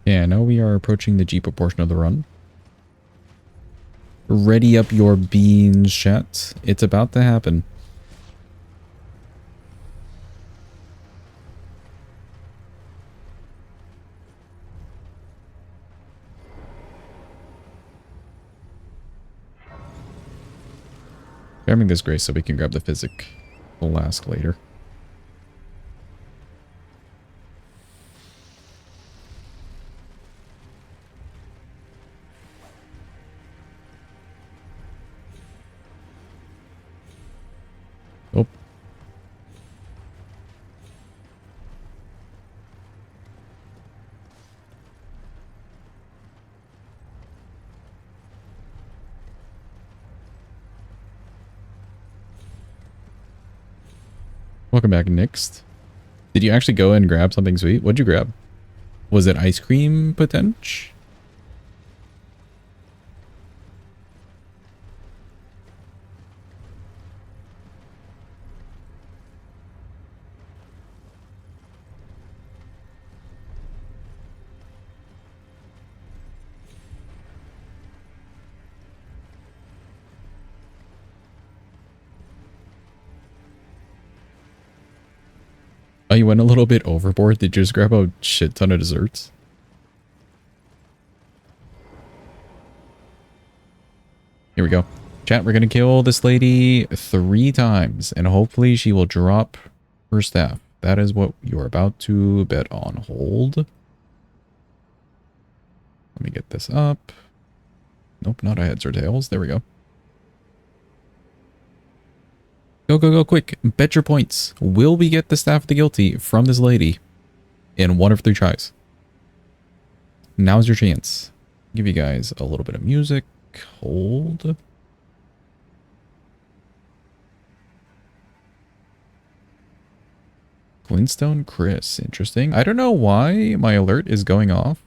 Yeah, now we are approaching the Jeepa portion of the run. Ready up your beans, chat. It's about to happen. Grabbing this grace so we can grab the physic. We'll ask later. Oh. Welcome back, Next. Did you actually go and grab something sweet? What'd you grab? Was it ice cream potential? Oh, you went a little bit overboard? Did you just grab a shit ton of desserts? Here we go. Chat, we're going to kill this lady 3 times, and hopefully she will drop her staff. That is what you're about to bet on. Hold. Let me get this up. Nope, not a heads or tails. There we go. Go, go, go, quick. Bet your points. Will we get the staff of the guilty from this lady in 1 of 3 tries? Now's your chance. Give you guys a little bit of music. Hold. Glintstone Chris. Interesting. I don't know why my alert is going off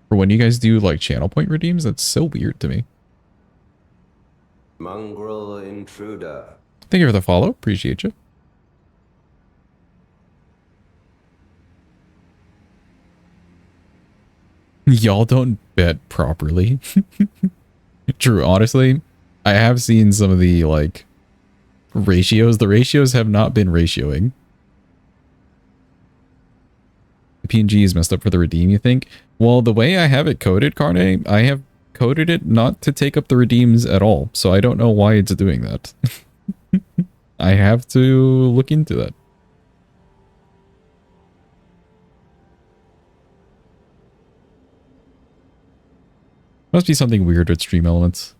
for when you guys do like channel point redeems. That's so weird to me. Mongrel intruder. Thank you for the follow. Appreciate you. Y'all don't bet properly. True. Honestly, I have seen some of the like ratios. The ratios have not been ratioing. The PNG is messed up for the redeem, you think? Well, the way I have it coded, Carne, I have coded it not to take up the redeems at all. So I don't know why it's doing that. I have to look into that. Must be something weird with Stream Elements.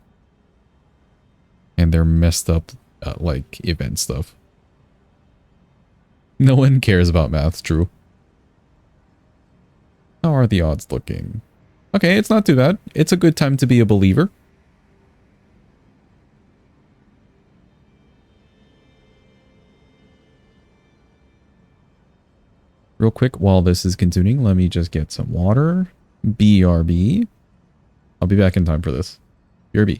And their messed up, like, event stuff. No one cares about math, true. How are the odds looking? Okay, it's not too bad. It's a good time to be a believer. Real quick, while this is continuing, let me just get some water. BRB. I'll be back in time for this. BRB.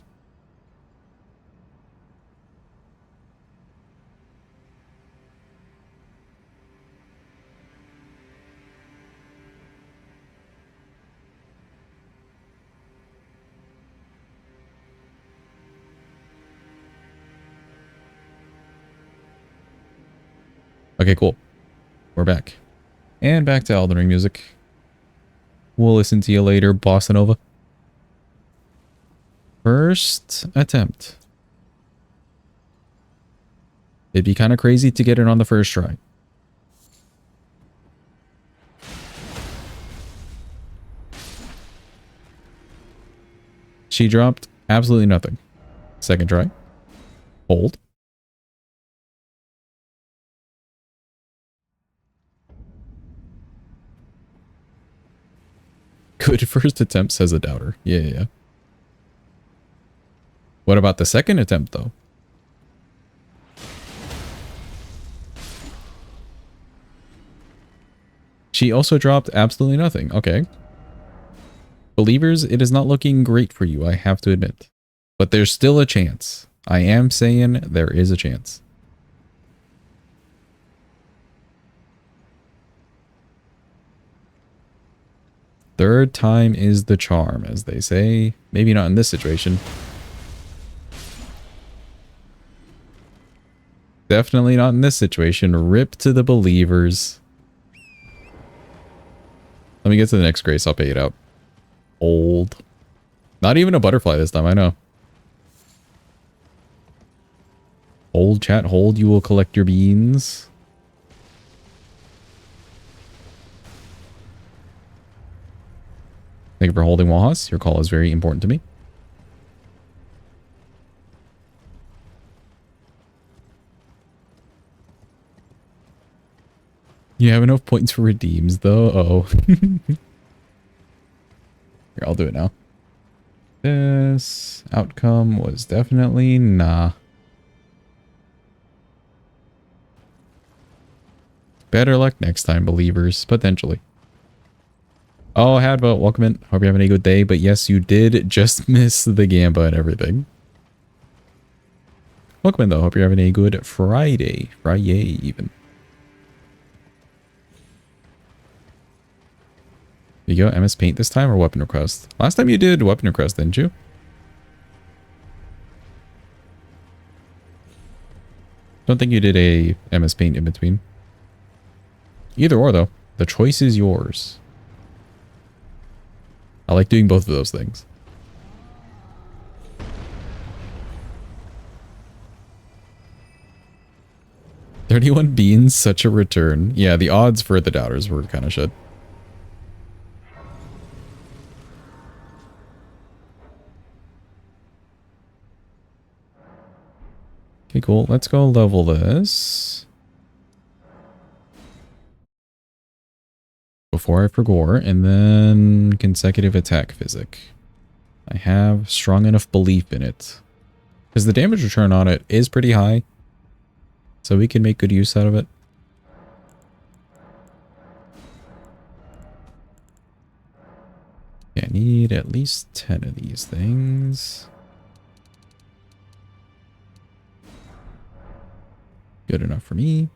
Okay, cool. We're back. And back to Elden Ring music. We'll listen to you later, Bossa Nova. First attempt. It'd be kind of crazy to get it on the first try. She dropped absolutely nothing. Second try. Hold. Good first attempt, says a doubter. Yeah. What about the second attempt, though? She also dropped absolutely nothing. Okay. Believers, it is not looking great for you, I have to admit. But there's still a chance. I am saying there is a chance. Third time is the charm, as they say. Maybe not in this situation. Definitely not in this situation. Rip to the believers. Let me get to the next grace. I'll pay it out. Hold. Not even a butterfly this time, I know. Hold, chat. Hold. You will collect your beans. Thank you for holding, Wahas. Your call is very important to me. You have enough points for redeems, though. Uh-oh. Here, I'll do it now. This outcome was definitely nah. Better luck next time, believers. Potentially. Oh, Hadvo, welcome in. Hope you're having a good day. But yes, you did just miss the Gamba and everything. Welcome in, though. Hope you're having a good Friday. Friday, even. There you go. MS Paint this time or Weapon Request? Last time you did Weapon Request, didn't you? Don't think you did a MS Paint in between. Either or, though. The choice is yours. I like doing both of those things. $31 beans, such a return. Yeah, the odds for the doubters were kind of shit. Okay, cool. Let's go level this. Before I forgot, and then consecutive attack physic. I have strong enough belief in it. Because the damage return on it is pretty high. So we can make good use out of it. Yeah, I need at least 10 of these things. Good enough for me.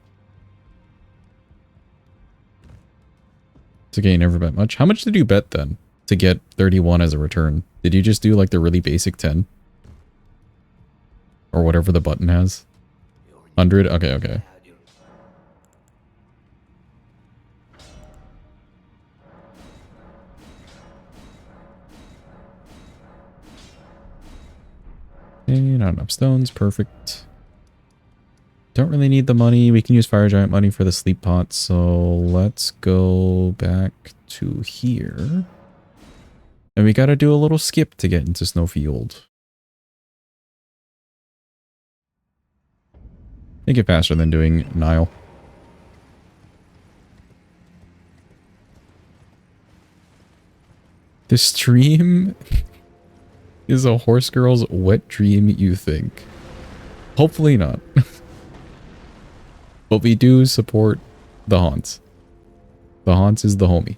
So again, never bet much. How much did you bet then to get 31 as a return? Did you just do like the really basic 10? Or whatever the button has? 100? Okay, okay. Okay, not enough stones. Perfect. Don't really need the money. We can use Fire Giant money for the sleep pot. So let's go back to here. And we got to do a little skip to get into Snowfield. Make it faster than doing Nile. This stream is a horse girl's wet dream, you think. Hopefully not. But we do support the Haunts. The Haunts is the homie.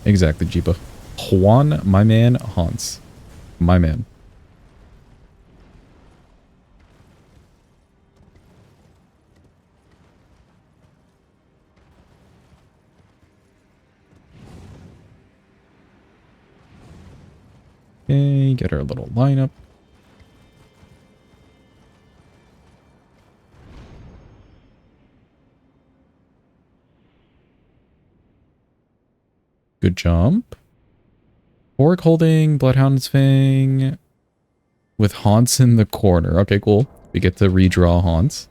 Exactly, Jeepa. Juan, my man, haunts. My man. Okay, get our little lineup. Good jump. Orc holding Bloodhound's Fang with Haunts in the corner. Okay, cool. We get to redraw Haunts.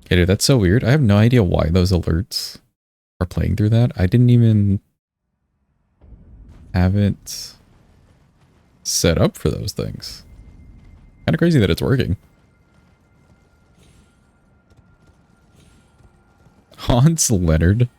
Okay, dude, that's so weird. I have no idea why those alerts are playing through that. I didn't even have it set up for those things. Kind of crazy that it's working. Hans Leonard.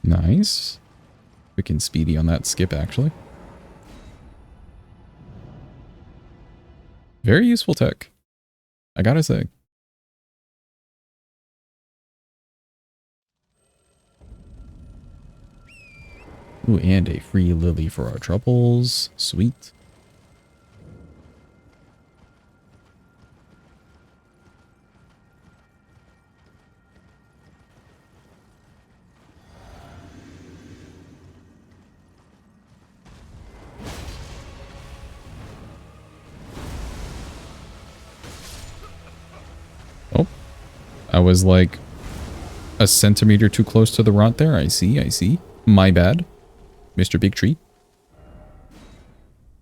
Nice. We can speedy on that skip, actually. Very useful tech, I gotta say. Ooh, and a free lily for our troubles. Sweet. Oh, I was like a centimeter too close to the rot there. I see, I see. My bad, Mr. Big Tree.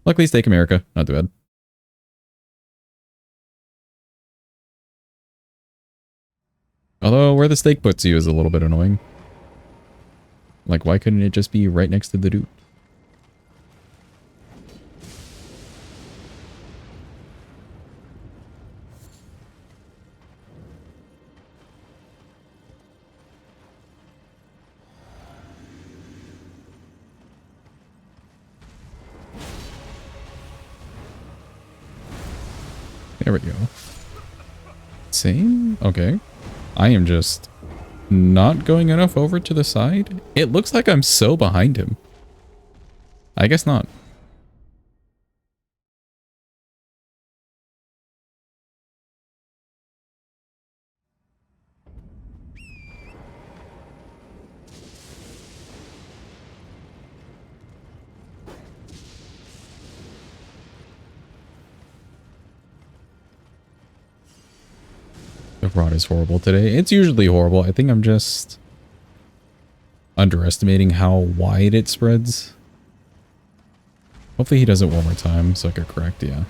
Luckily, Steak America. Not too bad. Although, where the steak puts you is a little bit annoying. Like, why couldn't it just be right next to the dude? There we go. Same? Okay. I am just not going enough over to the side. It looks like I'm so behind him. I guess not. The rod is horrible today. It's usually horrible. I think I'm just underestimating how wide it spreads. Hopefully he does it one more time so I get correct, yeah.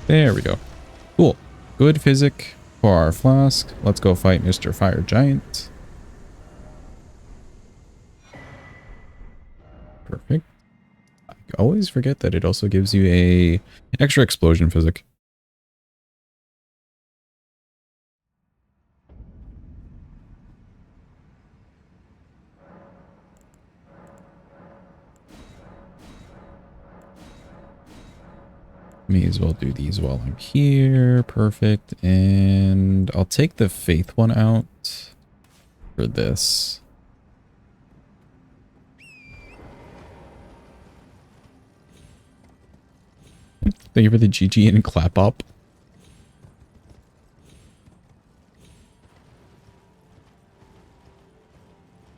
There we go. Cool. Good physic for our flask. Let's go fight Mr. Fire Giant. Perfect. I always forget that it also gives you a extra explosion physic. May as well do these while I'm here. Perfect. And I'll take the Faith one out for this. Thank you for the GG and clap up.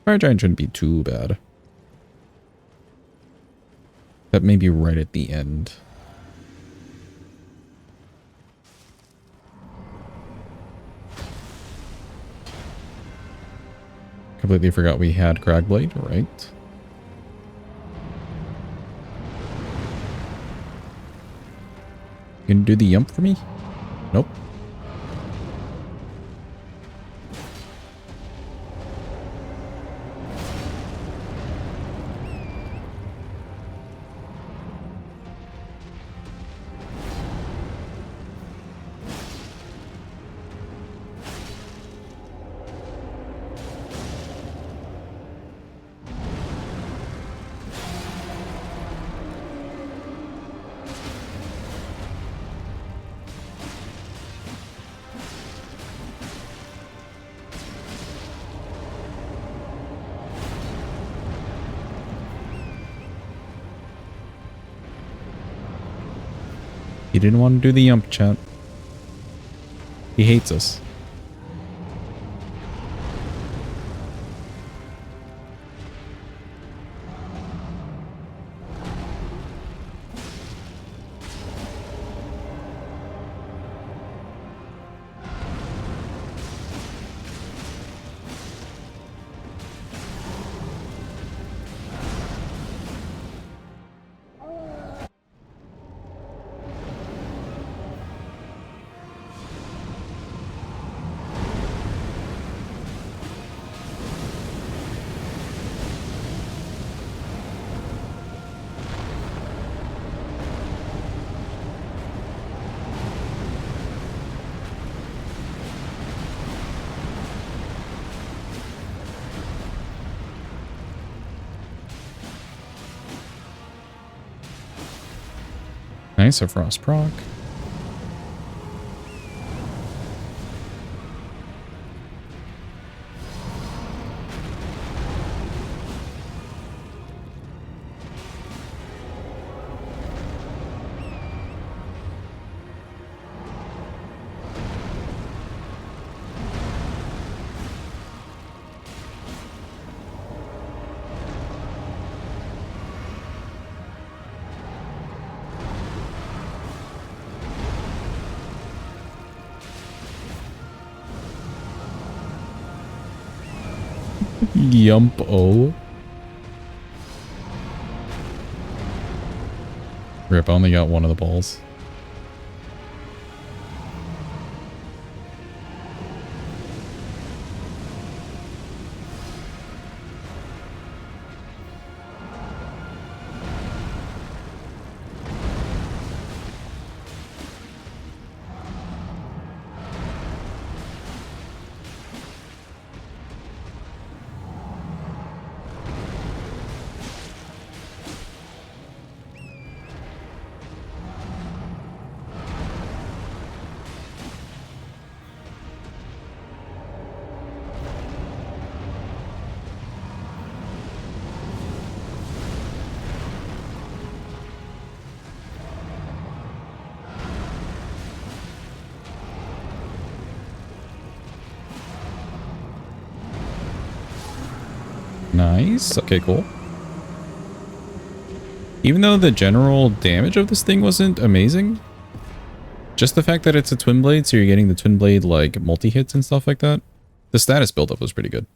Fire Giant shouldn't be too bad. That may be right at the end. Completely forgot we had Cragblade, right? You can do the yump for me? Nope. He didn't want to do the yump, chat. He hates us. Nice, a frost proc. Yump-o. Rip, I only got one of the balls. Nice. Okay, cool. Even though the general damage of this thing wasn't amazing, just the fact that it's a twin blade, so you're getting the twin blade like multi-hits and stuff like that, the status buildup was pretty good.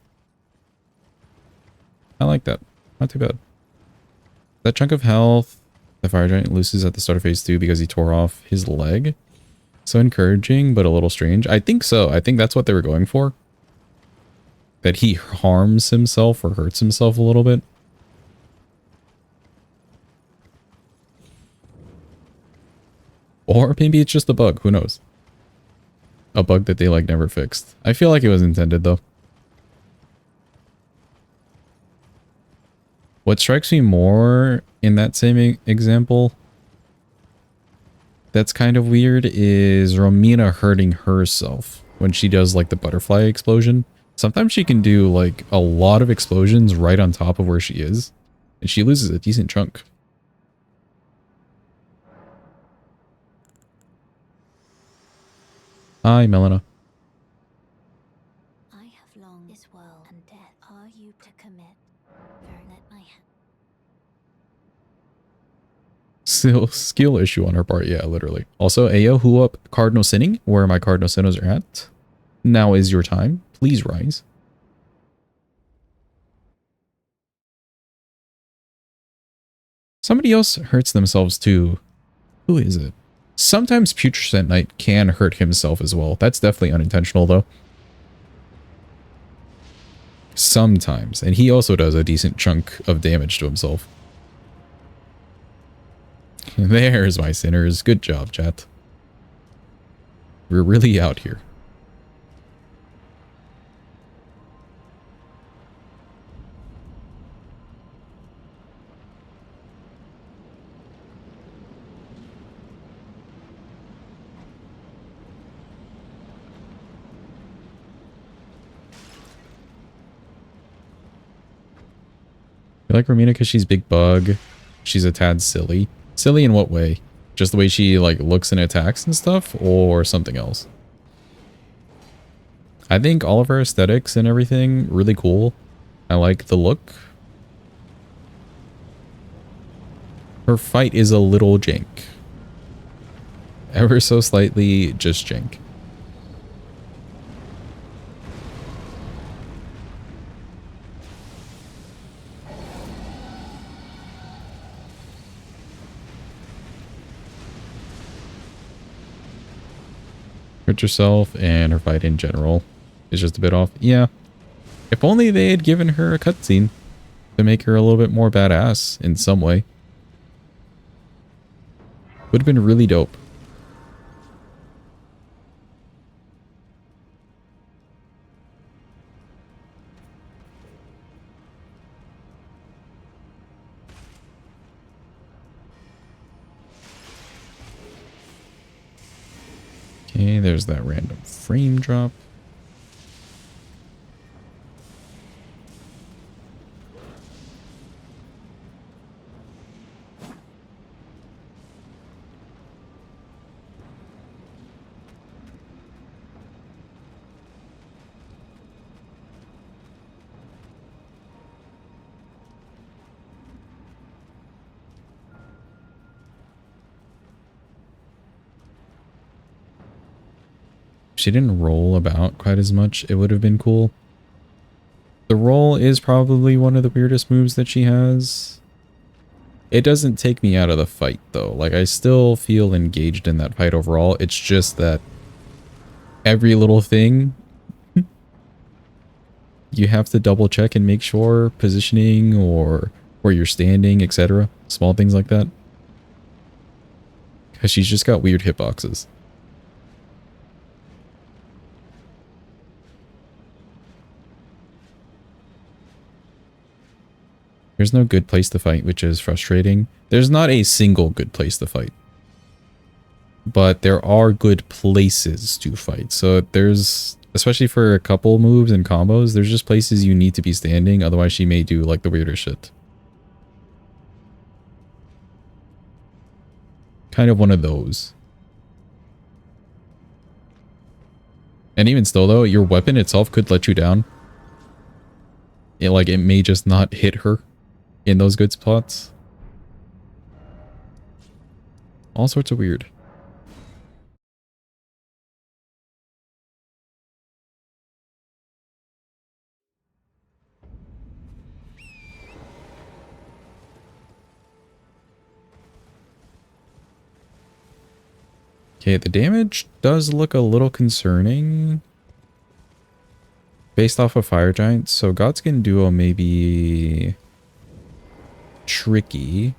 I like that. Not too bad. That chunk of health, the fire giant loses at the start of phase 2 because he tore off his leg. So encouraging, but a little strange. I think so. I think that's what they were going for. That he harms himself or hurts himself a little bit. Or maybe it's just a bug. Who knows? A bug that they like never fixed. I feel like it was intended though. What strikes me more in that same example that's kind of weird is Romina hurting herself when she does like the butterfly explosion. Sometimes she can do like a lot of explosions right on top of where she is, and she loses a decent chunk. Hi, Melina. I have long this world and death. Are you to commit? Very let my hand. Still skill issue on her part, yeah, literally. Also, Ayo, who up Cardinal Sinning, where my Cardinal Sinners are at. Now is your time. Please rise. Somebody else hurts themselves too. Who is it? Sometimes Putrescent Knight can hurt himself as well. That's definitely unintentional though. Sometimes. And he also does a decent chunk of damage to himself. There's my sinners. Good job, chat. We're really out here. I like Romina because she's big bug. She's a tad silly. Silly in what way? Just the way she like looks and attacks and stuff, or something else? I think all of her aesthetics and everything really cool. I like the look. Her fight is a little jank. Ever so slightly just jank. Hurt yourself, and her fight in general is just a bit off. Yeah. If only they had given her a cutscene to make her a little bit more badass in some way. Would have been really dope. Okay, there's that random frame drop. If she didn't roll about quite as much, it would have been cool. The roll is probably one of the weirdest moves that she has. It doesn't take me out of the fight, though. Like, I still feel engaged in that fight overall. It's just that every little thing, you have to double check and make sure positioning or where you're standing, etc. Small things like that. Because she's just got weird hitboxes. There's no good place to fight, which is frustrating. There's not a single good place to fight. But there are good places to fight. So there's, especially for a couple moves and combos, there's just places you need to be standing. Otherwise she may do like the weirder shit. Kind of one of those. And even still though, your weapon itself could let you down. It may just not hit her in those good spots. All sorts of weird. Okay, the damage does look a little concerning. Based off of Fire Giants, so Godskin Duo may be tricky.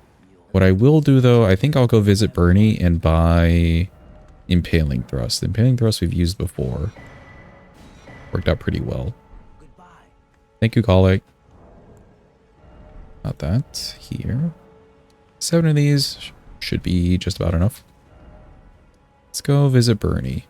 What I will do though, I think I'll go visit Bernie and buy Impaling Thrust. Impaling Thrust we've used before. Worked out pretty well. Thank you, Kale. Not that. Here. 7 of these should be just about enough. Let's go visit Bernie.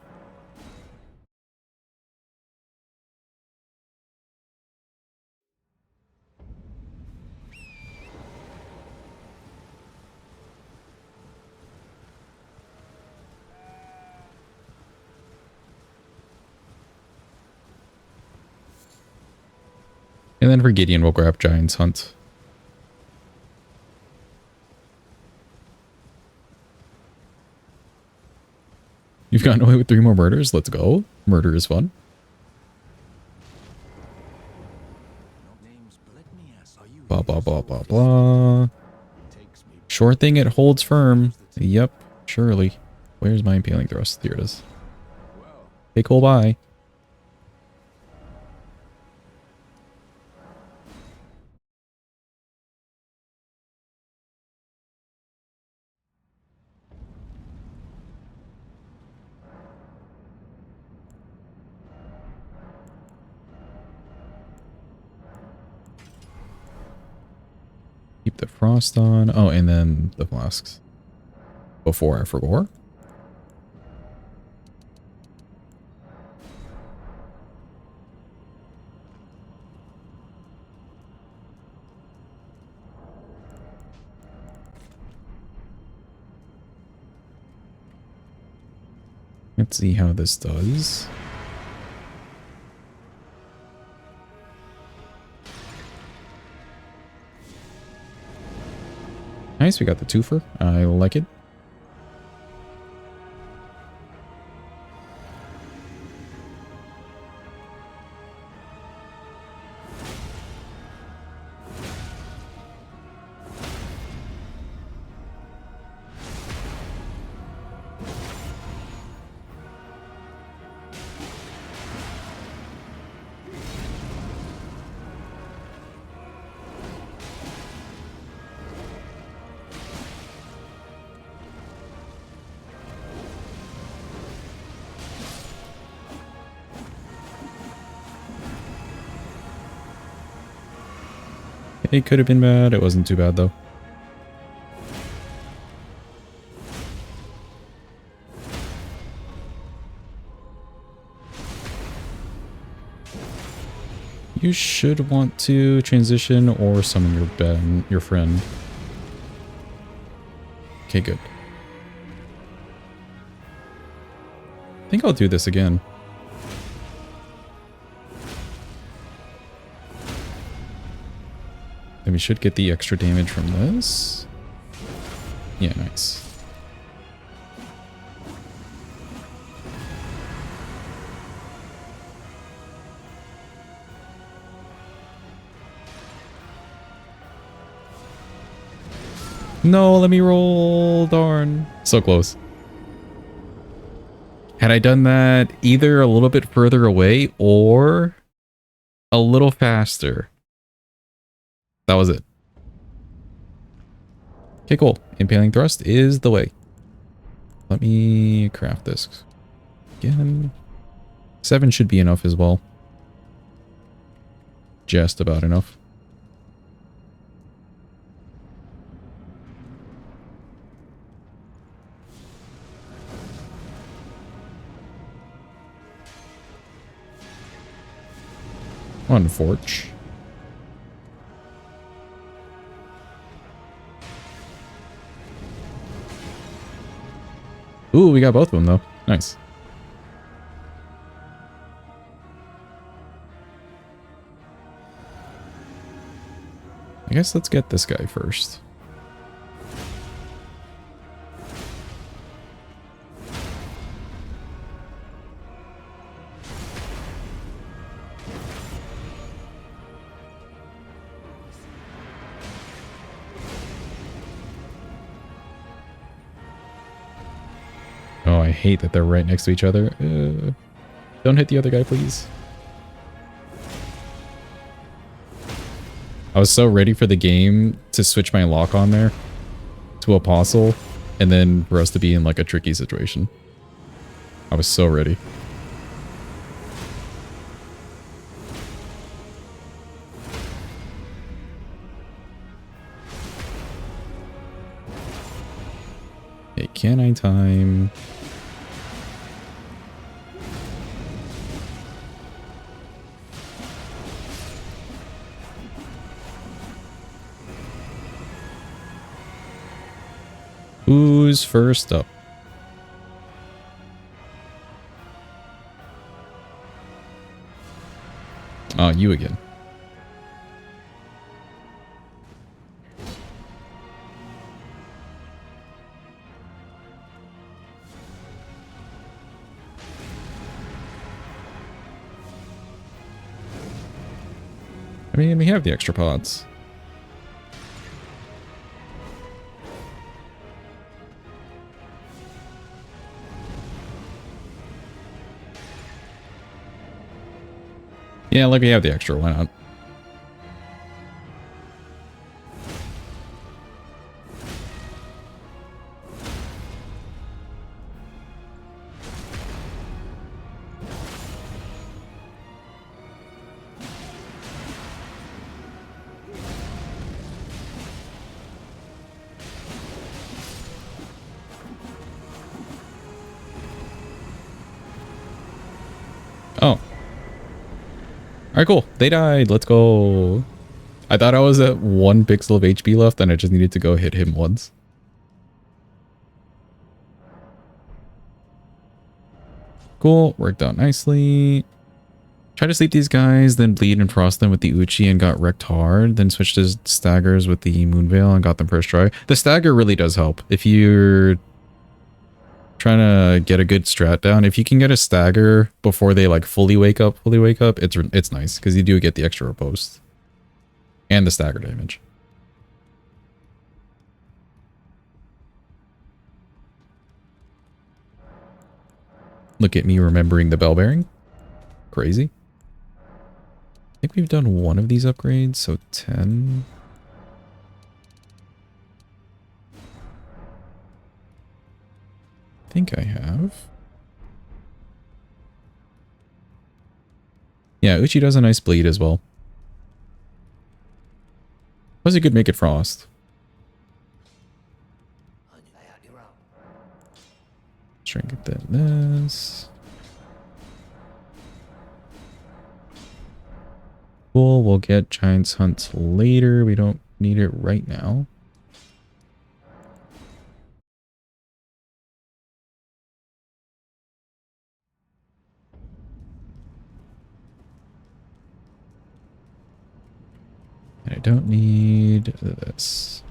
And then for Gideon, we'll grab Giant's Hunt. You've gotten away with 3 more murders? Let's go. Murder is fun. Blah, blah, blah, blah, blah. Sure thing it holds firm. Yep, surely. Where's my Impaling Thrust? Here it is. Hey, cool, bye. Keep the frost on. Oh, and then the flasks. Before I forgot. Let's see how this does. Nice, we got the twofer. I like it. It could have been bad. It wasn't too bad, though. You should want to transition or summon your friend. Okay, good. I think I'll do this again. Then we should get the extra damage from this. Yeah, nice. No, let me roll. Darn. So close. Had I done that either a little bit further away or a little faster, that was it. Okay, cool. Impaling thrust is the way. Let me craft this again. 7 should be enough as well. Just about enough. Unfortunate. Ooh, we got both of them though. Nice. I guess let's get this guy first. Oh, I hate that they're right next to each other. Don't hit the other guy, please. I was so ready for the game to switch my lock on there to Apostle and then for us to be in like a tricky situation. I was so ready. Okay, can I time? Who's first up? Oh, you again. I mean, we have the extra pods. Yeah, like we have the extra, why not? Oh. Alright, cool. They died. Let's go. I thought I was at 1 pixel of HP left and I just needed to go hit him once. Cool. Worked out nicely. Tried to sleep these guys, then bleed and frost them with the Uchi and got wrecked hard. Then switched to staggers with the Moonveil and got them first try. The stagger really does help. If you're trying to get a good strat down, if you can get a stagger before they like fully wake up, it's nice because you do get the extra riposte and the stagger damage. Look at me remembering the bell bearing. Crazy. I think we've done one of these upgrades, so 10. I think I have. Yeah, Uchi does a nice bleed as well. Plus you could make it frost. Try and get that this. Cool, we'll get Giant's Hunt later. We don't need it right now. And I don't need this.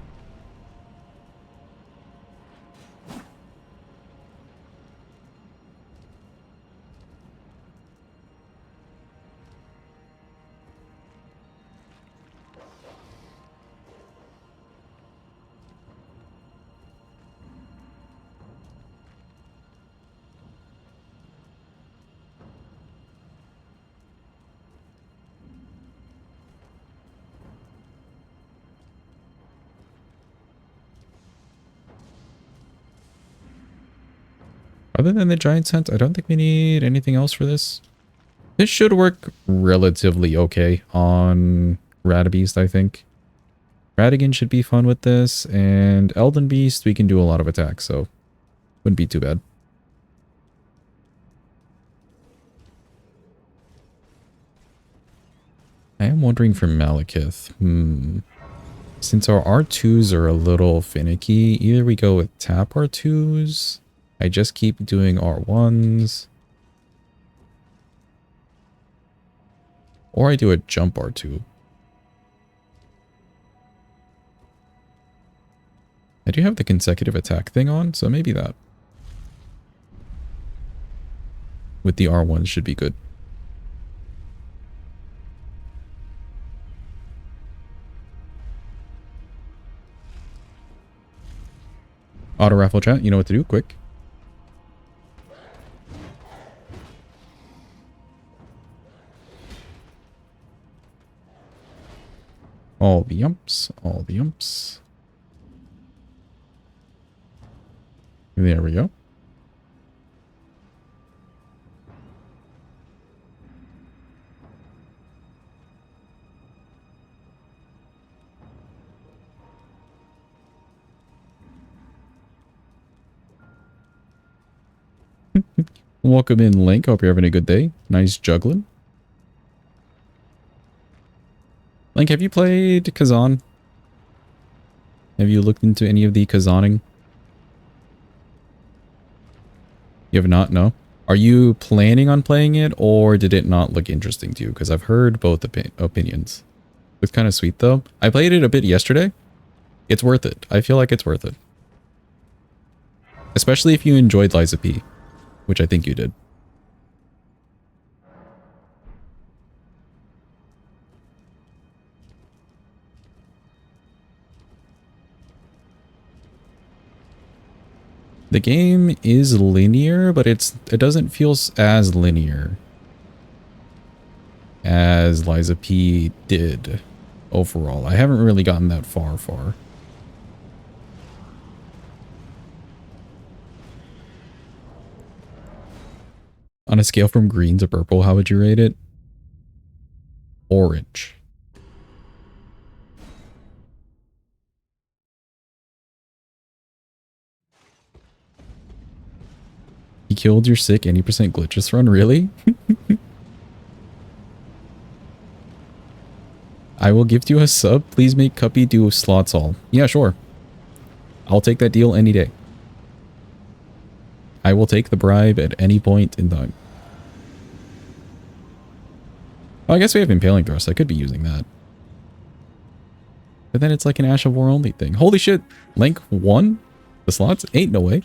Other than the Giant's Hunt, I don't think we need anything else for this. This should work relatively okay on Radabeast, I think. Radigan should be fun with this, and Elden Beast, we can do a lot of attacks, so wouldn't be too bad. I am wondering for Malekith. Since our R2s are a little finicky, either we go with tap R2s. I just keep doing R1s. Or I do a jump R2. I do have the consecutive attack thing on, so maybe that. With the R1s should be good. Auto raffle chat, you know what to do, quick. All the umps, all the umps. There we go. Welcome in, Link. Hope you're having a good day. Nice juggling. Link, have you played Kazan? Have you looked into any of the Kazaning? You have not? No? Are you planning on playing it, or did it not look interesting to you? Because I've heard both opinions. It's kind of sweet, though. I played it a bit yesterday. It's worth it. I feel like it's worth it. Especially if you enjoyed Liza P, which I think you did. The game is linear, but it doesn't feel as linear as Liza P did overall. I haven't really gotten that far. On a scale from green to purple, how would you rate it? Orange. He killed your sick 80% glitches run? Really? I will gift you a sub. Please make Cuppy do slots all. Yeah, sure. I'll take that deal any day. I will take the bribe at any point in time. Oh, I guess we have Impaling Thrust. I could be using that. But then it's like an Ash of War only thing. Holy shit. Link won the slots? Ain't no way.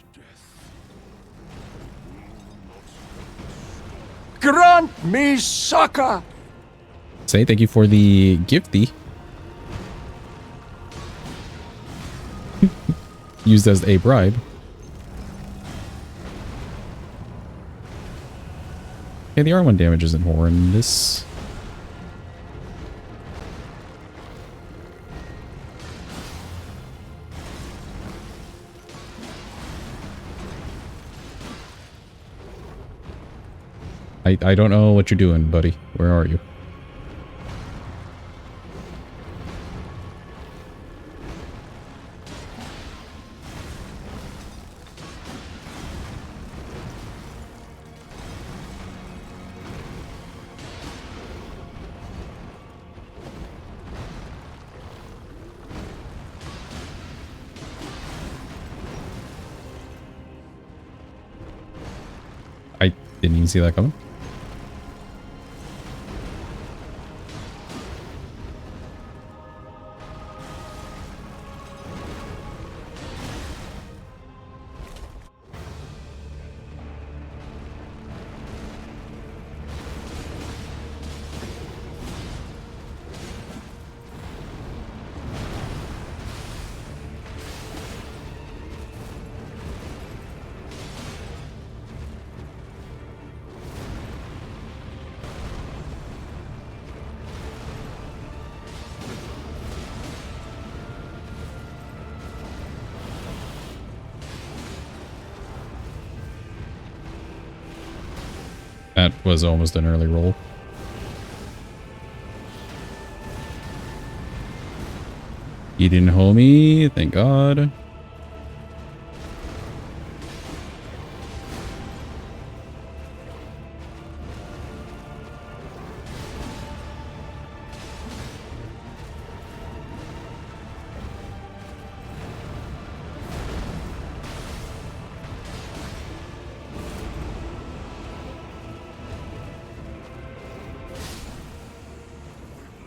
Grant me succor! Say thank you for the gifty. Used as a bribe. Okay, the R1 damage isn't horrendous. I don't know what you're doing, buddy. Where are you? Didn't even see that coming. That was almost an early roll. He didn't hold me, thank God.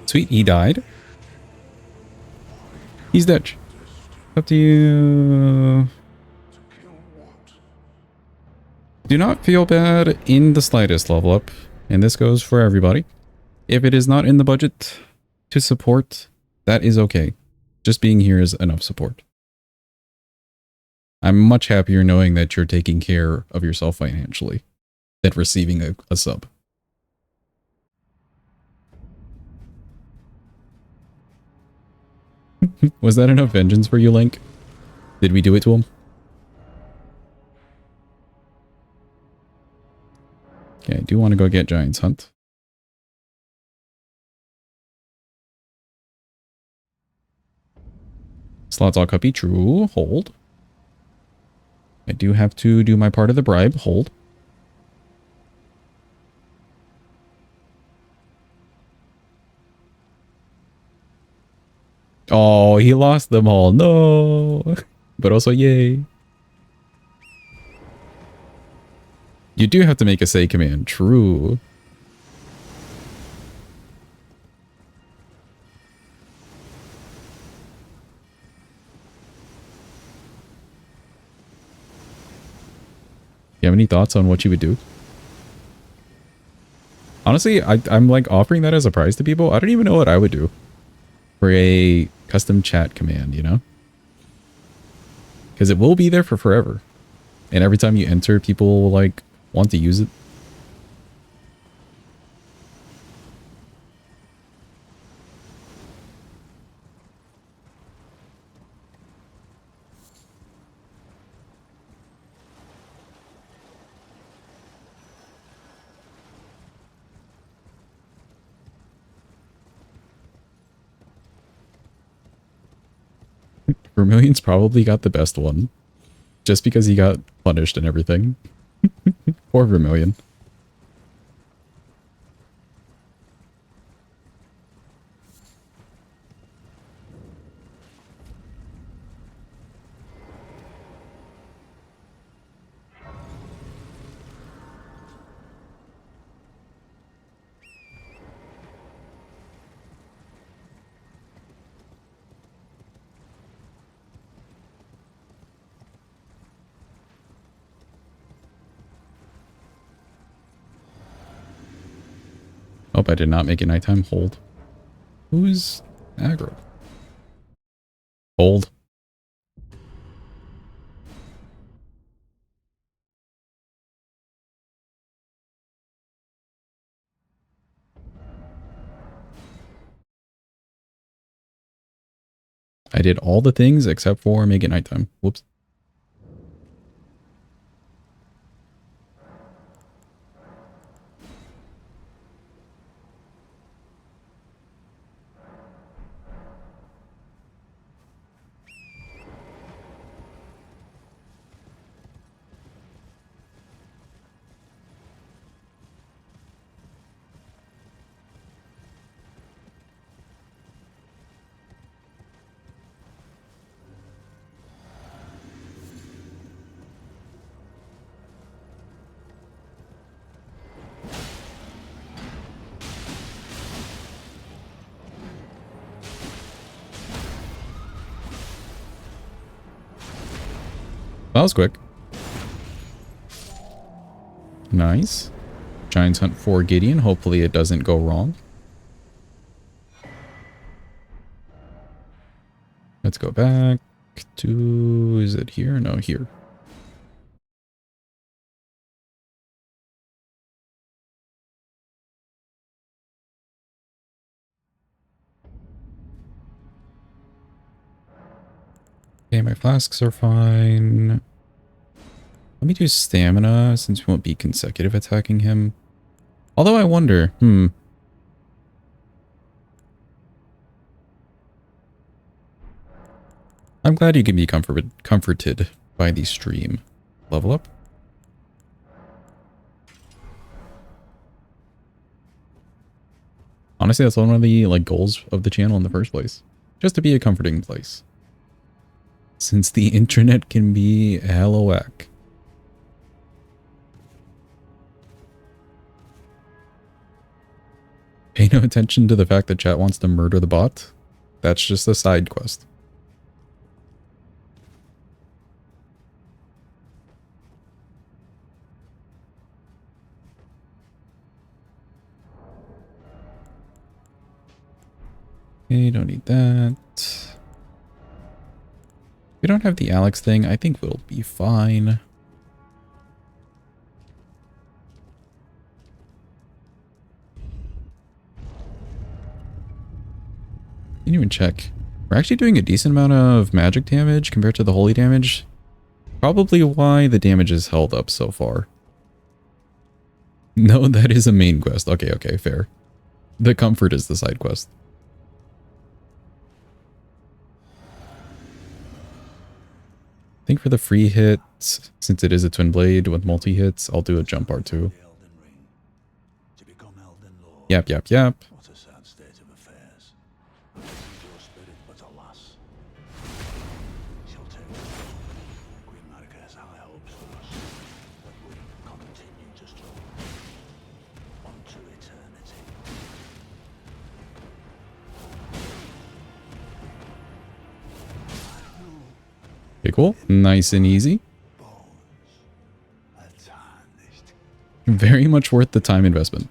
Sweet, he died. He's dead. Up to you. Do not feel bad in the slightest, level up. And this goes for everybody. If it is not in the budget to support, that is okay. Just being here is enough support. I'm much happier knowing that you're taking care of yourself financially than receiving a sub. Was that enough vengeance for you, Link? Did we do it to him? Okay, I do want to go get Giant's Hunt. Slots all copy. True. Hold. I do have to do my part of the bribe. Hold. Oh, he lost them all. No. But also, yay. You do have to make a say command. True. You have any thoughts on what you would do? Honestly, I'm like offering that as a prize to people. I don't even know what I would do for a custom chat command, you know? Because it will be there for forever. And every time you enter, people will like want to use it. Vermilion's probably got the best one. Just because he got punished and everything. Poor Vermilion. Hope I did not make it nighttime. Hold. Who's aggro? Hold. I did all the things except for make it nighttime. Whoops. That was quick. Nice. Giants hunt for Gideon. Hopefully it doesn't go wrong. Let's go back to... Is it here? No, here. Okay, my flasks are fine. Let me do stamina since we won't be consecutive attacking him. Although I wonder, I'm glad you can be comforted by the stream. Level up. Honestly, that's one of the goals of the channel in the first place. Just to be a comforting place. Since the internet can be hella whack. Pay no attention to the fact that chat wants to murder the bot. That's just a side quest. Okay, don't need that. We don't have the Alex thing. I think we'll be fine. Didn't even check. We're actually doing a decent amount of magic damage compared to the holy damage. Probably why the damage is held up so far. No, that is a main quest. Okay, okay, fair. The comfort is the side quest. I think for the free hits, since it is a twin blade with multi-hits, I'll do a jump R2. Yep, yep, yep. What a sad state of affairs. Your spirit, but alas, shall take Queen Marika has high hopes for us, that we continue to struggle unto eternity. Okay, cool. Nice and easy. Very much worth the time investment.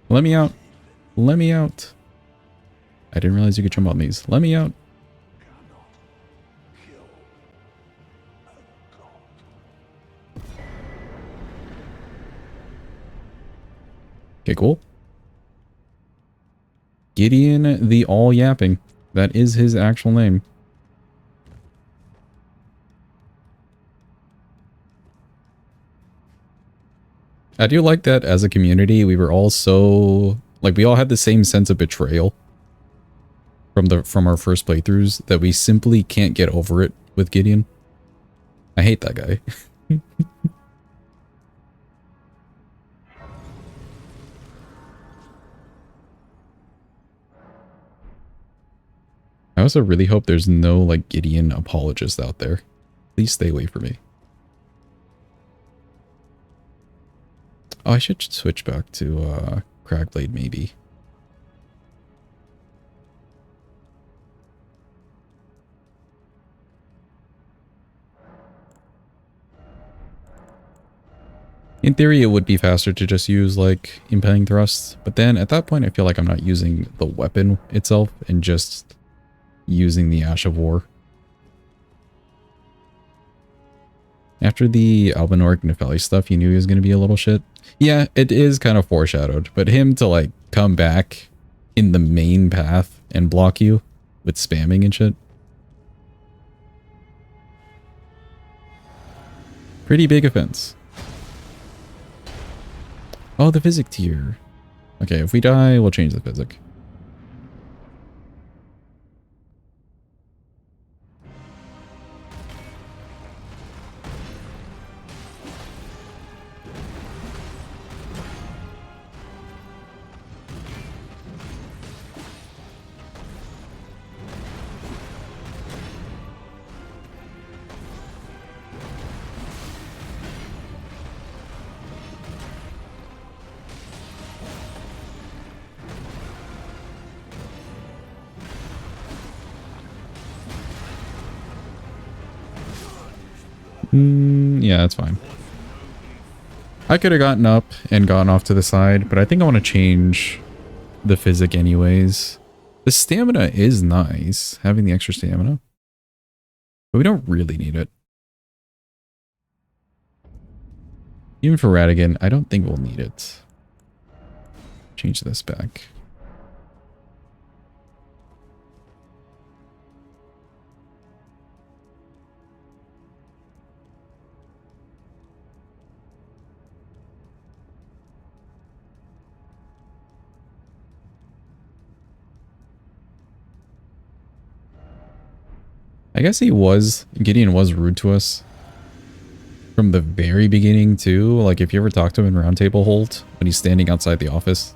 Let me out. Let me out. I didn't realize you could jump on these. Let me out. Okay, cool. Gideon the All Yapping. That is his actual name. I do like that as a community, we were all so... Like, we all had the same sense of betrayal from our first playthroughs that we simply can't get over it with Gideon. I hate that guy. I also really hope there's no, like, Gideon apologists out there. Please stay away from me. Oh, I should switch back to, Cragblade, maybe. In theory, it would be faster to just use, like, impelling thrusts. But then, at that point, I feel like I'm not using the weapon itself and just using the Ash of War. After the Albinoric Nefeli stuff, you knew he was going to be a little shit. Yeah, it is kind of foreshadowed, but him to, like, come back in the main path and block you with spamming and shit. Pretty big offense. Oh, the physic tier. Okay, if we die, we'll change the physic. Yeah, that's fine. I could have gotten up and gone off to the side, but I think I want to change the physic anyways. The stamina is nice, having the extra stamina. But we don't really need it. Even for Radigan, I don't think we'll need it. Change this back. I guess Gideon was rude to us from the very beginning too. Like if you ever talk to him in Roundtable Holt when he's standing outside the office.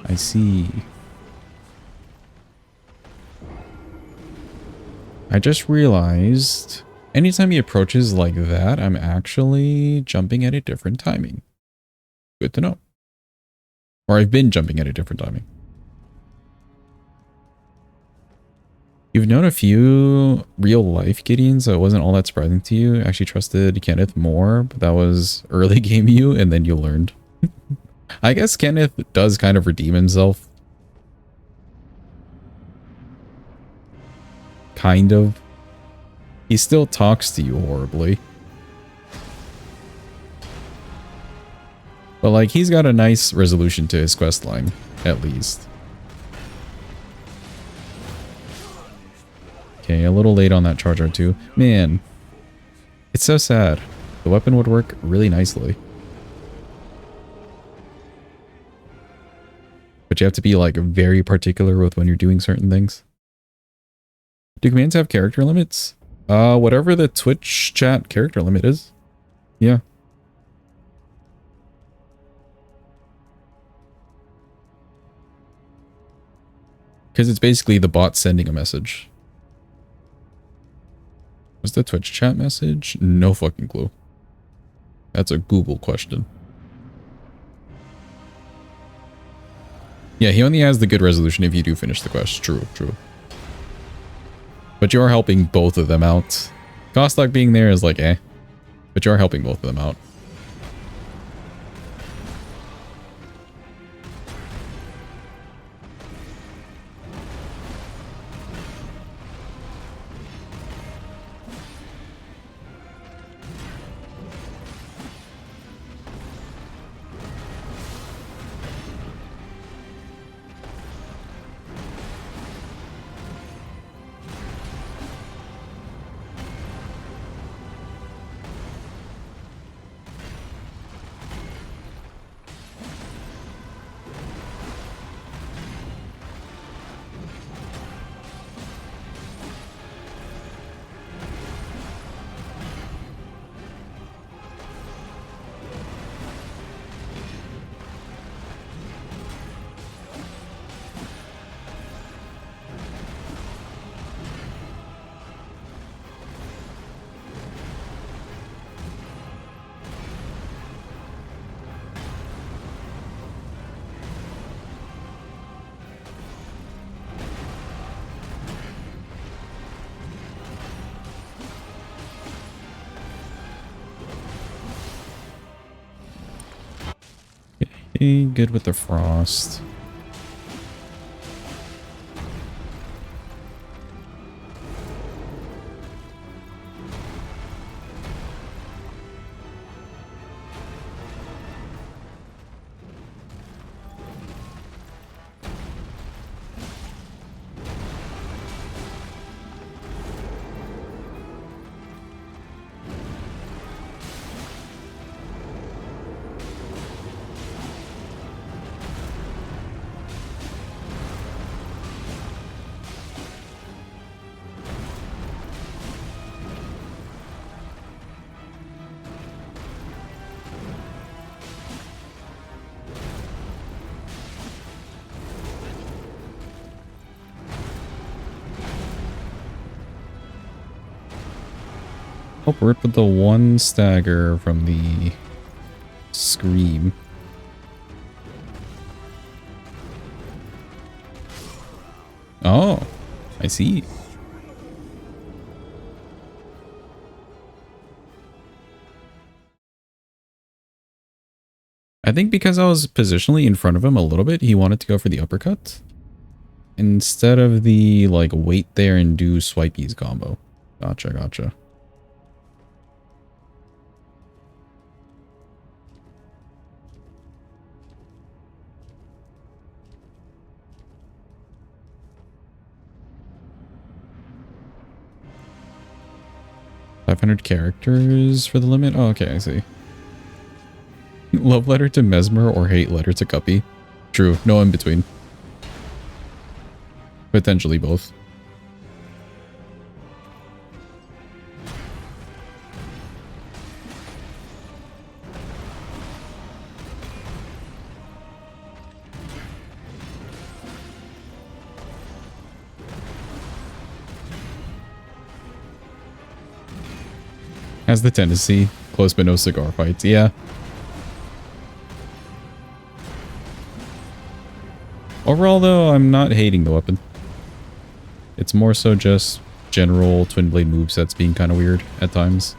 I see. I just realized anytime he approaches like that, I'm actually jumping at a different timing. Good to know. Or I've been jumping at a different timing. You've known a few real life Gideons, so it wasn't all that surprising to you. Actually trusted Kenneth more, but that was early game you, and then you learned. I guess Kenneth does kind of redeem himself. Kind of. He still talks to you horribly. But like, he's got a nice resolution to his quest line, at least. Okay, a little late on that charge R2. Man, it's so sad. The weapon would work really nicely. But you have to be like very particular with when you're doing certain things. Do commands have character limits? Whatever the Twitch chat character limit is. Yeah. Because it's basically the bot sending a message. What's the Twitch chat message? No fucking clue. That's a Google question. Yeah, he only has the good resolution if you do finish the quest. True, true. But you are helping both of them out. Kostak being there is like, eh. But you are helping both of them out. Okay, good with the frost. Upward with the one stagger from the scream. Oh, I see. I think because I was positionally in front of him a little bit, he wanted to go for the uppercut. Instead of the, like, wait there and do swipeys combo. Gotcha, gotcha. $500 characters for the limit? Oh, okay, I see. Love letter to Mesmer or hate letter to Guppy? True, no in between. Potentially both. Has the tendency. Close but no cigar fights. Yeah. Overall, though, I'm not hating the weapon. It's more so just general Twinblade movesets being kind of weird at times.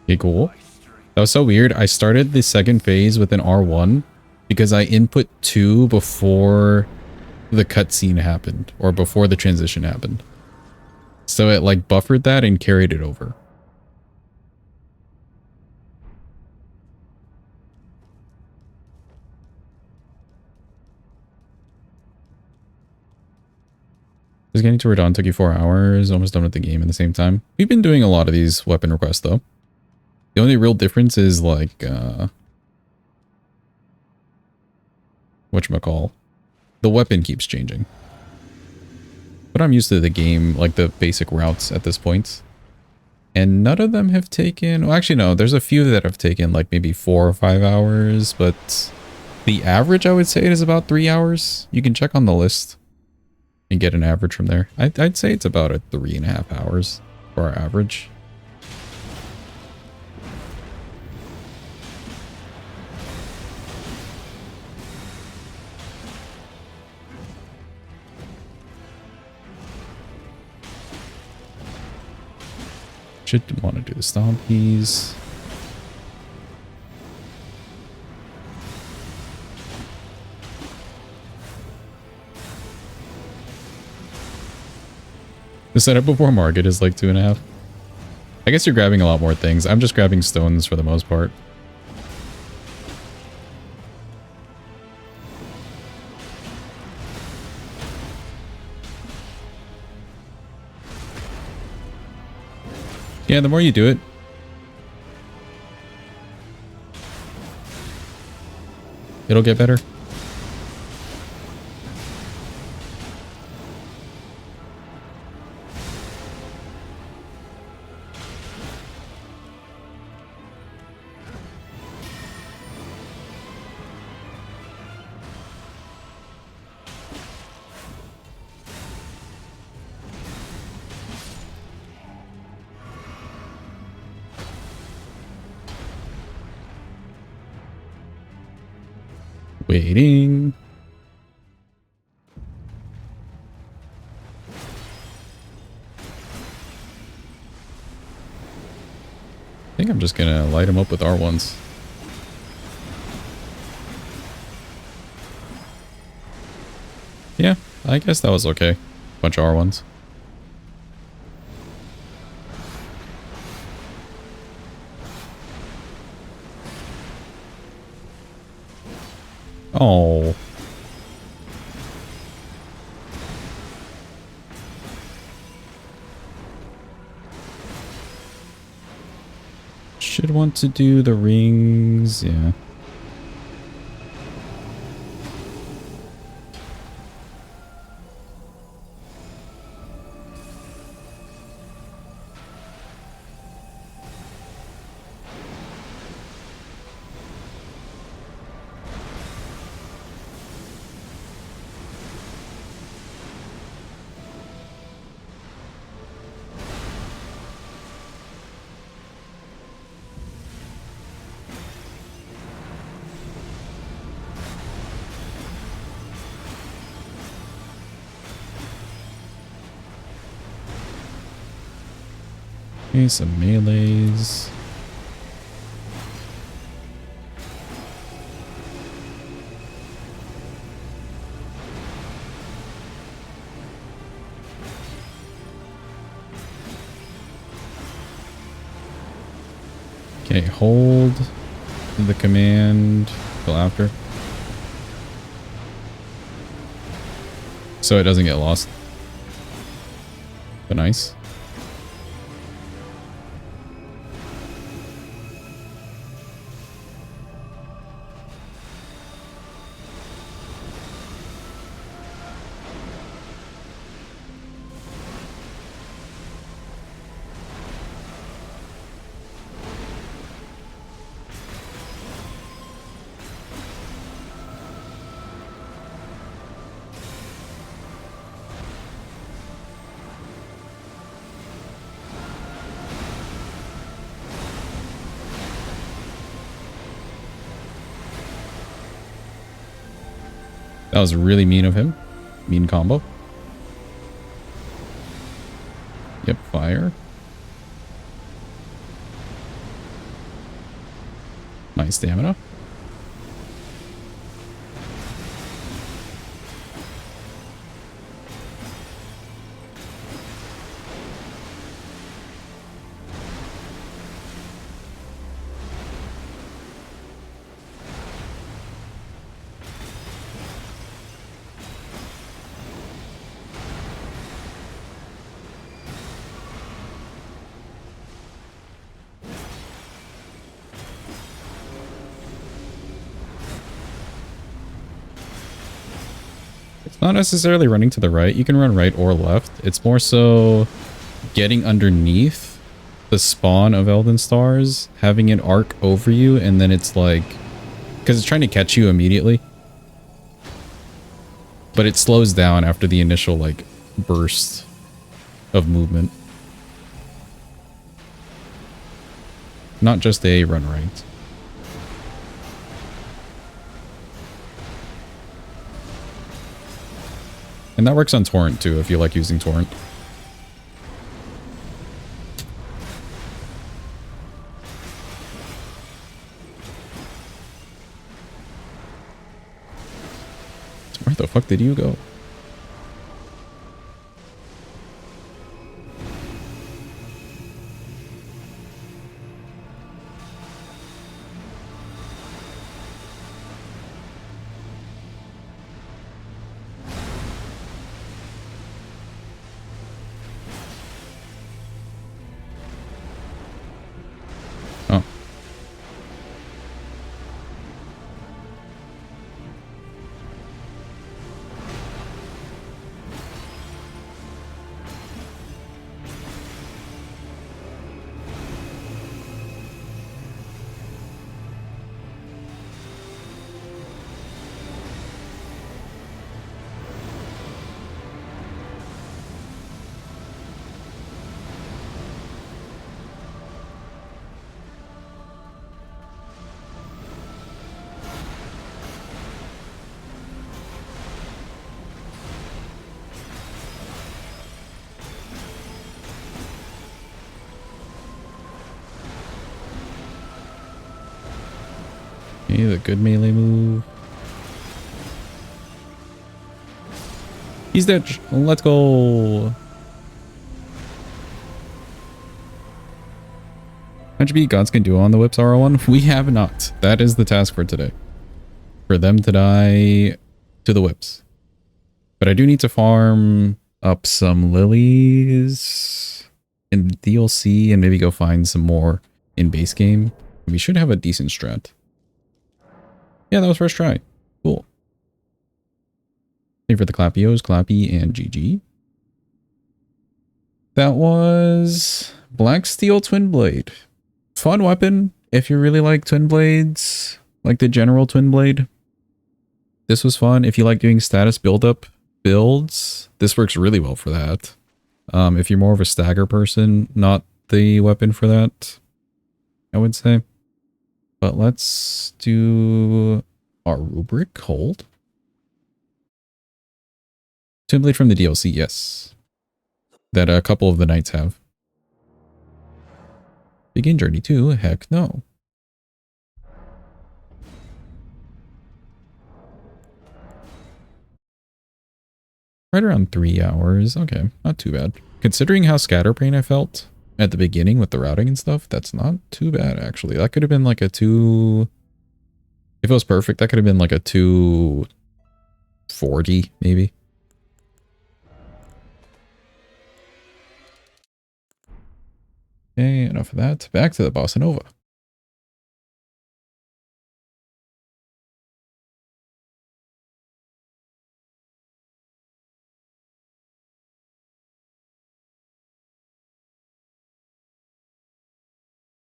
Okay, cool. That was so weird. I started the second phase with an R1 because I input 2 before the cutscene happened or before the transition happened. So it like buffered that and carried it over. Just getting to Radon took you 4 hours, almost done with the game at the same time. We've been doing a lot of these weapon requests though. The only real difference is like, whatchamacall, the weapon keeps changing. But I'm used to the game, like the basic routes at this point. And none of them have taken, well actually no, there's a few that have taken like maybe 4 or 5 hours, but the average I would say is about 3 hours. You can check on the list and get an average from there. I'd say it's about a 3.5 hours for our average. Should want to do the stompies. The setup before market is like 2.5. I guess you're grabbing a lot more things. I'm just grabbing stones for the most part. Yeah, the more you do it, it'll get better. Waiting. I think I'm just gonna light them up with R1s. Yeah, I guess that was okay. Bunch of R1s. Oh. Should want to do the rings, yeah. Okay, some melees. Okay, hold the command till after. So it doesn't get lost. But nice. That was really mean of him. Mean combo. Yep, fire. Nice stamina. It's not necessarily running to the right. You can run right or left. It's more so getting underneath the spawn of Elden Stars, having it arc over you, and then it's like... because it's trying to catch you immediately. But it slows down after the initial, like, burst of movement. Not just a run right. And that works on Torrent too, if you like using Torrent. Where the fuck did you go? Oh. Okay, the good melee move. He's dead. Let's go. How'd you beat Gods Can Do on the Whips R1? We have not. That is the task for today. For them to die to the Whips. But I do need to farm up some lilies in DLC and maybe go find some more in base game. We should have a decent strat. Yeah, that was first try. Cool. Thank you for the Clappios, Clappy, and GG. That was Black Steel Twinblade. Fun weapon if you really like twin blades, like the general twin blade. This was fun. If you like doing status build-up builds, this works really well for that. If you're more of a stagger person, not the weapon for that, I would say. But let's do our rubric. Hold. Twin blade from the DLC, yes. That a couple of the knights have. Begin journey 2? Heck no. Right around 3 hours. Okay, not too bad. Considering how scatterbrain I felt at the beginning with the routing and stuff, that's not too bad, actually. That could have been like a 2... If it was perfect, that could have been like a 240, maybe. Okay, enough of that. Back to the Bossa Nova.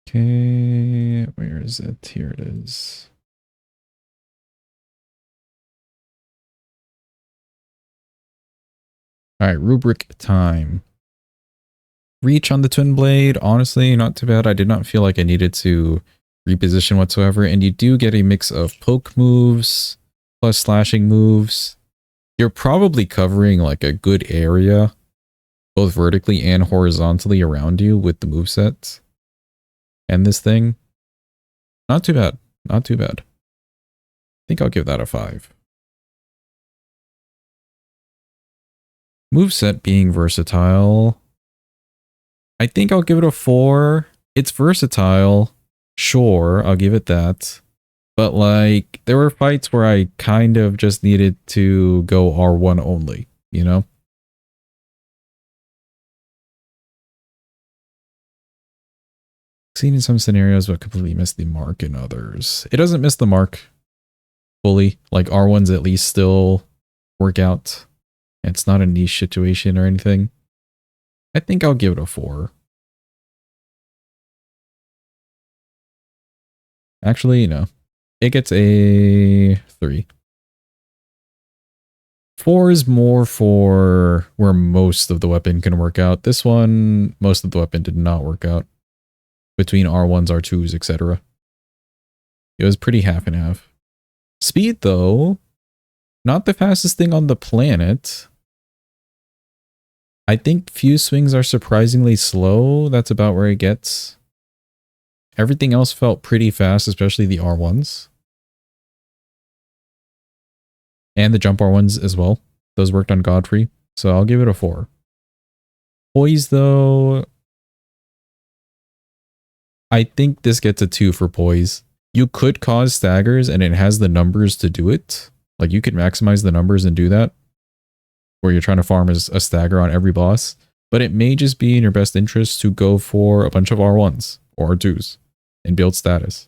Okay, where is it? Here it is. All right, rubric time. Reach on the twin blade, honestly, not too bad. I did not feel like I needed to reposition whatsoever. And you do get a mix of poke moves plus slashing moves. You're probably covering like a good area, both vertically and horizontally around you with the movesets. And this thing, not too bad. Not too bad. I think I'll give that a 5. Moveset being versatile, I think I'll give it a 4. It's versatile. Sure, I'll give it that. But like, there were fights where I kind of just needed to go R1 only, you know? Seen in some scenarios, but completely missed the mark in others. It doesn't miss the mark fully. Like, R1s at least still work out. It's not a niche situation or anything. I think I'll give it a 4. Actually, no. It gets a 3. 4 is more for where most of the weapon can work out. This one, most of the weapon did not work out. Between R1s, R2s, etc. It was pretty half and half. Speed, though, not the fastest thing on the planet. I think fuse swings are surprisingly slow. That's about where it gets. Everything else felt pretty fast, especially the R1s. And the jump R1s as well. Those worked on Godfrey. So I'll give it a 4. Poise, though, I think this gets a 2 for poise. You could cause staggers and it has the numbers to do it. Like you could maximize the numbers and do that. Where you're trying to farm as a stagger on every boss. But it may just be in your best interest to go for a bunch of R1s or R2s and build status.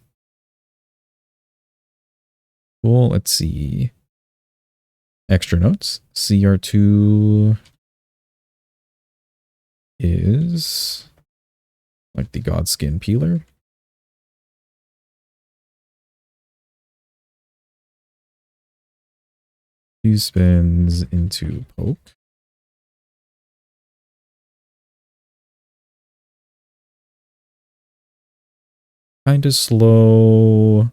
Cool, let's see. Extra notes. CR2 is like the Godskin Peeler. Two spins into poke. Kind of slow.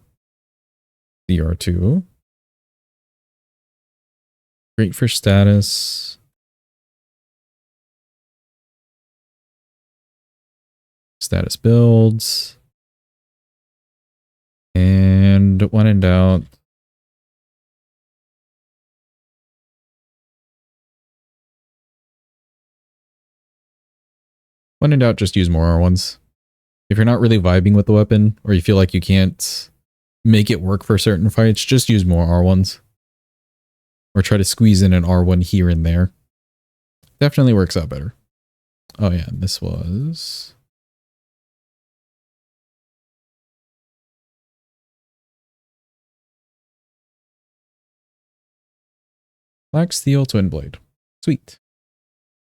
CR2. Great for status. Status builds. And when in doubt, When in doubt, just use more R1s. If you're not really vibing with the weapon, or you feel like you can't make it work for certain fights, just use more R1s. Or try to squeeze in an R1 here and there. Definitely works out better. Oh yeah, and this was... Black Steel Twinblade. Sweet.